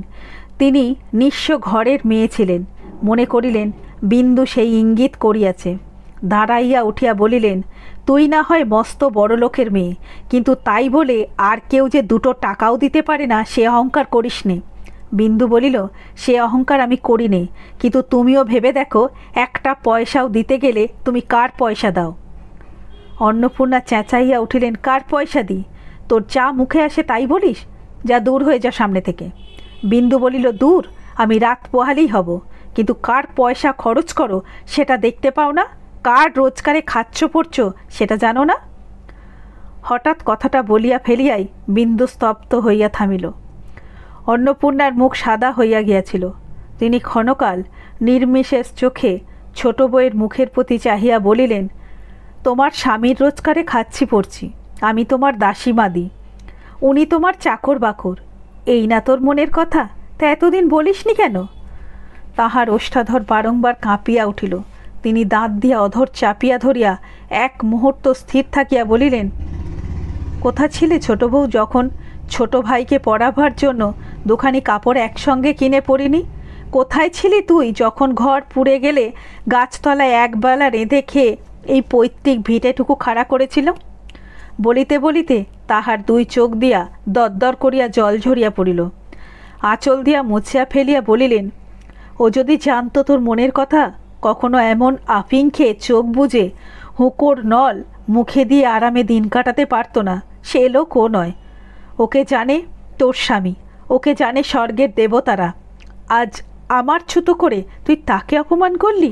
তিনি নিঃস্ব ঘরের মেয়ে ছিলেন, মনে করিলেন বিন্দু সেই ইঙ্গিত করিয়াছে। দাঁড়াইয়া উঠিয়া বলিলেন, তুই না হয় মস্ত বড় লোকের মেয়ে, কিন্তু তাই বলে আর কেউ যে 2 টাকাও দিতে পারে না, সে অহংকার করিস নে। বিন্দু বলিল, সে অহংকার আমি করি নে, কিন্তু তুমিও ভেবে দেখো, একটা পয়সাও দিতে গেলে তুমি কার পয়সা দাও? অন্নপূর্ণা চেঁচাইয়া উঠিলেন, কার পয়সা দিই? তোর যা মুখে আসে তাই বলিস? যা, দূর হয়ে যা সামনে থেকে। বিন্দু বলিল, দূর? আমি রাত পোহালেই হব, কিন্তু কার পয়সা খরচ করো সেটা দেখতে পাও না? কার রোজগারে খাচ্ছ পড়ছ সেটা জানো না? হঠাৎ কথাটা বলিয়া ফেলিয়াই বিন্দু স্তব্ধ হইয়া থামিল। অন্নপূর্ণার মুখ সাদা হইয়া গিয়াছিল। তিনি ক্ষণকাল নির্বিশেষ চোখে ছোট বউয়ের মুখের প্রতি চাহিয়া বলিলেন, তোমার স্বামীর রোজগারে খাচ্ছি পড়ছি, আমি তোমার দাসী মাদি, উনি তোমার চাকর বাকর। এই না তোর মনের কথা? তা এতদিন বলিসনি কেন? তাহার ওষ্ঠাধর বারংবার কাঁপিয়া উঠিল। তিনি দাঁত দিয়া অধর চাপিয়া ধরিয়া এক মুহূর্ত স্থির থাকিয়া বলিলেন, কোথা ছিলে ছোট বউ যখন ছোট ভাইকে পড়াবার জন্য 2খানি কাপড় একসঙ্গে কিনে পরিনি? কোথায় ছিলি তুই যখন ঘর পুড়ে গেলে গাছতলায় একবেলা রেঁধে খেয়ে এই পৈতৃক ভিটেটুকু খাড়া করেছিল? বলিতে বলিতে তাহার দুই চোখ দিয়া দরদর করিয়া জল ঝরিয়া পড়িল। আঁচল দিয়া মুছিয়া ফেলিয়া বলিলেন, ও যদি জানতো তোর মনের কথা, কখনো এমন আফিং খেয়ে চোখ বুজে হুঁকোর নল মুখে দিয়ে আরামে দিন কাটাতে পারত না। সে লোক ও নয়। ওকে জানে তোর স্বামী, ওকে জানে স্বর্গের দেবতারা। আজ আমার ছুতো করে তুই তাকে অপমান করলি।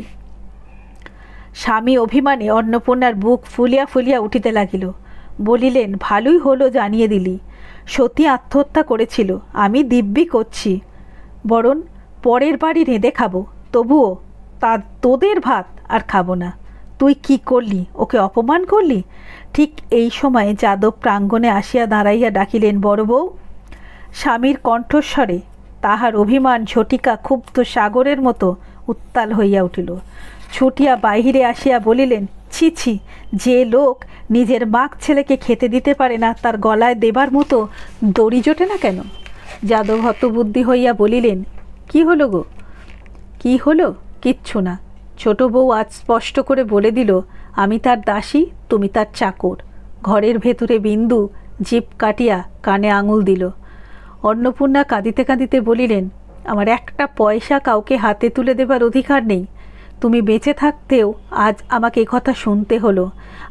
স্বামী অভিমানে অন্নপূর্ণার বুক ফুলিয়া ফুলিয়া উঠিতে লাগিল। বলিলেন, ভালোই হলো জানিয়ে দিলি। সতী আত্মহত্যা করেছিল, আমি দিব্যি করছি। বরং পরের বাড়ি রেঁধে খাবো, তবুও তোদের ভাত আর খাবো না। তুই কি করলি? ওকে অপমান করলি। ঠিক এই সময়ে যাদব প্রাঙ্গণে আসিয়া দাঁড়াইয়া ডাকিলেন, বড় বউ। স্বামীর কণ্ঠস্বরে তাহার অভিমান ঝটিকা ক্ষুব্ধ সাগরের মতো উত্তাল হইয়া উঠিল। ছুটিয়া বাহিরে আসিয়া বলিলেন, ছি ছি, যে লোক নিজের মাক ছেলেকে খেতে দিতে পারে না, তার গলায় দেবার মতো দড়ি জোটে না কেন? যাদব হতবুদ্ধি হইয়া বলিলেন, কি হলো গো? কি হলো? কিচ্ছু না। ছোট বউ আজ স্পষ্ট করে বলে দিল, আমি তার দাসী, তুমি তার চাকর। ঘরের ভেতরে বিন্দু জিভ কাটিয়া কানে আঙুল দিল। অন্নপূর্ণা কাঁদিতে কাঁদিতে বলিলেন, আমার একটা পয়সা কাউকে হাতে তুলে দেবার অধিকার নেই। তুমি বেঁচে থাকতেও আজ আমাকে কথা শুনতে হলো।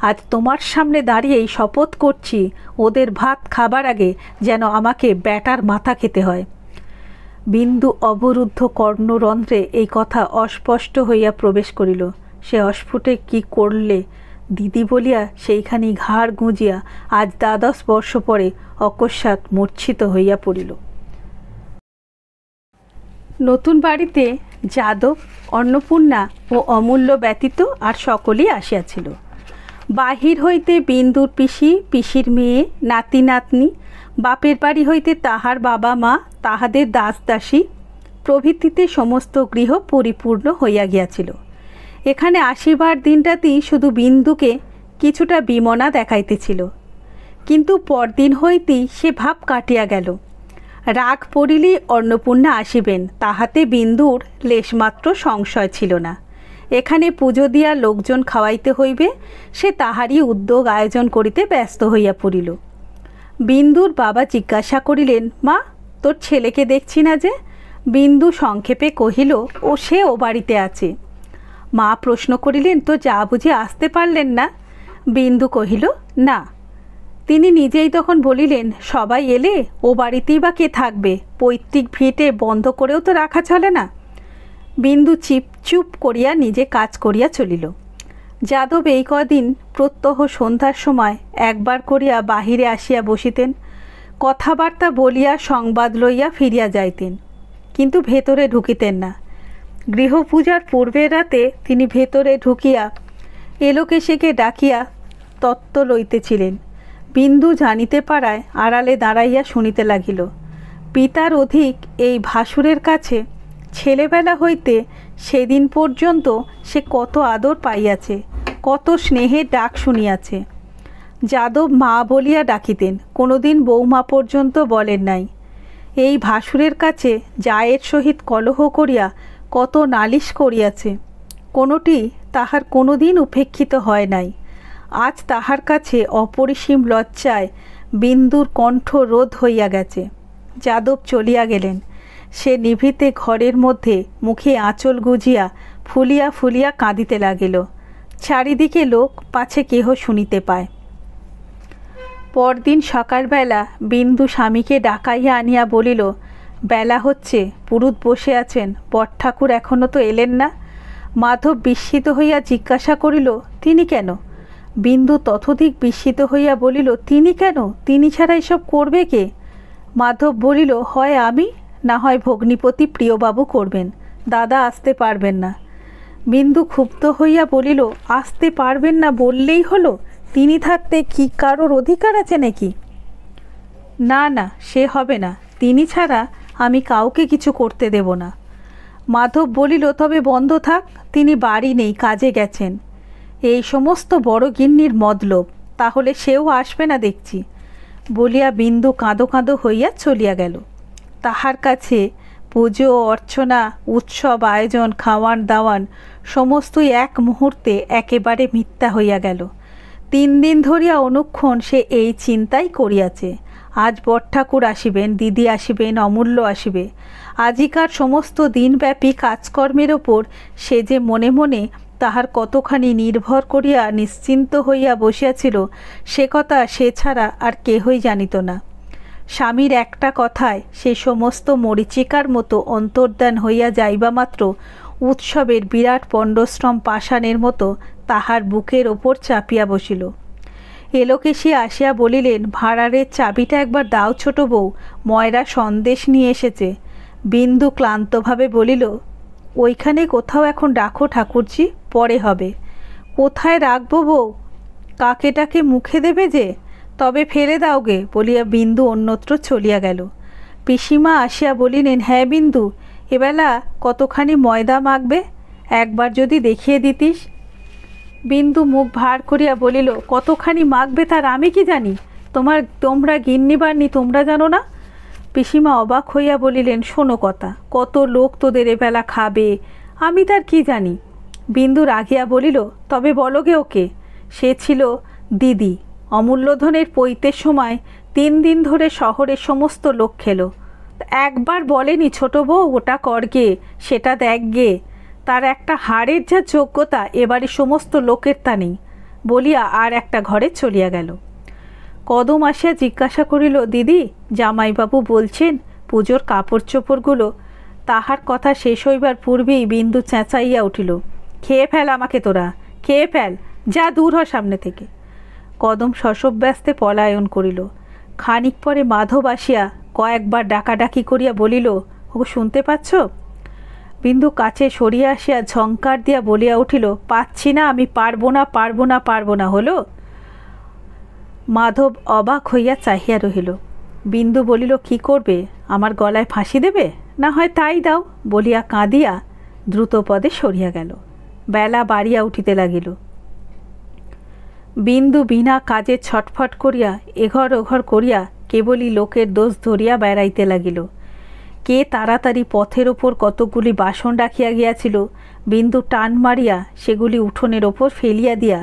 আজ তোমার সামনে দাঁড়িয়েই শপথ করছি, ওদের ভাত খাবার আগে যেন আমাকে ব্যাটার মাথা খেতে হয়। বিন্দু অবরুদ্ধ কর্ণরন্ধ্রে এই কথা অস্পষ্ট হইয়া প্রবেশ করিল। সে অস্ফুটে কি করলে দিদি বলিয়া সেইখানি ঘাড় গুঁজিয়া আজ 10 বর্ষ পরে অকস্মাৎ মূর্ছিত হইয়া পড়িল। নতুন বাড়িতে যাদব, অন্নপূর্ণা ও অমূল্য ব্যতীত আর সকলেই আসিয়াছিল। বাহির হইতে বিন্দুর পিসি, পিসির মেয়ে, নাতি নাতনি, বাপের বাড়ি হইতে তাহার বাবা মা, তাহাদের দাস দাসী প্রভৃতিতে সমস্ত গৃহ পরিপূর্ণ হইয়া গিয়াছিল। এখানে আসিবার দিনটাতেই শুধু বিন্দুকে কিছুটা বিমনা দেখাইতেছিল, কিন্তু পরদিন হইতেই সে ভাব কাটিয়া গেল। রাগ পড়িলেই অন্নপূর্ণা আসিবেন, তাহাতে বিন্দুর লেশমাত্র সংশয় ছিল না। এখানে পুজো দিয়া লোকজন খাওয়াইতে হইবে, সে তাহারই উদ্যোগ আয়োজন করিতে ব্যস্ত হইয়া পড়িল। বিন্দুর বাবা জিজ্ঞাসা করিলেন, মা, তোর ছেলেকে দেখছি না যে? বিন্দু সংক্ষেপে কহিল, ও সে ও বাড়িতে আছে। মা প্রশ্ন করিলেন, তো যা বুঝি আসতে পারলেন না? বিন্দু কহিল, না। তিনি নিজেই তখন বলিলেন, সবাই এলে ও বাড়িতেই বা কে থাকবে? পৈতৃক ভিটে বন্ধ করেও তো রাখা চলে না। বিন্দু চুপ করিয়া নিজে কাজ করিয়া চলিল। যাদব এই কদিন প্রত্যহ সন্ধ্যার সময় একবার করিয়া বাহিরে আসিয়া বসিতেন, কথাবার্তা বলিয়া সংবাদ লইয়া ফিরিয়া যাইতেন, কিন্তু ভেতরে ঢুকিতেন না। গৃহপূজার পূর্বের রাতে তিনি ভেতরে ঢুকিয়া এলোকেশেকে ডাকিয়া তত্ত্ব লইতেছিলেন। বিন্দু জানিতে পারায় আড়ালে দাঁড়াইয়া শুনিতে লাগিল। পিতার অধিক এই ভাসুরের কাছে ছেলেবেলা হইতে সেদিন পর্যন্ত সে কত আদর পাইয়াছে, কত স্নেহের ডাক শুনিয়াছে। যাদব মা বলিয়া ডাকিতেন, কোনোদিন বৌমা পর্যন্ত বলেন নাই। এই ভাসুরের কাছে জায়ের সহিত কলহ করিয়া কত নালিশ করিয়াছে, কোনোটি তাহার কোনোদিন উপেক্ষিত হয় নাই। আজ তাহার কাছে অপরিসীম লজ্জায় বিন্দুর কণ্ঠ রোধ হইয়া গেছে। যাদব চলিয়া গেলেন। সে নিভৃতে ঘরের মধ্যে মুখে আঁচল গুজিয়া ফুলিয়া ফুলিয়া কাঁদিতে লাগিল। চারিদিকে লোক পাছে কেহ শুনিতে পায়। পরদিন সকালবেলা বিন্দু স্বামীকে ডাকাইয়া আনিয়া বলিল, বেলা হচ্ছে, পুরুত বসে আছেন, বটঠাকুর এখনও তো এলেন না। মাধব বিস্মিত হইয়া জিজ্ঞাসা করিল, তিনি কেন? বিন্দু ততোধিক বিস্মিত হইয়া বলিল, তিনি কেন? তিনি ছাড়া এসব করবে কে? মাধব বলিল, হয় আমি, না হয় ভগ্নিপতি প্রিয়বাবু করবেন, দাদা আসতে পারবেন না। বিন্দু ক্ষুব্ধ হইয়া বলিল, আসতে পারবেন না বললেই হলো? তিনি থাকতে কি কারোর অধিকার আছে নাকি? না না, সে হবে না, তিনি ছাড়া আমি কাউকে কিছু করতে দেব না। মাধব বলিল, তবে বন্ধ থাক, তিনি বাড়ি নেই, কাজে গেছেন। এই সমস্ত বড় গিন্নির মতলব, তাহলে সেও আসবে না দেখছি, বলিয়া বিন্দু কাঁদো কাঁদো হইয়া চলিয়া গেল। তাহার কাছে পুজো অর্চনা, উৎসব আয়োজন, খাওয়ান দাওয়ান সমস্তই এক মুহূর্তে একেবারে মিথ্যা হইয়া গেল। তিন দিন ধরিয়া অনুক্ষণ সে এই চিন্তাই করিয়াছে। আজ বটঠাকুর আসিবেন, দিদি আসিবেন, অমূল্য আসিবে। আজিকার সমস্ত দিনব্যাপী কাজকর্মের ওপর সে যে মনে মনে তাহার কতখানি নির্ভর করিয়া নিশ্চিন্ত হইয়া বসিয়াছিল সে কথা সে ছাড়া আর কেহই জানিত না। স্বামীর একটা কথায় সে সমস্ত মরীচিকার মতো অন্তর্ধান হইয়া যাইবা মাত্র উৎসবের বিরাট পণ্ডশ্রম পাষাণের মতো তাহার বুকের ওপর চাপিয়া বসিল। এলোকেশী আসিয়া বলিলেন, ভাঁড়ারের চাবিটা একবার দাও ছোট বউ, ময়রা সন্দেশ নিয়ে এসেছে। বিন্দু ক্লান্তভাবে বলিল, ওইখানে কোথাও এখন রাখো ঠাকুরজি, পরে হবে। কোথায় রাখবো বউ? কাকেটাকে মুখে দেবে যে, তবে ফেলে দাও গে বলিয়া বিন্দু অন্যত্র চলিয়া গেল। পিসিমা আসিয়া বলিলেন, হ্যাঁ বিন্দু, এবেলা কতখানি ময়দা মাখবে, একবার যদি দেখিয়ে দিতিস। বিন্দু মুখ ভার করিয়া বলিল, কতখানি মাখবে তার আমি কি জানি? তোমরা গিন্নিবান্নি, তোমরা জানো না? পিসিমা অবাক হইয়া বলিলেন, শোনো কথা, কত লোক তোদের এবেলা খাবে, আমি তার কি জানি? বিন্দু রাগিয়া বলিল, তবে বলো গে ওকে। সে ছিল দিদি। অমূল্যধনের পৈতের সময় 3 দিন ধরে শহরের সমস্ত লোক খেলো। একবার বলেনি ছোট বউ, ওটা করগে, সেটা দেখগে, তার একটা হাড়ের যা যোগ্যতা এবারে সমস্ত লোকের তা নেই বলিয়া আর একটা ঘরে চলিয়া গেল। কদম আসিয়া জিজ্ঞাসা করিল, দিদি, জামাইবাবু বলছেন পুজোর কাপড় চোপড়গুলো। তাহার কথা শেষ হইবার পূর্বেই বিন্দু চেঁচাইয়া উঠিল, খেয়ে ফেল আমাকে তোরা, খেয়ে ফেল, যা দূর হ সামনে থেকে। কদম শশব্যস্তে পলায়ন করিল। খানিক পরে মাধব আসিয়া কয়েকবার ডাকাডাকি করিয়া বলিল, ও শুনতে পাচ্ছ? বিন্দু কাছে সরিয়া আসিয়া ঝংকার দিয়া বলিয়া উঠিল, পাচ্ছি না, আমি পারবো না, পারবো না, পারবো না। হলো? মাধব অবাক হইয়া চাহিয়া রহিল। বিন্দু বলিল, কি করবে? আমার গলায় ফাঁসি দেবে? না হয় তাই দাও বলিয়া কাঁদিয়া দ্রুতপদে সরিয়া গেল। বেলা বাড়িয়া উঠিতে লাগিল। বিন্দু বিনা কাজে ছটফট করিয়া এঘর ওঘর করিয়া কেবলই লোকের দোষ ধরিয়া বেড়াইতে লাগিল। কে তাড়াতাড়ি পথের ওপর কতকগুলি বাসন রাখিয়া গিয়াছিল, বিন্দু টান মারিয়া সেগুলি উঠোনের ওপর ফেলিয়া দিয়া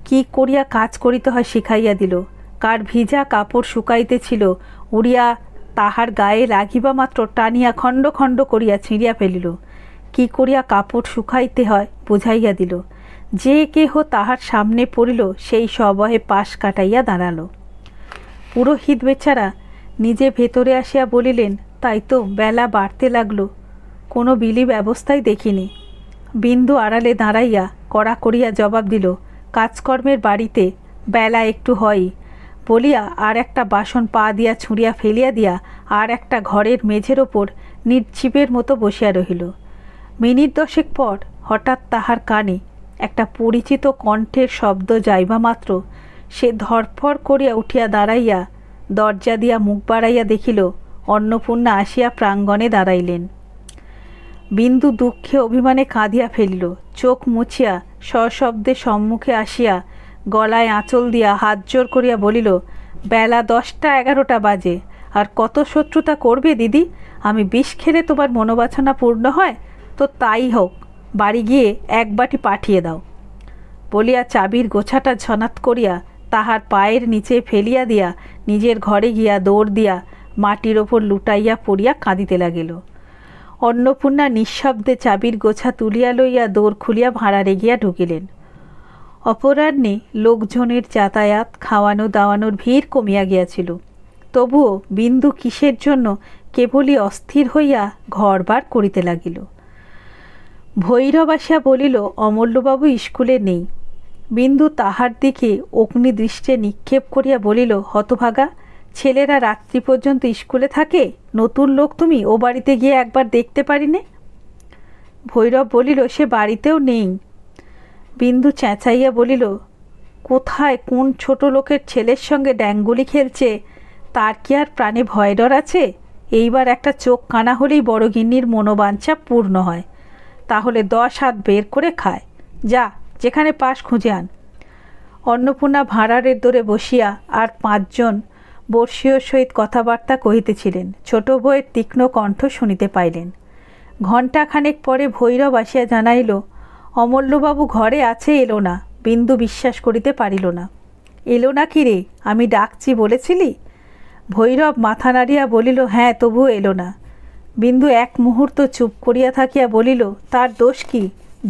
কি করিয়া কাজ করিতে হয় শিখাইয়া দিল। কার ভিজা কাপড় শুকাইতেছিল, উড়িয়া তাহার গায়ে লাগিবা মাত্র টানিয়া খণ্ড খণ্ড করিয়া ছিঁড়িয়া ফেলিল। কি করিয়া কাপড় শুকাইতে হয় বুঝাইয়া দিল। যে কেহ তাহার সামনে পড়িল সেই সবহে পাশ কাটাইয়া দাঁড়ালো। পুরোহিত বেচারা নিজে ভেতরে আসিয়া বলিলেন, তাই তো বেলা বাড়তে লাগলো, কোনো বিলি ব্যবস্থাই দেখিনি। বিন্দু আড়ালে দাঁড়াইয়া কড়া করিয়া জবাব দিল, কাজকর্মের বাড়িতে বেলা একটু হয়ই বলিয়া আর একটা বাসন পা দিয়া ছুঁড়িয়া ফেলিয়া দিয়া আর একটা ঘরের মেঝের ওপর নির্জীবের মতো বসিয়া রহিল। মিনিট 10 পর হঠাৎ তাহার কানে একটা পরিচিত কণ্ঠের শব্দ যাইবা মাত্র সে ধরফর করিয়া উঠিয়া দাঁড়াইয়া দরজা দিয়া মুখ বাড়াইয়া দেখিল অন্নপূর্ণা আসিয়া প্রাঙ্গণে দাঁড়াইলেন। বিন্দু দুঃখে অভিমানে কাঁদিয়া ফেলিল। চোখ মুছিয়া সশব্দে সম্মুখে আসিয়া গলায় আঁচল দিয়া হাত জোর করিয়া বলিল, বেলা 10টা 11টা বাজে, আর কত শত্রুতা করবে দিদি? আমি বিষ খেলে তোমার মনোবাসনা পূর্ণ হয় তো তাই হোক, বাড়ি গিয়ে এক বাটি পাঠিয়ে দাও বলিয়া চাবির গোছাটা ঝনাত করিয়া তাহার পায়ের নিচে ফেলিয়া দিয়া নিজের ঘরে গিয়া দৌড় দিয়া মাটির ওপর লুটাইয়া পড়িয়া কাঁদিতে লাগিল। অন্নপূর্ণা নিঃশব্দে চাবির গোছা তুলিয়া লইয়া দৌড় খুলিয়া ভাঁড়ারে গিয়া ঢুকিলেন। অপরাহ্নে লোকজনের যাতায়াত, খাওয়ানো দাওয়ানোর ভিড় কমিয়া গিয়াছিল। তবুও বিন্দু কিসের জন্য কেবলই অস্থির হইয়া ঘরবার করিতে লাগিল। ভৈরব আসিয়া বলিল, অমূল্যবাবু স্কুলে নেই। বিন্দু তাহার দিকে অগ্নিদৃষ্টে নিক্ষেপ করিয়া বলিল, হতভাগা, ছেলেরা রাত্রি পর্যন্ত স্কুলে থাকে, নতুন লোক তুমি, ও বাড়িতে গিয়ে একবার দেখতে পারিনে? ভৈরব বলিল, সে বাড়িতেও নেই। বিন্দু চেঁচাইয়া বলিল, কোথায় কোন ছোট লোকের ছেলের সঙ্গে ড্যাঙ্গুলি খেলছে, তার কি আর প্রাণে ভয় ডর আছে? এইবার একটা চোখ কানা হলেই বড় গিন্নির মনোবাঞ্ছা পূর্ণ হয়, তাহলে 10 হাত বের করে খায়। যা, যেখানে পাস খুঁজে আন। অন্নপূর্ণা ভাঁড়ারের দোরে বসিয়া আর 5 জন বর্ষীয় সহিত কথাবার্তা কহিতেছিলেন। ছোট বউয়ের তীক্ষ্ণ কণ্ঠ শুনিতে পাইলেন। ঘণ্টাখানেক পরে ভৈরব আসিয়া জানাইল, অমূল্যবাবু ঘরে আছে, এলো না, বিন্দু বিশ্বাস করিতে পারিল না। এলো না কি রে, আমি ডাকছি বলেছিলি? ভৈরব মাথা নাড়িয়া বলিল, হ্যাঁ, তবু এলো না। বিন্দু এক মুহূর্ত চুপ করিয়া থাকিয়া বলিল, তার দোষ কি?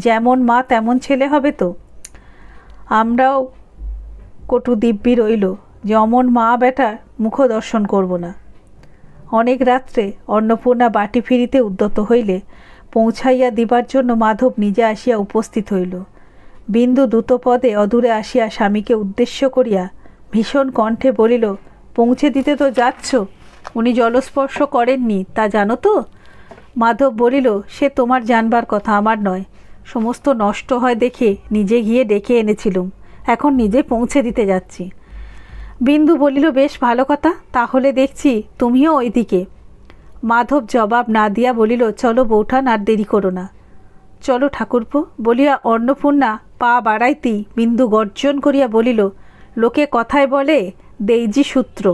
যেমন মা তেমন ছেলে হবে তো। আমরাও কটু দিব্যি রইল যে অমন মা বেটার মুখ দর্শন করব না। অনেক রাত্রে অন্নপূর্ণা বাটি ফিরিতে উদ্যত হইলে পৌঁছাইয়া দিবার জন্য মাধব নিজে আসিয়া উপস্থিত হইল। বিন্দু দ্রুতপদে অদূরে আসিয়া স্বামীকে উদ্দেশ্য করিয়া ভীষণ কণ্ঠে বলিল, পৌঁছে দিতে তো যাচ্ছ, উনি জলস্পর্শ করেননি তা জানো তো? মাধব বলিল, সে তোমার জানবার কথা, আমার নয়। সমস্ত নষ্ট হয় দেখে নিজে গিয়ে ডেকে এনেছিলুম, এখন নিজে পৌঁছে দিতে যাচ্ছি। বিন্দু বলিল, বেশ ভালো কথা, তাহলে দেখছি তুমিও ওইদিকে। মাধব জবাব না দিয়া বলিল, চলো বৌঠান, আর দেরি করো না। চলো ঠাকুরপো বলিয়া অন্নপূর্ণা পা বাড়াইতেই বিন্দু গর্জন করিয়া বলিল, লোকে কথায় বলে দেইজি সূত্র,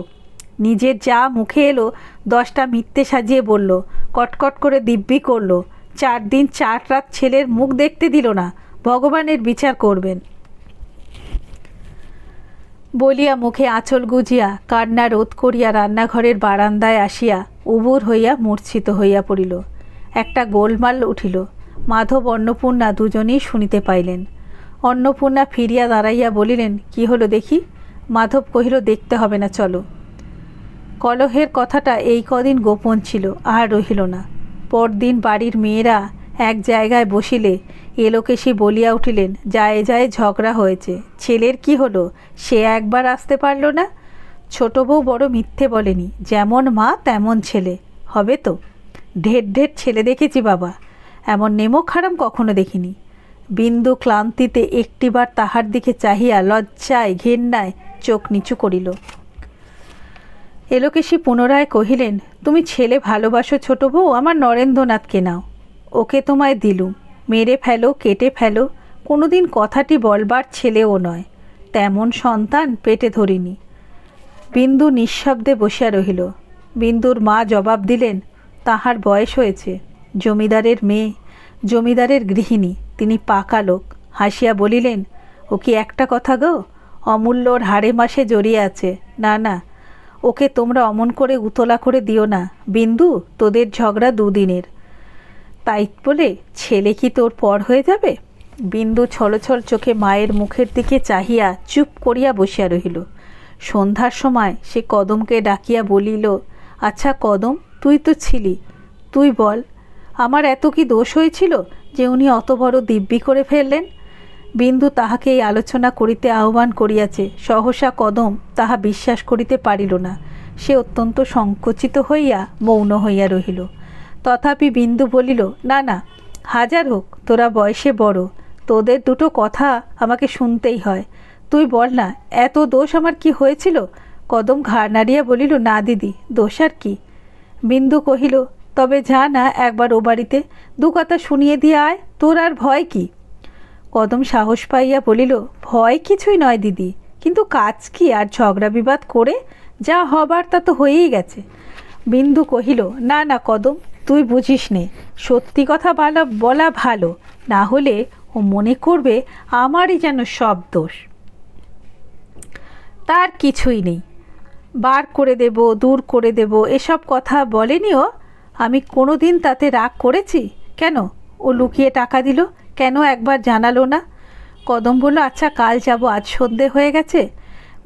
নিজের যা মুখে এলো 10টা মিথ্যে সাজিয়ে বলল, কটকট করে দিব্যি করল, 4 দিন 4 রাত ছেলের মুখ দেখতে দিল না, ভগবানের বিচার করবেন বলিয়া মুখে আঁচল গুজিয়া কান্না রোধ করিয়া রান্নাঘরের বারান্দায় আসিয়া উবুর হইয়া মূর্ছিত হইয়া পড়িল। একটা গোলমাল উঠিল। মাধব অন্নপূর্ণা দুজনেই শুনিতে পাইলেন। অন্নপূর্ণা ফিরিয়া দাঁড়াইয়া বলিলেন, কি হলো দেখি? মাধব কহিল, দেখতে হবে না, চলো। কলহের কথাটা এই কদিন গোপন ছিল, আর রহিল না। পরদিন বাড়ির মেয়েরা এক জায়গায় বসিলে এলোকেশী বলিয়া উঠিলেন, যায় যায় ঝগড়া হয়েছে, ছেলের কি হলো? সে একবার আসতে পারল না। ছোট বউ বড় মিথ্যে বলেনি, যেমন মা তেমন ছেলে হবে তো। ঢের ঢের ছেলে দেখেছি বাবা, এমন নেমক হারাম কখনো দেখিনি। বিন্দু ক্লান্তিতে একটিবার তাহার দিকে চাহিয়া লজ্জায় ঘেন্নায় চোখ নিচু করিল। এলোকেশী পুনরায় কহিলেন, তুমি ছেলে ভালোবাসো ছোট বউ, আমার নরেন্দ্রনাথকে নাও, ওকে তোমায় দিলুম, মেরে ফেলো, কেটে ফেলো, কোনোদিন কথাটি বলবার ছেলেও নয়, তেমন সন্তান পেটে ধরিনি। বিন্দু নিঃশব্দে বসিয়া রহিল। বিন্দুর মা জবাব দিলেন, তাহার বয়স হয়েছে, জমিদারের মেয়ে, জমিদারের গৃহিণী, তিনি পাকা লোক। হাসিয়া বলিলেন, ও কি একটা কথা গো, অমূল্যর হাড়ে মাসে জড়িয়ে আছে। না না, ওকে তোমরা অমন করে উতলা করে দিও না বিন্দু, তোদের ঝগড়া 2 দিনের, তাই বলে ছেলে কি তোর পর হয়ে যাবে? বিন্দু ছলছল চোখে মায়ের মুখের দিকে চাহিয়া চুপ করিয়া বসিয়া রহিল। সন্ধ্যার সময় সে কদমকে ডাকিয়া বলিল, আচ্ছা কদম, তুই তো ছিলি, তুই বল, আমার এত কি দোষ হয়েছিল যে উনি অত বড় দিব্যি করে ফেললেন? বিন্দু তাহাকে এই আলোচনা করিতে আহ্বান করিয়াছে, সহসা কদম তাহা বিশ্বাস করিতে পারিল না। সে অত্যন্ত সংকুচিত হইয়া মৌন হইয়া রহিল। তথাপি বিন্দু বলিল, না না, হাজার হোক তোরা বয়সে বড়, তোদের দুটো কথা আমাকে শুনতেই হয়, তুই বল না, এত দোষ আমার কি হয়েছিল? কদম ঘাড় নাড়িয়া বলিল, না দিদি, দোষ আর কি? বিন্দু কহিল, তবে যা না একবার ও বাড়িতে, 2 কথা শুনিয়ে দিয়ে আয়, তোর আর ভয় কি? কদম সাহস পাইয়া বলিল, ভয় কিছুই নয় দিদি, কিন্তু কাজ কি আর ঝগড়া বিবাদ করে? যা হবার তা তো হয়েই গেছে। বিন্দু কহিল, না না কদম, তুই বুঝিস নে, সত্যি কথা বলা ভালো, না হলে ও মনে করবে আমারই যেন সব দোষ। তার কিছুই নেই, বার করে দেব, দূর করে দেব, এসব কথা বলেনি ও। আমি কোনো দিন তাতে রাগ করেছি? কেন ও লুকিয়ে টাকা দিল, কেন একবার জানালো না? কদম বলল, আচ্ছা কাল যাব, আজ সন্ধে হয়ে গেছে।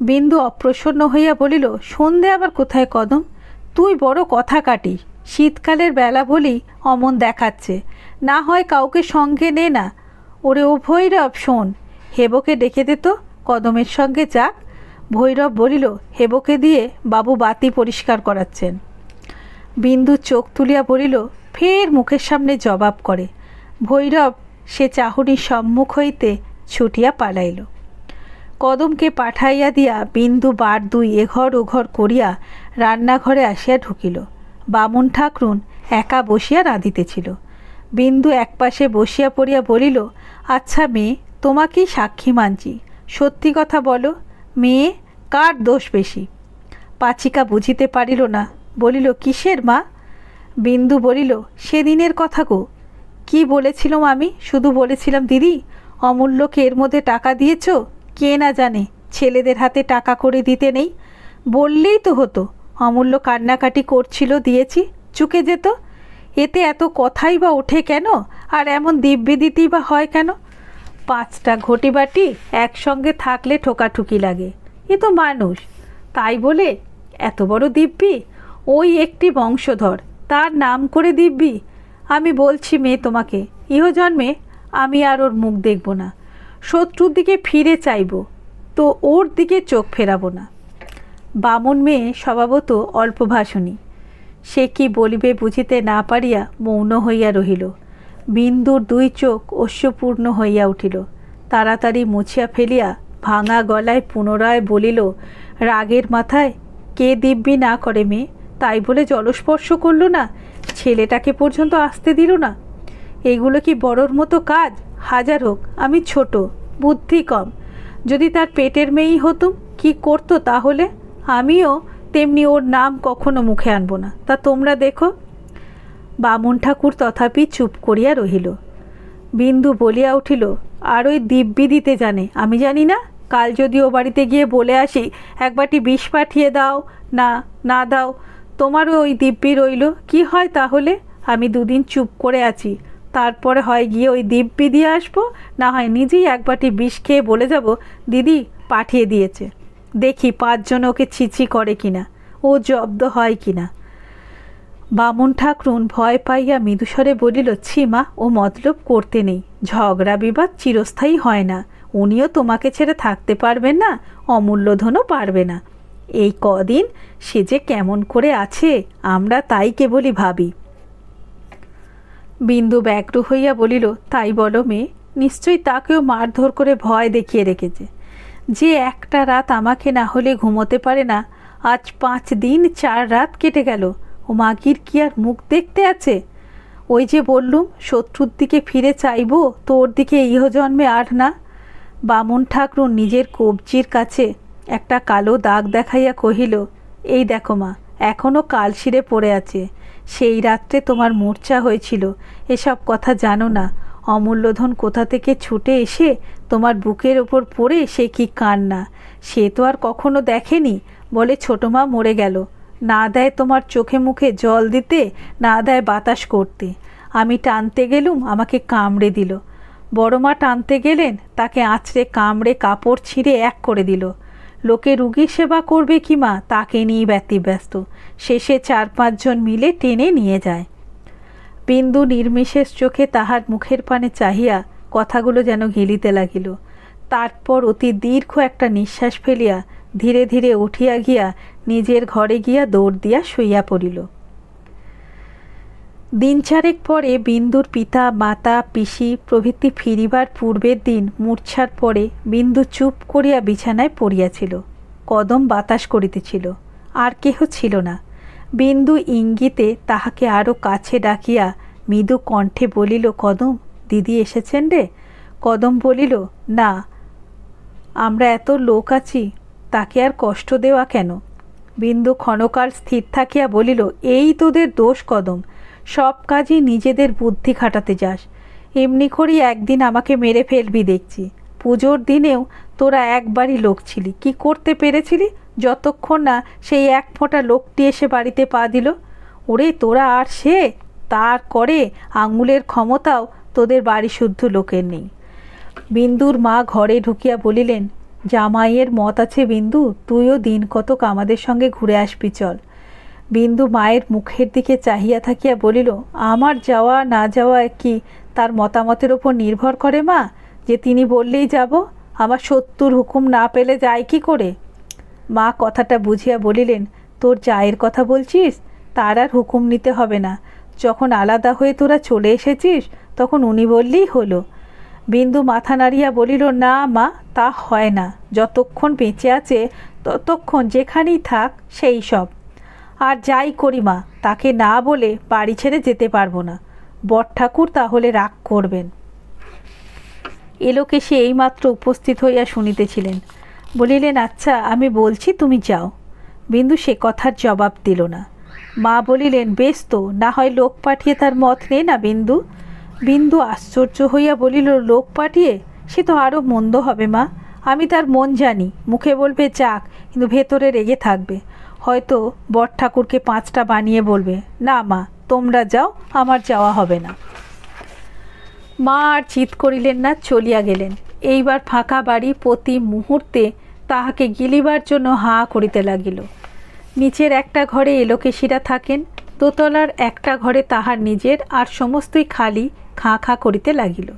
বিন্দু অপ্রসন্ন হইয়া বলিল, সন্ধে আবার কোথায় কদম, তুই বড় কথা কাটিস, শীতকালের বেলা বলি অমন দেখাচ্ছে, না হয় কাউকে সঙ্গে নে না। ওরে ও ভৈরব, শোন, হেবকে ডেকে দে তো, কদমের সঙ্গে যাক। ভৈরব বলিল, হেবকে দিয়ে বাবু বাতি পরিষ্কার করাচ্ছেন। বিন্দু চোখ তুলিয়া বলিল, ফের মুখের সামনে জবাব করে। ভৈরব সে চাহনির সম্মুখ হইতে ছুটিয়া পালাইল। কদমকে পাঠাইয়া দিয়া বিন্দু বার 2 এঘর ওঘর করিয়া রান্নাঘরে আসিয়া ঢুকিল। বামুন ঠাকরুন একা বসিয়া রাঁধিতেছিল। বিন্দু একপাশে বসিয়া পড়িয়া বলিল, আচ্ছা মেয়ে, তোমাকেই সাক্ষী মানছি, সত্যি কথা বলো, মেয়ে কার দোষ বেশি? পাচিকা বুঝিতে পারিল না, বলিল, কিসের মা? বিন্দু বলিল, সেদিনের কথা গো। কি বলেছিলাম আমি? শুধু বলেছিলাম দিদি, অমূল্যকে এর মধ্যে টাকা দিয়েছ? কে না জানে ছেলেদের হাতে টাকা করে দিতে নেই। বললেই তো হতো, অমূল্য কান্নাকাটি করছিল, দিয়েছি, চুকে যেত। এতে এত কথাই বা ওঠে কেন? আর এমন দিব্যি দিতেই বা হয় কেন? 5টা ঘটি বাটি একসঙ্গে থাকলে ঠোকাঠুকি লাগে, এ তো মানুষ। তাই বলে এত বড় দিব্যি? ওই একটি বংশধর, তার নাম করে দিব্যি? আমি বলছি মেয়ে তোমাকে, ইহজন্মে আমি আর ওর মুখ দেখব না। শত্রুর দিকে ফিরে চাইব তো ওর দিকে চোখ ফেরাবো না। বামুন মেয়ে স্বভাবত অল্পভাষণী। সে কি বলিবে বুঝিতে না পারিয়া মৌন হইয়া রহিল। বিন্দুর 2 চোখ অশ্রুপূর্ণ হইয়া উঠিল। তাড়াতাড়ি মুছিয়া ফেলিয়া ভাঙা গলায় পুনরায় বলিল, রাগের মাথায় কে দিব্যি না করে মেয়ে? তাই বলে জলস্পর্শ করল না, ছেলেটাকে পর্যন্ত আসতে দিল না। এগুলো কি বড়োর মতো কাজ? হাজার হোক আমি ছোট, বুদ্ধি কম। যদি তার পেটের মেয়েই হতুম, কি করতো তাহলে? আমিও তেমনি ওর নাম কখনো মুখে আনবো না, তা তোমরা দেখো। বামুন ঠাকুর তথাপি চুপ করিয়া রহিল। বিন্দু বলিয়া উঠিল, আর ওই দিব্যি দিতে জানে, আমি জানি না? কাল যদি ও বাড়িতে গিয়ে বলে আসি, 1 বাটি বিষ পাঠিয়ে দাও, না না দাও, তোমারও ওই দিব্যি রইল, কি হয় তাহলে? আমি 2 দিন চুপ করে আছি, তারপরে হয় গিয়ে ওই দিব্যি দিয়ে আসবো, না হয় নিজেই 1 বাটি বিষ খেয়ে বলে যাব দিদি পাঠিয়ে দিয়েছে। দেখি 5 জন ওকে ছিছি করে কিনা, ও জব্দ হয় কিনা। বামুন ঠাকরুন ভয় পাইয়া মৃদুস্বরে বলিল, ছি মা, ও মতলব করতে নেই। ঝগড়া বিবাদ চিরস্থায়ী হয় না। উনিও তোমাকে ছেড়ে থাকতে পারবেন না, অমূল্যধনও পারবে না। এই কদিন সে যে কেমন করে আছে আমরা তাই কেবলই ভাবি। বিন্দু ব্যগ্র হইয়া বলিল, তাই বলো মেয়ে? নিশ্চয়ই তাকেও মারধর করে ভয় দেখিয়ে রেখেছে। যে একটা রাত আমাকে না হলে ঘুমোতে পারে না, আজ 5 দিন 4 রাত কেটে গেল। ও মাগির কি আর মুখ দেখতে আছে? ওই যে বললুম শত্রুর দিকে ফিরে চাইব, তো ওর দিকে ইহজন্মে আর না। বামুন ঠাকরুন নিজের কবজির কাছে একটা কালো দাগ দেখাইয়া কহিল, এই দেখো মা, এখনও কালশিরে পড়ে আছে। সেই রাত্রে তোমার মূর্ছা হয়েছিল, এসব কথা জানো না। অমূল্যধন কোথা থেকে ছুটে এসে তোমার বুকের ওপর পড়ে সে কি কান্না, সে তো আর কখনো দেখেনি। বলে ছোটো মা মরে গেল, না দেয় তোমার চোখে মুখে জল দিতে, না দেয় বাতাস করতে। আমি টানতে গেলুম, আমাকে কামড়ে দিল। বড় মা টানতে গেলেন, তাকে আঁচড়ে কামড়ে কাপড় ছিঁড়ে এক করে দিল। লোকে রুগীর সেবা করবে কি মা, তাকে নিয়েই ব্যতিব্যস্ত। শেষে 4-5 জন মিলে টেনে নিয়ে যায়। বিন্দু নির্বিশেষ চোখে তাহার মুখের পানে চাহিয়া কথাগুলো যেন গিলিতে লাগিল। তারপর অতি দীর্ঘ একটা নিঃশ্বাস ফেলিয়া ধীরে ধীরে উঠিয়া গিয়া নিজের ঘরে গিয়া দৌড় দিয়া শুইয়া পড়িল। দিন 4 পরে বিন্দুর পিতা মাতা পিসি প্রভৃতি ফিরিবার পূর্বের দিন মূর্ছার পরে বিন্দু চুপ করিয়া বিছানায় পড়িয়াছিল। কদম বাতাস করিতেছিল, আর কেহ ছিল না। বিন্দু ইঙ্গিতে তাহাকে আরও কাছে ডাকিয়া মৃদু কণ্ঠে বলিল, কদম দিদি এসেছেন রে? কদম বলিল, না, আমরা এত লোক আছি, তাকে আর কষ্ট দেওয়া কেন? বিন্দু ক্ষণকাল স্থির থাকিয়া বলিল, এই তোদের দোষ কদম, সব কাজই নিজেদের বুদ্ধি খাটাতে যাস। এমনি করেই একদিন আমাকে মেরে ফেলবি দেখছি। পুজোর দিনেও তোরা একবারই লোক ছিলি, কি করতে পেরেছিলি? যতক্ষণ না সেই 1 ফোঁটা লোকটি এসে বাড়িতে পা দিল। ওরে তোরা আর সে, তার করে আঙুলের ক্ষমতাও তোদের বাড়ি শুদ্ধ লোকের নেই। বিন্দুর মা ঘরে ঢুকিয়া বলিলেন, জামাইয়ের মত আছে বিন্দু, তুইও দিন কতক আমাদের সঙ্গে ঘুরে আসবি, চল। বিন্দু মায়ের মুখের দিকে চাহিয়া থাকিয়া বলিল, আমার যাওয়া না যাওয়া কি তার মতামতের ওপর নির্ভর করে মা? যে তিনি বললেই যাব? আমার শত্রুর হুকুম না পেলে যায় কি করে? মা কথাটা বুঝিয়া বলিলেন, তোর জায়ের কথা বলছিস? তার আর হুকুম নিতে হবে না। যখন আলাদা হয়ে তোরা চলে এসেছিস তখন উনি বললেই হলো। বিন্দু মাথা নাড়িয়া বলিল, না মা, তা হয় না। যতক্ষণ বেঁচে আছে ততক্ষণ যেখানেই থাক সেই সব। আর যাই করি মা, তাকে না বলে বাড়ি ছেড়ে যেতে পারবো না। বড় ঠাকুর তাহলে রাগ করবেন। এলোকে সে এইমাত্র উপস্থিত হইয়া শুনিতেছিলেন। বলিলেন, আচ্ছা আমি বলছি, তুমি যাও। বিন্দু সে কথার জবাব দিল না। মা বলিলেন, বেশ তো, না হয় লোক পাঠিয়ে তার মত নে না বিন্দু। বিন্দু আশ্চর্য হইয়া বলিল, লোক পাঠিয়ে? সে তো আরও মন্দ হবে মা। আমি তার মন জানি, মুখে বলবে যাক, কিন্তু ভেতরে রেগে থাকবে। হয়তো বর ঠাকুরকে 5টা বানিয়ে বলবে, না মা তোমরা যাও, আমার যাওয়া হবে না। মা আর চিৎ করিলেন না, চলিয়া গেলেন। এইবার ফাঁকা বাড়ি প্রতি মুহূর্তে তাহাকে গিলিবার জন্য হাঁ করিতে লাগিল। নিচের একটা ঘরে এলোকেশিরা থাকেন, দোতলার একটা ঘরে তাহার নিজের, আর সমস্তই খালি খাঁ খাঁ করিতে লাগিল।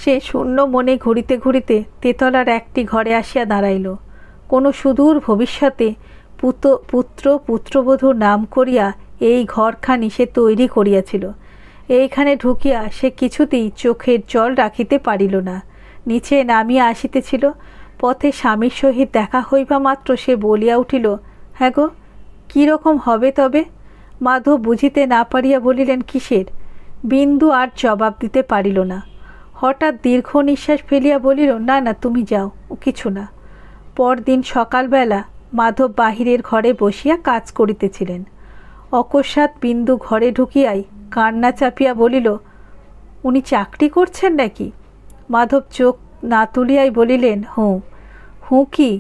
সে শূন্য মনে ঘুরিতে ঘুরিতে তেতলার একটি ঘরে আসিয়া দাঁড়াইল। কোনো সুদূর ভবিষ্যতে পুত্র পুত্রবধূর নাম করিয়া এই ঘরখানি সে তৈরি করিয়াছিল। এইখানে ঢুকিয়া সে কিছুতেই চোখের জল রাখিতে পারিল না। নিচে নামিয়া আসিতেছিল, পথে স্বামীর সহিত দেখা হইবা মাত্র সে বলিয়া উঠিল, হ্যাঁ গো, কীরকম হবে তবে? মাধব বুঝিতে না পারিয়া বলিলেন, কিসের? বিন্দু আর জবাব দিতে পারিল না। হঠাৎ দীর্ঘ নিঃশ্বাস ফেলিয়া বলিল, না না, তুমি যাও, ও কিছু না। পরদিন সকালবেলা মাধব বাহিরের ঘরে বসিয়া কাজ করিতেছিলেন। অকস্মাৎ বিন্দু ঘরে ঢুকিয়াই কান্না চাপিয়া বলিল, উনি চাকরি করছেন নাকি? মাধব চোখ না তুলিয়াই বলিলেন, হুঁ। হুঁ কি?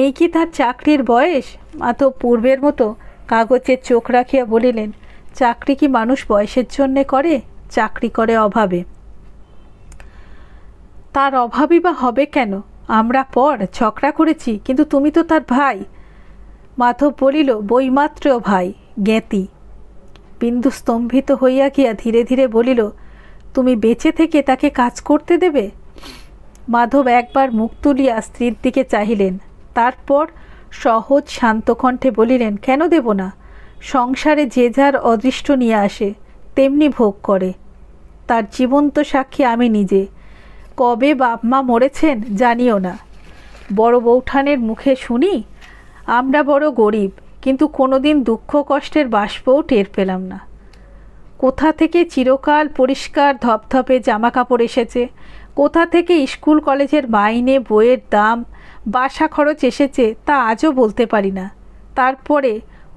এই কি তার চাকরির বয়স? মাধব পূর্বের মতো কাগজে চোখ রাখিয়া বলিলেন, চাকরি কি মানুষ বয়সের জন্যে করে? চাকরি করে অভাবে। তার অভাবই বা হবে কেন? আমরা পর ঝগড়া করেছি, কিন্তু তুমি তো তার ভাই। মাধব বলিল, বইমাত্র ভাই, জ্ঞাতি। বিন্দু স্তম্ভিত হইয়া গিয়া ধীরে ধীরে বলিল, তুমি বেঁচে থেকে তাকে কাজ করতে দেবে? মাধব একবার মুখ তুলিয়া স্ত্রীর দিকে চাহিলেন, তারপর সহজ শান্ত কণ্ঠে বলিলেন, কেন দেব না? সংসারে যে যার অদৃষ্ট নিয়ে আসে তেমনি ভোগ করে। তার জীবন্ত সাক্ষী আমি নিজে। কবে বাপ মা মরেছেন জানিও না। বড় বৌঠানের মুখে শুনি আমরা বড় গরিব, কিন্তু কোনোদিন দুঃখ কষ্টের বাষ্পও টের পেলাম না। কোথা থেকে চিরকাল পরিষ্কার ধপধপে জামা কাপড় এসেছে, কোথা থেকে স্কুল কলেজের মাইনে, বইয়ের দাম, বাসা খরচ এসেছে তা আজও বলতে পারি না। তারপরে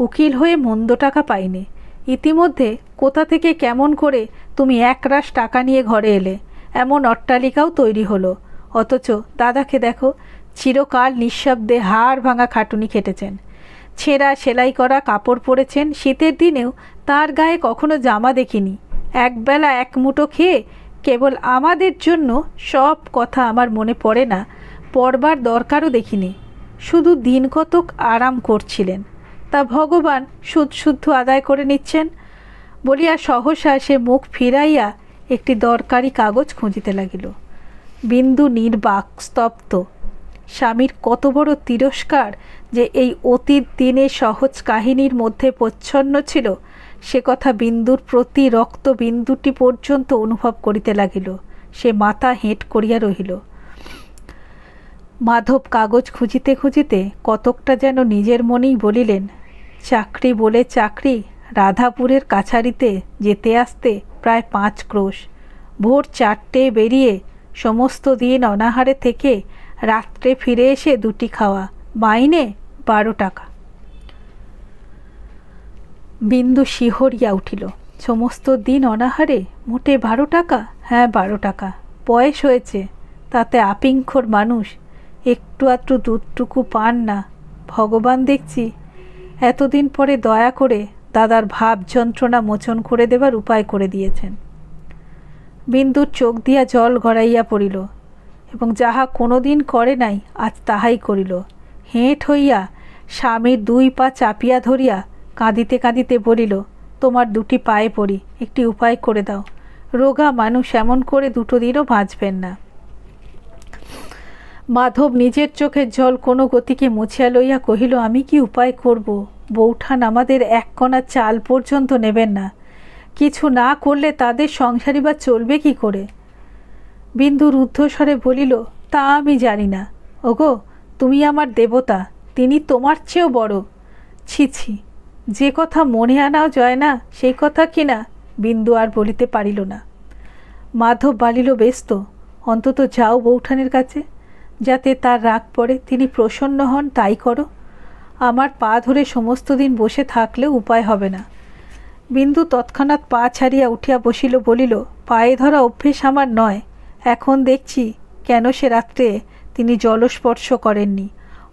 উকিল হয়ে মন্দ টাকা পাইনি। ইতিমধ্যে কোথা থেকে কেমন করে তুমি একরাশ টাকা নিয়ে ঘরে এলে, এমন অট্টালিকাও তৈরি হলো। অথচ দাদাকে দেখো, চিরকাল নিঃশব্দে হাড় ভাঙা খাটুনি খেটেছেন, ছেঁড়া সেলাই করা কাপড় পরেছেন। শীতের দিনেও তার গায়ে কখনো জামা দেখিনি। একবেলা এক মুঠো খেয়ে কেবল আমাদের জন্য, সব কথা আমার মনে পড়ে না, পড়বার দরকারও দেখিনি। শুধু দিন কতক আরাম করছিলেন, তা ভগবান সুদ শুদ্ধ আদায় করে নিচ্ছেন বলিয়া সহসা সে মুখ ফিরাইয়া একটি দরকারি কাগজ খুঁজিতে লাগিল। বিন্দু নির্বাক, স্তব্ধ। স্বামীর কত বড় তিরস্কার যে এই অতীত দিনে সহজ কাহিনীর মধ্যে প্রচ্ছন্ন ছিল, সে কথা বিন্দুর প্রতি রক্ত বিন্দুটি পর্যন্ত অনুভব করিতে লাগিল। সে মাথা হেঁট করিয়া রহিল। মাধব কাগজ খুঁজিতে খুঁজিতে কতকটা যেন নিজের মনেই বলিলেন, চাকরি বলে চাকরি, রাধাপুরের কাছারিতে যেতে আসতে প্রায় 5 ক্রোশ। ভোর 4টে বেরিয়ে সমস্ত দিন অনাহারে থেকে রাত্রে ফিরে এসে 2টি খাওয়া, মাইনে 12 টাকা। বিন্দু শিহরিয়া উঠিল। সমস্ত দিন অনাহারে, মোটে 12 টাকা? হ্যাঁ, 12 টাকা। বয়স হয়েছে, তাতে আপিংখোর মানুষ, একটু আধটু দুধটুকু পান না। ভগবান দেখছি এতদিন পরে দয়া করে দাদার ভাব যন্ত্রণা মোচন করে দেবার উপায় করে দিয়েছেন। বিন্দুর চোখ দিয়া জল গড়াইয়া পড়িল, এবং যাহা কোনো দিন করে নাই আজ তাহাই করিল। হেঁট হইয়া স্বামীর 2 পা চাপিয়া ধরিয়া কাঁদিতে কাঁদিতে বলিল, তোমার 2টি পায়ে পড়ি, একটি উপায় করে দাও। রোগা মানুষ, এমন করে 2 দিনও বাঁচবেন না। মাধব নিজের চোখের জল কোনো গতিকে মুছিয়া লইয়া কহিল, আমি কি উপায় করব? বৌঠান আমাদের 1 কণা চাল পর্যন্ত নেবেন না। কিছু না করলে তাদের সংসারই বা চলবে কি করে? বিন্দু রুদ্ধস্বরে বলিল, তা আমি জানি না। ওগো, তুমি আমার দেবতা, তিনি তোমার চেয়েও বড়। ছি ছি, যে কথা মনে আনাও যায় না সেই কথা কি না? বিন্দু আর বলিতে পারিল না। মাধব বলিল, বেশ তো, অন্তত যাও বৌঠানের কাছে, যাতে তার রাগ পড়ে, তিনি প্রসন্ন হন, তাই করো। আমার পা ধরে সমস্ত দিন বসে থাকলেও উপায় হবে না। বিন্দু তৎক্ষণাৎ পা ছাড়িয়া উঠিয়া বসিল, বলিল, পায়ে ধরা অভ্যেস আমার নয়। এখন দেখছি কেন সে রাত্রে তিনি জলস্পর্শ করেননি,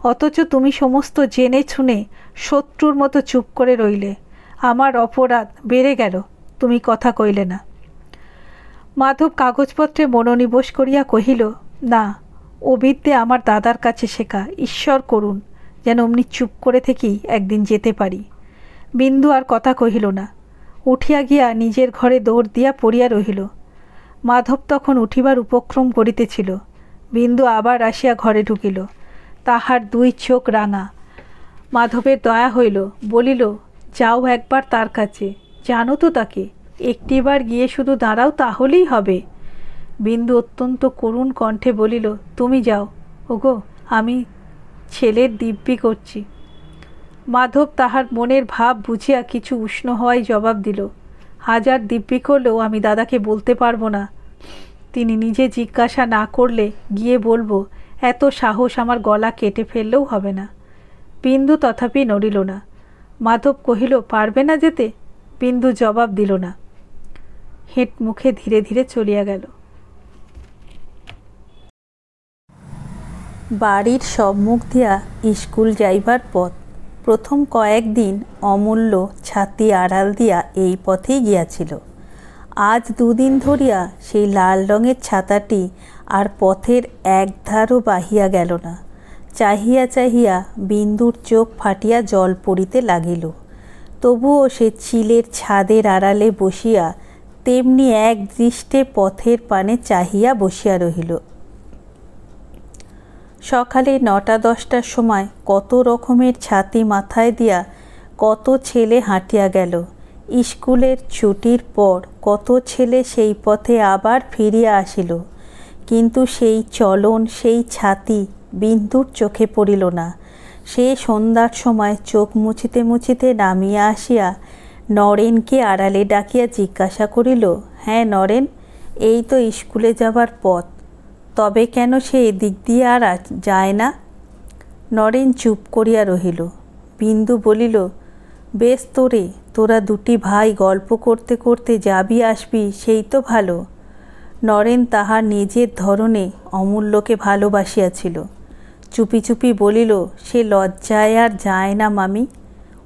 অথচ তুমি সমস্ত জেনে শুনে শত্রুর মতো চুপ করে রইলে। আমার অপরাধ বেড়ে গেল, তুমি কথা কইলে না। মাধব কাগজপত্রে মনোনিবেশ করিয়া কহিল, না, ও বিদ্যে আমার দাদার কাছে শেখা, ঈশ্বর করুন যেন অমনি চুপ করে থেকেই একদিন যেতে পারি। বিন্দু আর কথা কহিল না, উঠিয়া গিয়া নিজের ঘরে দৌড় দিয়া পড়িয়া রহিল। মাধব তখন উঠিবার উপক্রম করিতেছিল। বিন্দু আবার আসিয়া ঘরে ঢুকিল। তাহার দুই চোখ রাঙা। মাধবের দয়া হইল, বলিল, যাও একবার তার কাছে, জানো তো তাকে, একটিবার গিয়ে শুধু দাঁড়াও, তাহলেই হবে। বিন্দু অত্যন্ত করুণ কণ্ঠে বলিল, তুমি যাও, ওগো, আমি ছেলের দিব্যি করছি। মাধব তাহার মনের ভাব বুঝিয়া কিছু উষ্ণ হওয়াই জবাব দিল, হাজার দিব্যি করলেও আমি দাদাকে বলতে পারবো না। তিনি নিজে জিজ্ঞাসা না করলে গিয়ে বলবো, এত সাহস আমার গলা কেটে ফেললেও হবে না। বিন্দু তথাপি নড়িল না। মাধব কহিল, পারবে না যেতে? বিন্দু জবাব দিল না, হেঁট মুখে ধীরে ধীরে চলিয়া গেল। বাড়ির সম্মুখ দিয়া স্কুল যাইবার পথ। প্রথম কয়েকদিন অমূল্য ছাতি আড়াল দিয়া এই পথেই গিয়াছিল। আজ দুদিন ধরিয়া সেই লাল রঙের ছাতাটি আর পথের একধারও বাহিয়া গেল না। চাহিয়া চাহিয়া বিন্দুর চোখ ফাটিয়া জল পড়িতে লাগিল। তবুও সে চিলের ছাদের আড়ালে বসিয়া তেমনি এক দৃষ্টে পথের পানে চাহিয়া বসিয়া রহিল। সকালে 9টা-10টার সময় কত রকমের ছাতি মাথায় দিয়া কত ছেলে হাঁটিয়া গেল। স্কুলের ছুটির পর কত ছেলে সেই পথে আবার ফিরিয়া আসিল, কিন্তু সেই চলন, সেই ছাতি বিন্দুর চোখে পড়িল না। সে সন্ধ্যার সময় চোখ মুছিতে মুছিতে নামিয়া আসিয়া নরেনকে আড়ালে ডাকিয়া জিজ্ঞাসা করিল, হ্যাঁ নরেন, এই তো স্কুলে যাবার পথ, তবে কেন সে এদিক দিয়ে আর যায় না? নরেন চুপ করিয়া রহিল। বিন্দু বলিল, বেশ তোরে, তোরা দুটি ভাই গল্প করতে করতে যাবি আসবি, সেই তো ভালো। নরেন তাহার নিজের ধরনে অমূল্যকে ভালোবাসিয়াছিল। চুপি চুপি বলিল, সে লজ্জায় আর যায় না মামি,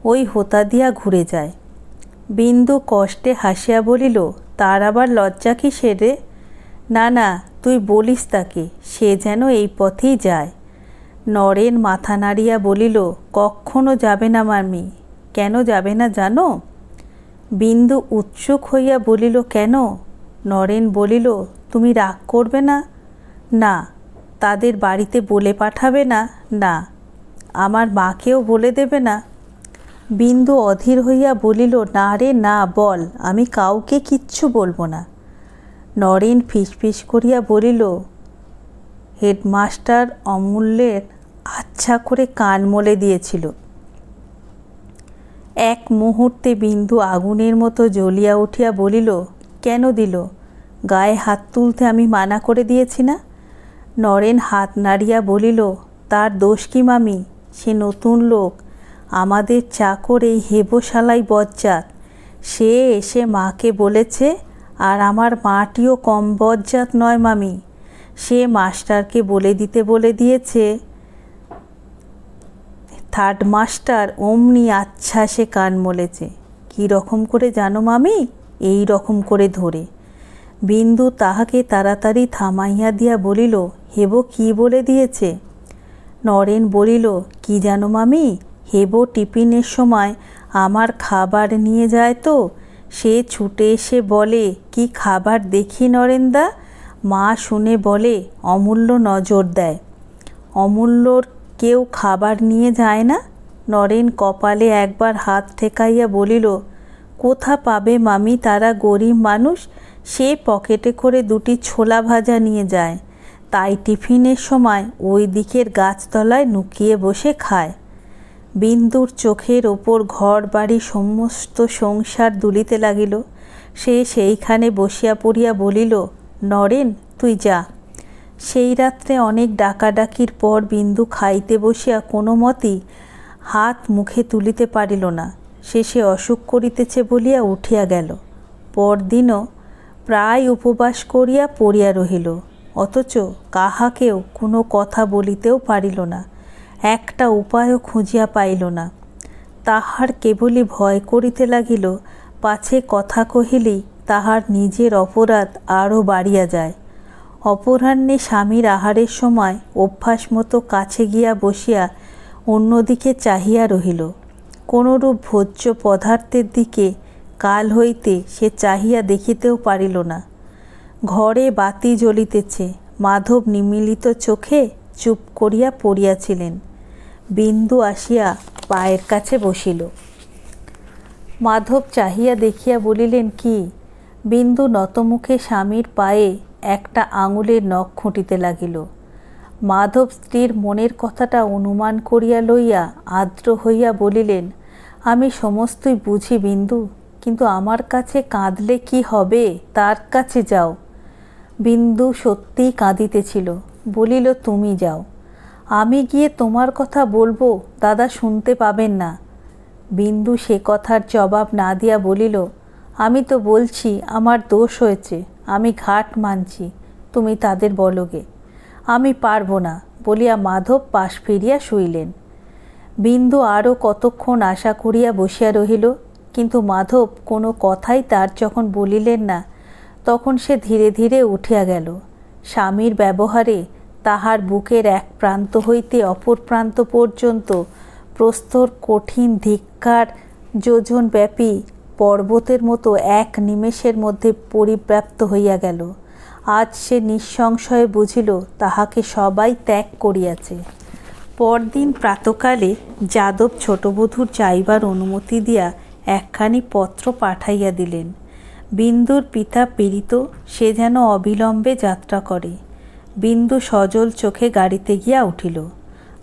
ওই হোতা দিয়া ঘুরে যায়। বিন্দু কষ্টে হাসিয়া বলিল, তার আবার লজ্জা কিসের রে? না না, তুই বলিস তাকে, সে যেন এই পথেই যায়। নরেন মাথা নাড়িয়া বলিল, কখনো যাবে না মামি। কেন যাবে না জানো? বিন্দু উৎসুক হইয়া বলিল, কেন? নরেন বলিল, তুমি রাগ করবে না? না। তাদের বাড়িতে বলে পাঠাবে না? না। আমার মাকেও বলে দেবে না? বিন্দু অধীর হইয়া বলিল, না রে না, বল, আমি কাউকে কিচ্ছু বলবো না। নরেন ফিসফিস করিয়া বলিল, হেডমাস্টার অমূল্যের আচ্ছা করে কান মলে দিয়েছিল। এক মুহূর্তে বিন্দু আগুনের মতো জ্বলিয়া উঠিয়া বলিল, কেন দিল? গায়ে হাত তুলতে আমি মানা করে দিয়েছি না? নরেন হাত নাড়িয়া বলিল, তার দোষ কি মামি? সে নতুন লোক, আমাদের চাকর, এই হেবশালাই বজ্জাত। সে এসে মাকে বলেছে, আর আমার মাটিও কম বজ্জাত নয় মামি। সে মাস্টারকে বলে দিয়েছে। থার্ড মাস্টার অমনি আচ্ছা সে কান মলেছে। কী রকম করে জানো মামি? এই রকম করে ধরে। বিন্দু তাহাকে তাড়াতাড়ি থামাইয়া দিয়া বলিল, হেবো কি বলে দিয়েছে? নরেন বলিল, কি জানো মামি, হেবো টিফিনের সময় আমার খাবার নিয়ে যায় তো, সে ছুটে এসে বলে, কি খাবার দেখি নরেনদা? মা শুনে বলে, অমূল্য নজর দেয়। অমূল্যর কেউ খাবার নিয়ে যায় না? নরেন কপালে একবার হাত ঠেকাইয়া বলিল, কোথা পাবে মামি, তারা গরিব মানুষ। সে পকেটে করে দুটি ছোলা ভাজা নিয়ে যায়, তাই টিফিনের সময় ওই দিকের গাছতলায় নুকিয়ে বসে খায়। বিন্দুর চোখের ওপর ঘর বাড়ি সমস্ত সংসার দুলিতে লাগিল। সে সেইখানে বসিয়া পড়িয়া বলিল, নরেন তুই যা। সেই রাত্রে অনেক ডাকাডাকির পর বিন্দু খাইতে বসিয়া কোনো মতেই হাত মুখে তুলিতে পারিল না। শেষে অসুখ করিতেছে বলিয়া উঠিয়া গেল। পরদিনও প্রায় উপবাস করিয়া পড়িয়া রহিল। অথচ কাহাকেও কোনো কথা বলিতেও পারিল না, একটা উপায়ও খুঁজিয়া পাইল না। তাহার কেবলই ভয় করিতে লাগিল, পাছে কথা কহিলেই তাহার নিজের অপরাধ আরও বাড়িয়া যায়। অপরাহ্নে স্বামীর আহারের সময় অভ্যাস মতো কাছে গিয়া বসিয়া অন্যদিকে চাহিয়া রহিল। কোনরূপ ভোজ্য পদার্থের দিকে কাল হইতে সে চাহিয়া দেখিতেও পারিল না। ঘরে বাতি জ্বলিতেছে, মাধব নিমিলিত চোখে চুপ করিয়া পড়িয়াছিলেন। বিন্দু আসিয়া পায়ের কাছে বসিল। মাধব চাহিয়া দেখিয়া বলিলেন, কি? বিন্দু নতমুখে স্বামীর পায়ে একটা আঙুলের নখ খুঁটিতে লাগিল। মাধব স্ত্রীর মনের কথাটা অনুমান করিয়া লইয়া আর্দ্র হইয়া বলিলেন, আমি সমস্তই বুঝি বিন্দু, কিন্তু আমার কাছে কাঁদলে কি হবে, তার কাছে যাও। বিন্দু সত্যিই কাঁদিতেছিল, বলিল, তুমি যাও, আমি গিয়ে তোমার কথা বলবো, দাদা শুনতে পাবেন না। বিন্দু সে কথার জবাব না দিয়া বলিল, আমি তো বলছি আমার দোষ হয়েছে, আমি ঘাট মানছি, তুমি তাদের বলগে, আমি পারবো না বলিয়া মাধব পাশ ফিরিয়া শুইলেন। বিন্দু আরও কতক্ষণ আশা করিয়া বসিয়া রহিল, কিন্তু মাধব কোনো কথাই তার যখন বলিলেন না, তখন সে ধীরে ধীরে উঠিয়া গেল। স্বামীর ব্যবহারে তাহার বুকের এক প্রান্ত হইতে অপর প্রান্ত পর্যন্ত প্রস্তর কঠিন ধিক্কার যোজনব্যাপী পর্বতের মতো এক নিমেষের মধ্যে পরিব্যাপ্ত হইয়া গেল। আজ সে নিঃসংশয়ে বুঝিল তাহাকে সবাই ত্যাগ করিয়াছে। পরদিন প্রাতকালে যাদব ছোটবধূর যাইবার অনুমতি দিয়া একখানি পত্র পাঠাইয়া দিলেন। বিন্দুর পিতা পীড়িত, সে যেন অবিলম্বে যাত্রা করে। বিন্দু সজল চোখে গাড়িতে গিয়া উঠিল।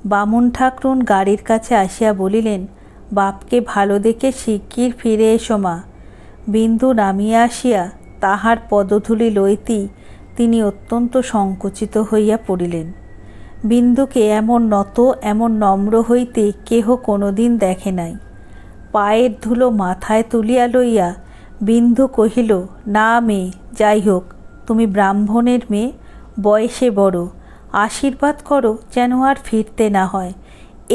বামুন ঠাকরুন গাড়ির কাছে আসিয়া বলিলেন, বাপকে ভালো দেখে শিগগির ফিরে এসো মা। বিন্দু নামিয়া আসিয়া তাহার পদধূলি লইতেই তিনি অত্যন্ত সংকুচিত হইয়া পড়িলেন। বিন্দুকে এমন নত এমন নম্র হইতে কেহ কোনোদিন দেখে নাই। পায়ের ধুলো মাথায় তুলিয়া লইয়া বিন্দু কহিল, না মেয়ে, যাই হোক, তুমি ব্রাহ্মণের মেয়ে, বয়সে বড়, আশীর্বাদ করো যেন আর ফিরতে না হয়,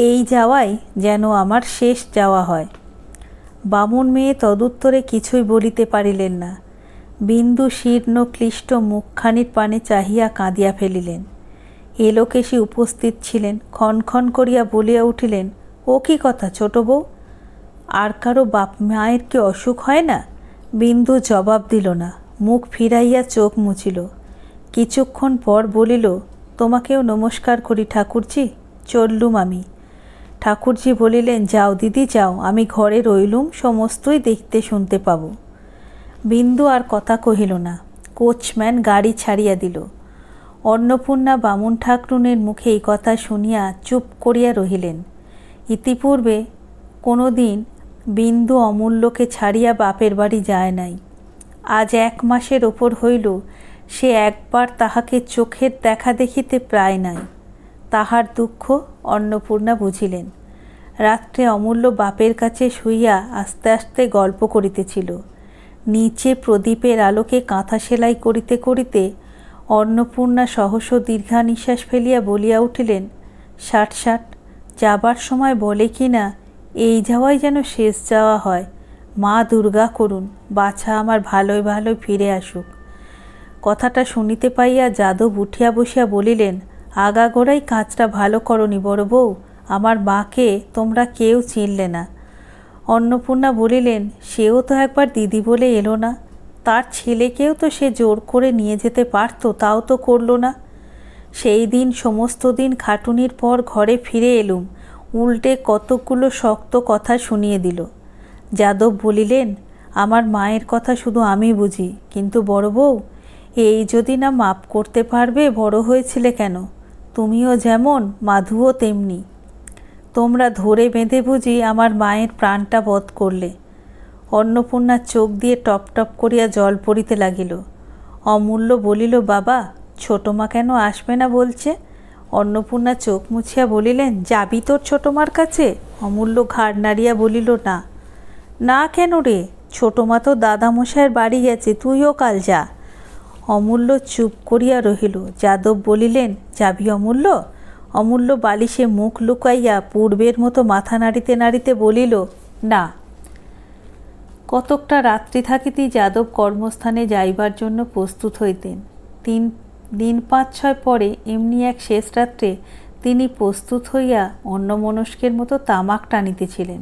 এই যাওয়াই যেন আমার শেষ যাওয়া হয়। বামুন মেয়ে তদুত্তরে কিছুই বলিতে পারিলেন না। বিন্দু শীর্ণ ক্লিষ্ট মুখখানির পানে চাহিয়া কাঁদিয়া ফেলিলেন। এলোকেশী উপস্থিত ছিলেন, ক্ষণ করিয়া বলিয়া উঠিলেন, ও কি কথা ছোট বউ, আর কারো বাপ মায়ের কি অসুখ হয় না? বিন্দু জবাব দিল না, মুখ ফিরাইয়া চোখ মুছিল। কিছুক্ষণ পর বলিল, তোমাকেও নমস্কার করি ঠাকুরজি, চললুম আমি। ঠাকুরজি বলিলেন, যাও দিদি যাও, আমি ঘরে রইলুম, সমস্তই দেখতে শুনতে পাব। বিন্দু আর কথা কহিল না। কোচম্যান গাড়ি ছাড়িয়া দিল। অন্নপূর্ণা বামুন ঠাকরুনের মুখে এই কথা শুনিয়া চুপ করিয়া রহিলেন। ইতিপূর্বে কোনো দিন বিন্দু অমূল্যকে ছাড়িয়া বাপের বাড়ি যায় নাই। আজ 1 মাসের ওপর হইল সে একবার তাহাকে চোখের দেখা দেখিতে প্রায় নাই। তাহার দুঃখ অন্নপূর্ণা বুঝিলেন। রাত্রে অমূল্য বাপের কাছে শুইয়া আস্তে আস্তে গল্প করিতেছিল। নিচে প্রদীপের আলোকে কাঁথা সেলাই করিতে করিতে অন্নপূর্ণা সহস্র দীর্ঘা নিঃশ্বাস ফেলিয়া বলিয়া উঠিলেন, 60 যাবার সময় বলে কি না, এই যাওয়াই যেন শেষ যাওয়া হয়, মা দুর্গা করুন, বাছা আমার ভালোই ভালোই ফিরে আসুক। কথাটা শুনিতে পাইয়া যাদব উঠিয়া বসিয়া বলিলেন, আগাগোড়াই কাজটা ভালো করনি বড় বউ, আমার মাকে তোমরা কেউ চিনলে না। অন্নপূর্ণা বলিলেন, সেও তো একবার দিদি বলে এলো না, তার ছেলেকেও তো সে জোর করে নিয়ে যেতে পারত, তাও তো করল না। সেই দিন সমস্ত দিন খাটুনির পর ঘরে ফিরে এলুম, উল্টে কতকগুলো শক্ত কথা শুনিয়ে দিল। যাদব বলিলেন, আমার মায়ের কথা শুধু আমি বুঝি, কিন্তু বড় বউ, এই যদি না মাপ করতে পারবে, বড় হয়েছিলে কেন? তুমিও যেমন, মাধুও তেমনি। তোমরা ধরে বেঁধে বুঝি আমার মায়ের প্রাণটা বধ করলে। অন্নপূর্ণার চোখ দিয়ে টপ টপ করিয়া জল পড়িতে লাগিল। অমূল্য বলিল, বাবা, ছোট মা কেন আসবে না বলছে? অন্নপূর্ণা চোখ মুছিয়া বলিলেন, যাবি তোর ছোট মার কাছে? অমূল্য ঘাড় নাড়িয়া বলিল, না। না কেন রে? ছোট মা তো দাদামশাইয়ের বাড়ি গেছে, তুইও কাল যা। অমূল্য চুপ করিয়া রহিল। যাদব বলিলেন, যাবি অমূল্য? অমূল্য বালিশে মুখ লুকাইয়া পূর্বের মতো মাথা নাড়িতে নাড়িতে বলিল, না। কতকটা রাত্রি থাকিতেই যাদব কর্মস্থানে যাইবার জন্য প্রস্তুত হইতেন। দিন 5-6 পরে এমনি এক শেষ রাত্রে তিনি প্রস্তুত হইয়া অন্যমনস্কের মতো তামাক টানিতেছিলেন।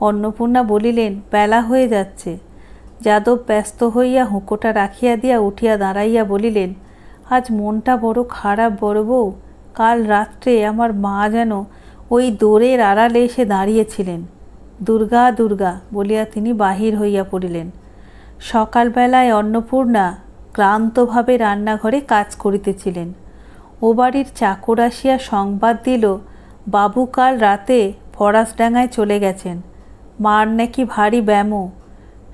অন্নপূর্ণা বলিলেন, বেলা হয়ে যাচ্ছে। যাদব ব্যস্ত হইয়া হুঁকোটা রাখিয়া দিয়া উঠিয়া দাঁড়াইয়া বলিলেন, আজ মনটা বড় খারাপ বড় বউ। কাল রাত্রে আমার মা যেন ওই দোরের আড়ালে এসে দাঁড়িয়েছিলেন। দুর্গা দুর্গা বলিয়া তিনি বাহির হইয়া পড়িলেন। সকালবেলায় অন্নপূর্ণা ক্লান্তভাবে রান্নাঘরে কাজ করিতেছিলেন। ও বাড়ির চাকর আসিয়া সংবাদ দিল, বাবু কাল রাতে ফরাসডাঙ্গায় চলে গেছেন। মার নাকি ভারী ব্যামো।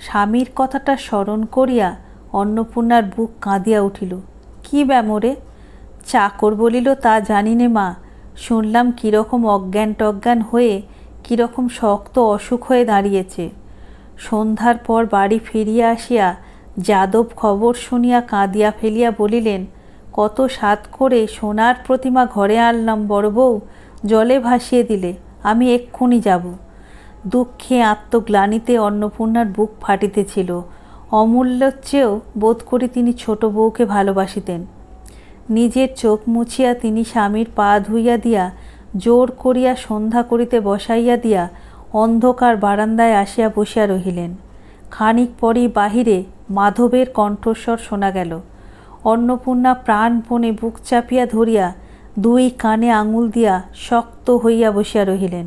স্বামীর কথাটা স্মরণ করিয়া অন্নপূর্ণার বুক কাঁদিয়া উঠিল। কি ব্যামো রে? চাকর বলিল, তা জানি নে মা। শুনলাম কীরকম অজ্ঞান টজ্ঞান হয়ে কীরকম শক্ত অসুখ হয়ে দাঁড়িয়েছে। সন্ধ্যার পর বাড়ি ফিরিয়া আসিয়া যাদব খবর শুনিয়া কাঁদিয়া ফেলিয়া বলিলেন, কত সাধ করে সোনার প্রতিমা ঘরে আনলাম বড় বউ, জলে ভাসিয়ে দিলে। আমি এক্ষুনি যাব। দুঃখে আত্মগ্লানিতে অন্নপূর্ণার বুক ফাটিতেছিল। অমূল্যর চেয়েও বোধ করি তিনি ছোট বউকে ভালোবাসিতেন। নিজের চোখ মুছিয়া তিনি স্বামীর পা ধুইয়া দিয়া জোর করিয়া সন্ধ্যা করিতে বসাইয়া দিয়া অন্ধকার বারান্দায় আসিয়া বসিয়া রহিলেন। খানিক পরেই বাহিরে মাধবের কণ্ঠস্বর শোনা গেল। অন্নপূর্ণা প্রাণপণে বুক চাপিয়া ধরিয়া 2 কানে আঙুল দিয়া শক্ত হইয়া বসিয়া রহিলেন।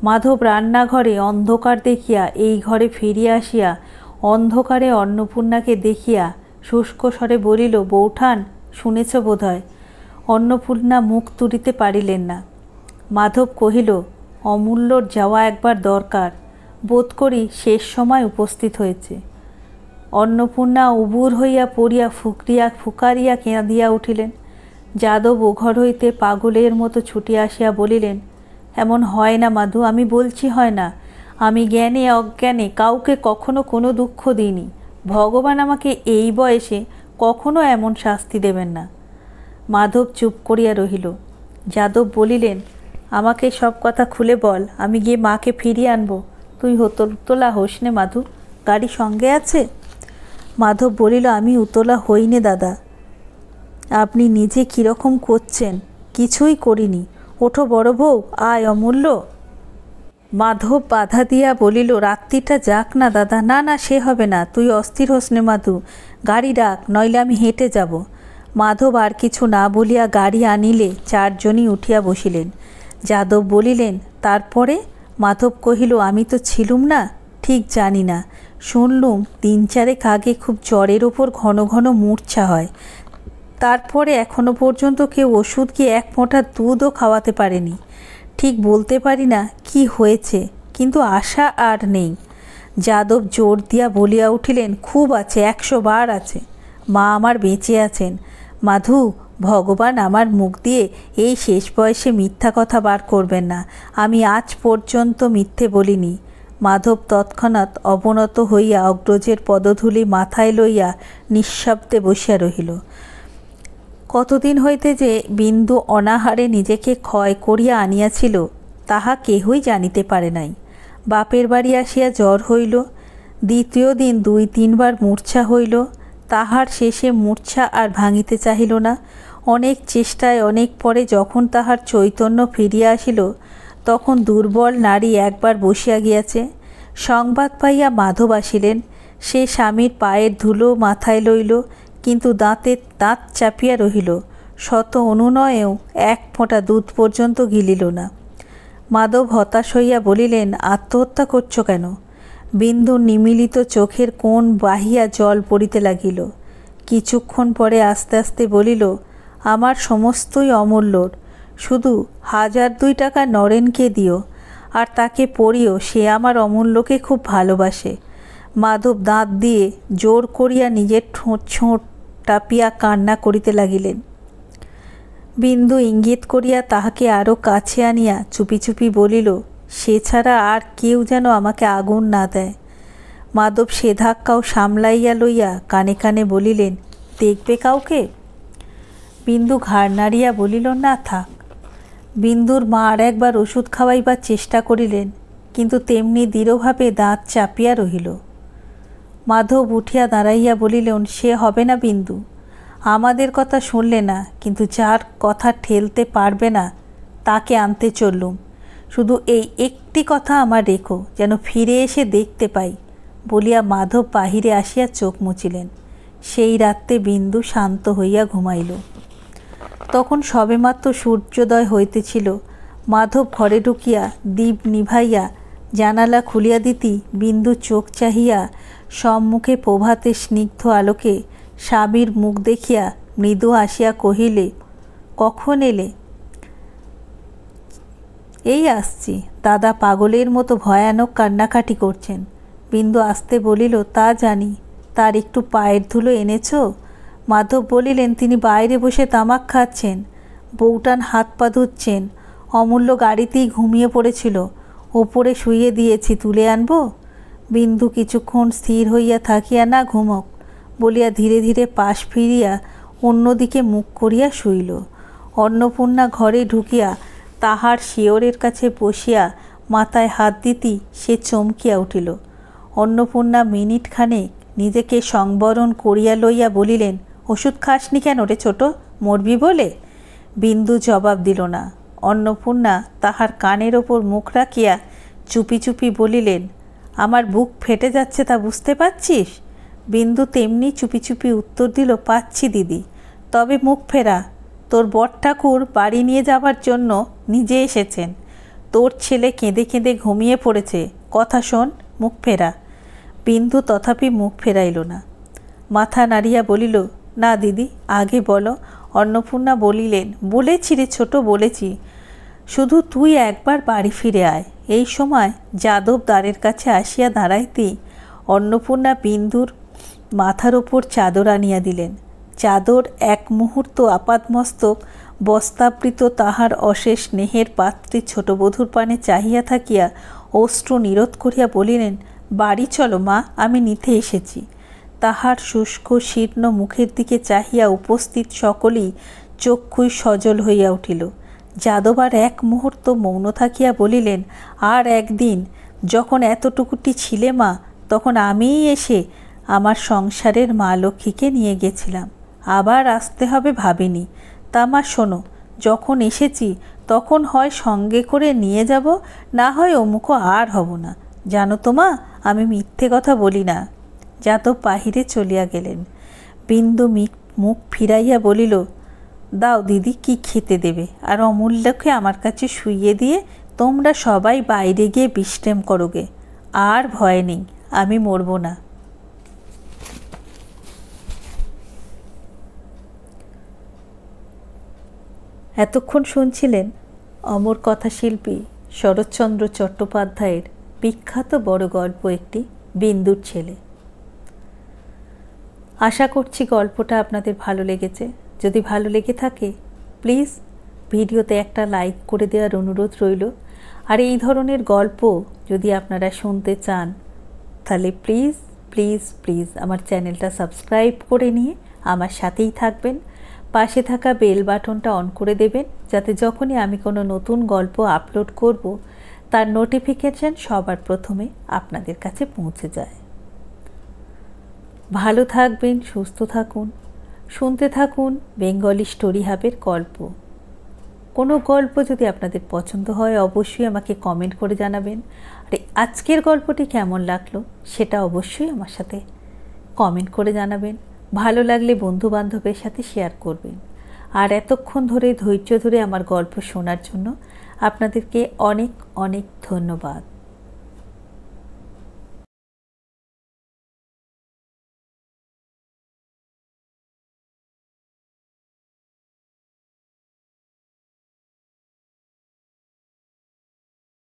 মাধব রান্নাঘরে অন্ধকার দেখিয়া এই ঘরে ফিরিয়া আসিয়া অন্ধকারে অন্নপূর্ণাকে দেখিয়া শুষ্ক স্বরে বলিল, বৌঠান, শুনেছ বোধ হয়? অন্নপূর্ণা মুখ তুলিতে পারিলেন না। মাধব কহিল, অমূল্যর যাওয়া একবার দরকার। বোধ করি শেষ সময় উপস্থিত হয়েছে। অন্নপূর্ণা উবুর হইয়া পড়িয়া ফুকারিয়া কাঁদিয়া উঠিলেন। যাদব ও ঘর হইতে পাগলের মতো ছুটিয়া আসিয়া বলিলেন, এমন হয় না মাধু, আমি বলছি হয় না। আমি জ্ঞানে অজ্ঞানে কাউকে কখনো কোনো দুঃখ দিইনি। ভগবান আমাকে এই বয়সে কখনো এমন শাস্তি দেবেন না। মাধব চুপ করিয়া রহিল। যাদব বলিলেন, আমাকে সব কথা খুলে বল, আমি গিয়ে মাকে ফিরিয়ে আনবো। তুই উতলা হোস নে মাধু, গাড়ি সঙ্গে আছে? মাধব বলিল, আমি উতলা হইনে দাদা। আপনি নিজে কীরকম করছেন? কিছুই করিনি। ওঠো বড় বউ, আয় অমূল্য। মাধব বাধা দিয়া বলিল, রাত্রিটা যাক না দাদা। না না, সে হবে না, তুই অস্থির হোস নে মাধু, গাড়ি ডাক, নইলে আমি হেঁটে যাব। মাধব আর কিছু না বলিয়া গাড়ি আনিলে 4 জনই উঠিয়া বসিলেন। যাদব বলিলেন, তারপরে? মাধব কহিল, আমি তো ছিলুম না, ঠিক জানি না। শুনলুম 3-4 আগে খুব জ্বরের ওপর ঘন ঘন মূর্ছা হয়। তারপরে এখনো পর্যন্ত কেউ ওষুধ কি 1 মোটা দুধও খাওয়াতে পারেনি। ঠিক বলতে পারি না কি হয়েছে, কিন্তু আশা আর নেই। যাদব জোর দিয়া বলিয়া উঠিলেন, খুব আছে, 100 বার আছে। মা আমার বেঁচে আছেন। মাধু, ভগবান আমার মুখ দিয়ে এই শেষ বয়সে মিথ্যা কথা বার করবেন না। আমি আজ পর্যন্ত মিথ্যে বলিনি। মাধব তৎক্ষণাৎ অবনত হইয়া অগ্রজের পদধূলি মাথায় লইয়া নিঃশব্দে বসিয়া রহিল। কতদিন হইতে যে বিন্দু অনাহারে নিজেকে ক্ষয় করিয়া আনিয়াছিল তাহা কেহই জানিতে পারে নাই। বাপের বাড়ি আসিয়া জ্বর হইল, দ্বিতীয় দিন 2-3 বার মূর্ছা হইল। তাহার শেষে মূর্ছা আর ভাঙিতে চাহিল না। অনেক চেষ্টায় অনেক পরে যখন তাহার চৈতন্য ফিরিয়া আসিল, তখন দুর্বল নারী একবার বসিয়া গিয়াছে। সংবাদ পাইয়া মাধব আসিলেন। সে স্বামীর পায়ের ধুলো মাথায় লইল, কিন্তু দাঁতে দাঁত চাপিয়া রহিল। শত অনুনয়েও 1 ফোঁটা দুধ পর্যন্ত গিলিল না। মাধব হতাশ হইয়া বলিলেন, আত্মহত্যা করছ কেন? বিন্দুর নিমিলিত চোখের কোণ বাহিয়া জল পড়িতে লাগিল। কিছুক্ষণ পরে আস্তে আস্তে বলিল, আমার সমস্তই অমূল্যর। শুধু 1000-2 টাকা নরেনকে দিও, আর তাকে পড়িও, সে আমার অমূল্যকে খুব ভালোবাসে। মাধব দাঁত দিয়ে জোর করিয়া নিজের ঠোঁট টাপিয়া কান্না করিতে লাগিলেন। বিন্দু ইঙ্গিত করিয়া তাহাকে আরও কাছে আনিয়া চুপি চুপি বলিল, সে ছাড়া আর কেউ যেন আমাকে আগুন না দেয়। মাধব সে ধাক্কাও সামলাইয়া লইয়া কানে কানে বলিলেন, দেখবে কাউকে? বিন্দু ঘাড় নাড়িয়া বলিল, না থাক। বিন্দুর মা আর একবার ওষুধ খাওয়াইবার চেষ্টা করিলেন, কিন্তু তেমনি দৃঢ়ভাবে দাঁত চাপিয়া রহিল। মাধব উঠিয়া দাঁড়াইয়া বলিলেন, সে হবে না বিন্দু। আমাদের কথা শুনলে না, কিন্তু যার কথা ঠেলতে পারবে না তাকে আনতে চললুম। শুধু এই একটি কথা আমার রেখো, যেন ফিরে এসে দেখতে পাই, বলিয়া মাধব বাহিরে আসিয়া চোখ মুছিলেন। সেই রাত্রে বিন্দু শান্ত হইয়া ঘুমাইল। তখন সবেমাত্র সূর্যোদয় হইতেছিল। মাধব ঘরে ঢুকিয়া দীপ নিভাইয়া জানালা খুলিয়া দিতি বিন্দু চোখ চাহিয়া সম্মুখে প্রভাতের স্নিগ্ধ আলোকে স্বামীর মুখ দেখিয়া মৃদু আসিয়া কহিলে, কখন এলে? এই আসছি। দাদা পাগলের মতো ভয়ানক কান্নাকাটি করছেন। বিন্দু আসতে বলিল, তা জানি, তার একটু পায়ের ধুলো এনেছ? মাধব বলিলেন, তিনি বাইরে বসে তামাক খাচ্ছেন, বউটান হাত পা ধুচ্ছেন। অমূল্য গাড়িতেই ঘুমিয়ে পড়েছিল, ওপরে শুইয়ে দিয়েছি, তুলে আনবো? বিন্দু কিছুক্ষণ স্থির হইয়া থাকিয়া না ঘুমক বলিয়া ধীরে ধীরে পাশ ফিরিয়া অন্যদিকে মুখ করিয়া শুইল। অন্নপূর্ণা ঘরে ঢুকিয়া তাহার শিয়রের কাছে বসিয়া মাথায় হাত দিতি সে চমকিয়া উঠিল। অন্নপূর্ণা মিনিটখানেক নিজেকে সংবরণ করিয়া লইয়া বলিলেন, ওষুধ খাসনি কেন রে ছোট, মরবি বলে? বিন্দু জবাব দিল না। অন্নপূর্ণা তাহার কানের ওপর মুখ রাখিয়া চুপি চুপি বলিলেন, আমার বুক ফেটে যাচ্ছে, তা বুঝতে পারছিস? বিন্দু তেমনি চুপি চুপি উত্তর দিল, পাচ্ছি দিদি, তবে মুখ ফেরা। তোর বর ঠাকুর বাড়ি নিয়ে যাবার জন্য নিজে এসেছেন। তোর ছেলে কেঁদে কেঁদে ঘুমিয়ে পড়েছে, কথা শোন, মুখ ফেরা। বিন্দু তথাপি মুখ ফেরাইল না, মাথা নাড়িয়া বলিল, না দিদি, আগে বলো। অন্নপূর্ণা বলিলেন, বলেছি রে ছোট, বলেছি, শুধু তুই একবার বাড়ি ফিরে আয়। এই সময় যাদব দ্বারের কাছে আসিয়া দাঁড়াইতেই অন্নপূর্ণা বিন্দুর মাথার ওপর চাদর আনিয়া দিলেন। চাদর এক মুহূর্ত আপাদমস্তক বস্ত্রাবৃত তাহার অশেষ স্নেহের পাত্রী ছোট বধূর পানে চাহিয়া থাকিয়া অশ্রু নিরোধ করিয়া বলিলেন, বাড়ি চলো মা, আমি নিতে এসেছি। তাহার শুষ্ক শীর্ণ মুখের দিকে চাহিয়া উপস্থিত সকলেই চক্ষুই সজল হইয়া উঠিল। যাদব আর এক মুহূর্ত মৌন থাকিয়া বলিলেন, আর একদিন যখন এতটুকুটি ছিলে মা, তখন আমিই এসে আমার সংসারের মা লক্ষ্মীকে নিয়ে গেছিলাম, আবার আসতে হবে ভাবিনি। তা মা শোনো, যখন এসেছি তখন হয় সঙ্গে করে নিয়ে যাব, না হয় অমুখও আর হব না। জানো তো মা, আমি মিথ্যে কথা বলি না। যাদব বাহিরে চলিয়া গেলেন। বিন্দু মুখ ফিরাইয়া বলিল, দাও দিদি, কি খেতে দেবে? আর অমূল্যকে আমার কাছে শুইয়ে দিয়ে তোমরা সবাই বাইরে গিয়ে বিশ্রাম করোগে। আর ভয় নেই, আমি মরব না। এতক্ষণ শুনছিলেন অমর কথাশিল্পী শরৎচন্দ্র চট্টোপাধ্যায়ের বিখ্যাত বড় গল্প একটি, বিন্দুর ছেলে। আশা করছি গল্পটা আপনাদের ভালো লেগেছে। যদি ভালো লেগে থাকে প্লিজ ভিডিওতে একটা লাইক করে দেওয়ার অনুরোধ রইল। আর এই ধরনের গল্প যদি আপনারা শুনতে চান তাহলে প্লিজ প্লিজ প্লিজ আমার চ্যানেলটা সাবস্ক্রাইব করে নিয়ে আমার সাথেই থাকবেন। পাশে থাকা বেল বাটনটা অন করে দেবেন, যাতে যখনই আমি কোনো নতুন গল্প আপলোড করব তার নোটিফিকেশন সবার প্রথমে আপনাদের কাছে পৌঁছে যায়। ভালো থাকবেন, সুস্থ থাকুন, শুনতে থাকুন বেঙ্গলি স্টোরি হাবের গল্প। কোনো গল্প যদি আপনাদের পছন্দ হয় অবশ্যই আমাকে কমেন্ট করে জানাবেন। আর আজকের গল্পটি কেমন লাগলো সেটা অবশ্যই আমার সাথে কমেন্ট করে জানাবেন। ভালো লাগলে বন্ধুবান্ধবের সাথে শেয়ার করবেন। আর এতক্ষণ ধরে ধৈর্য ধরে আমার গল্প শোনার জন্য আপনাদেরকে অনেক অনেক ধন্যবাদ।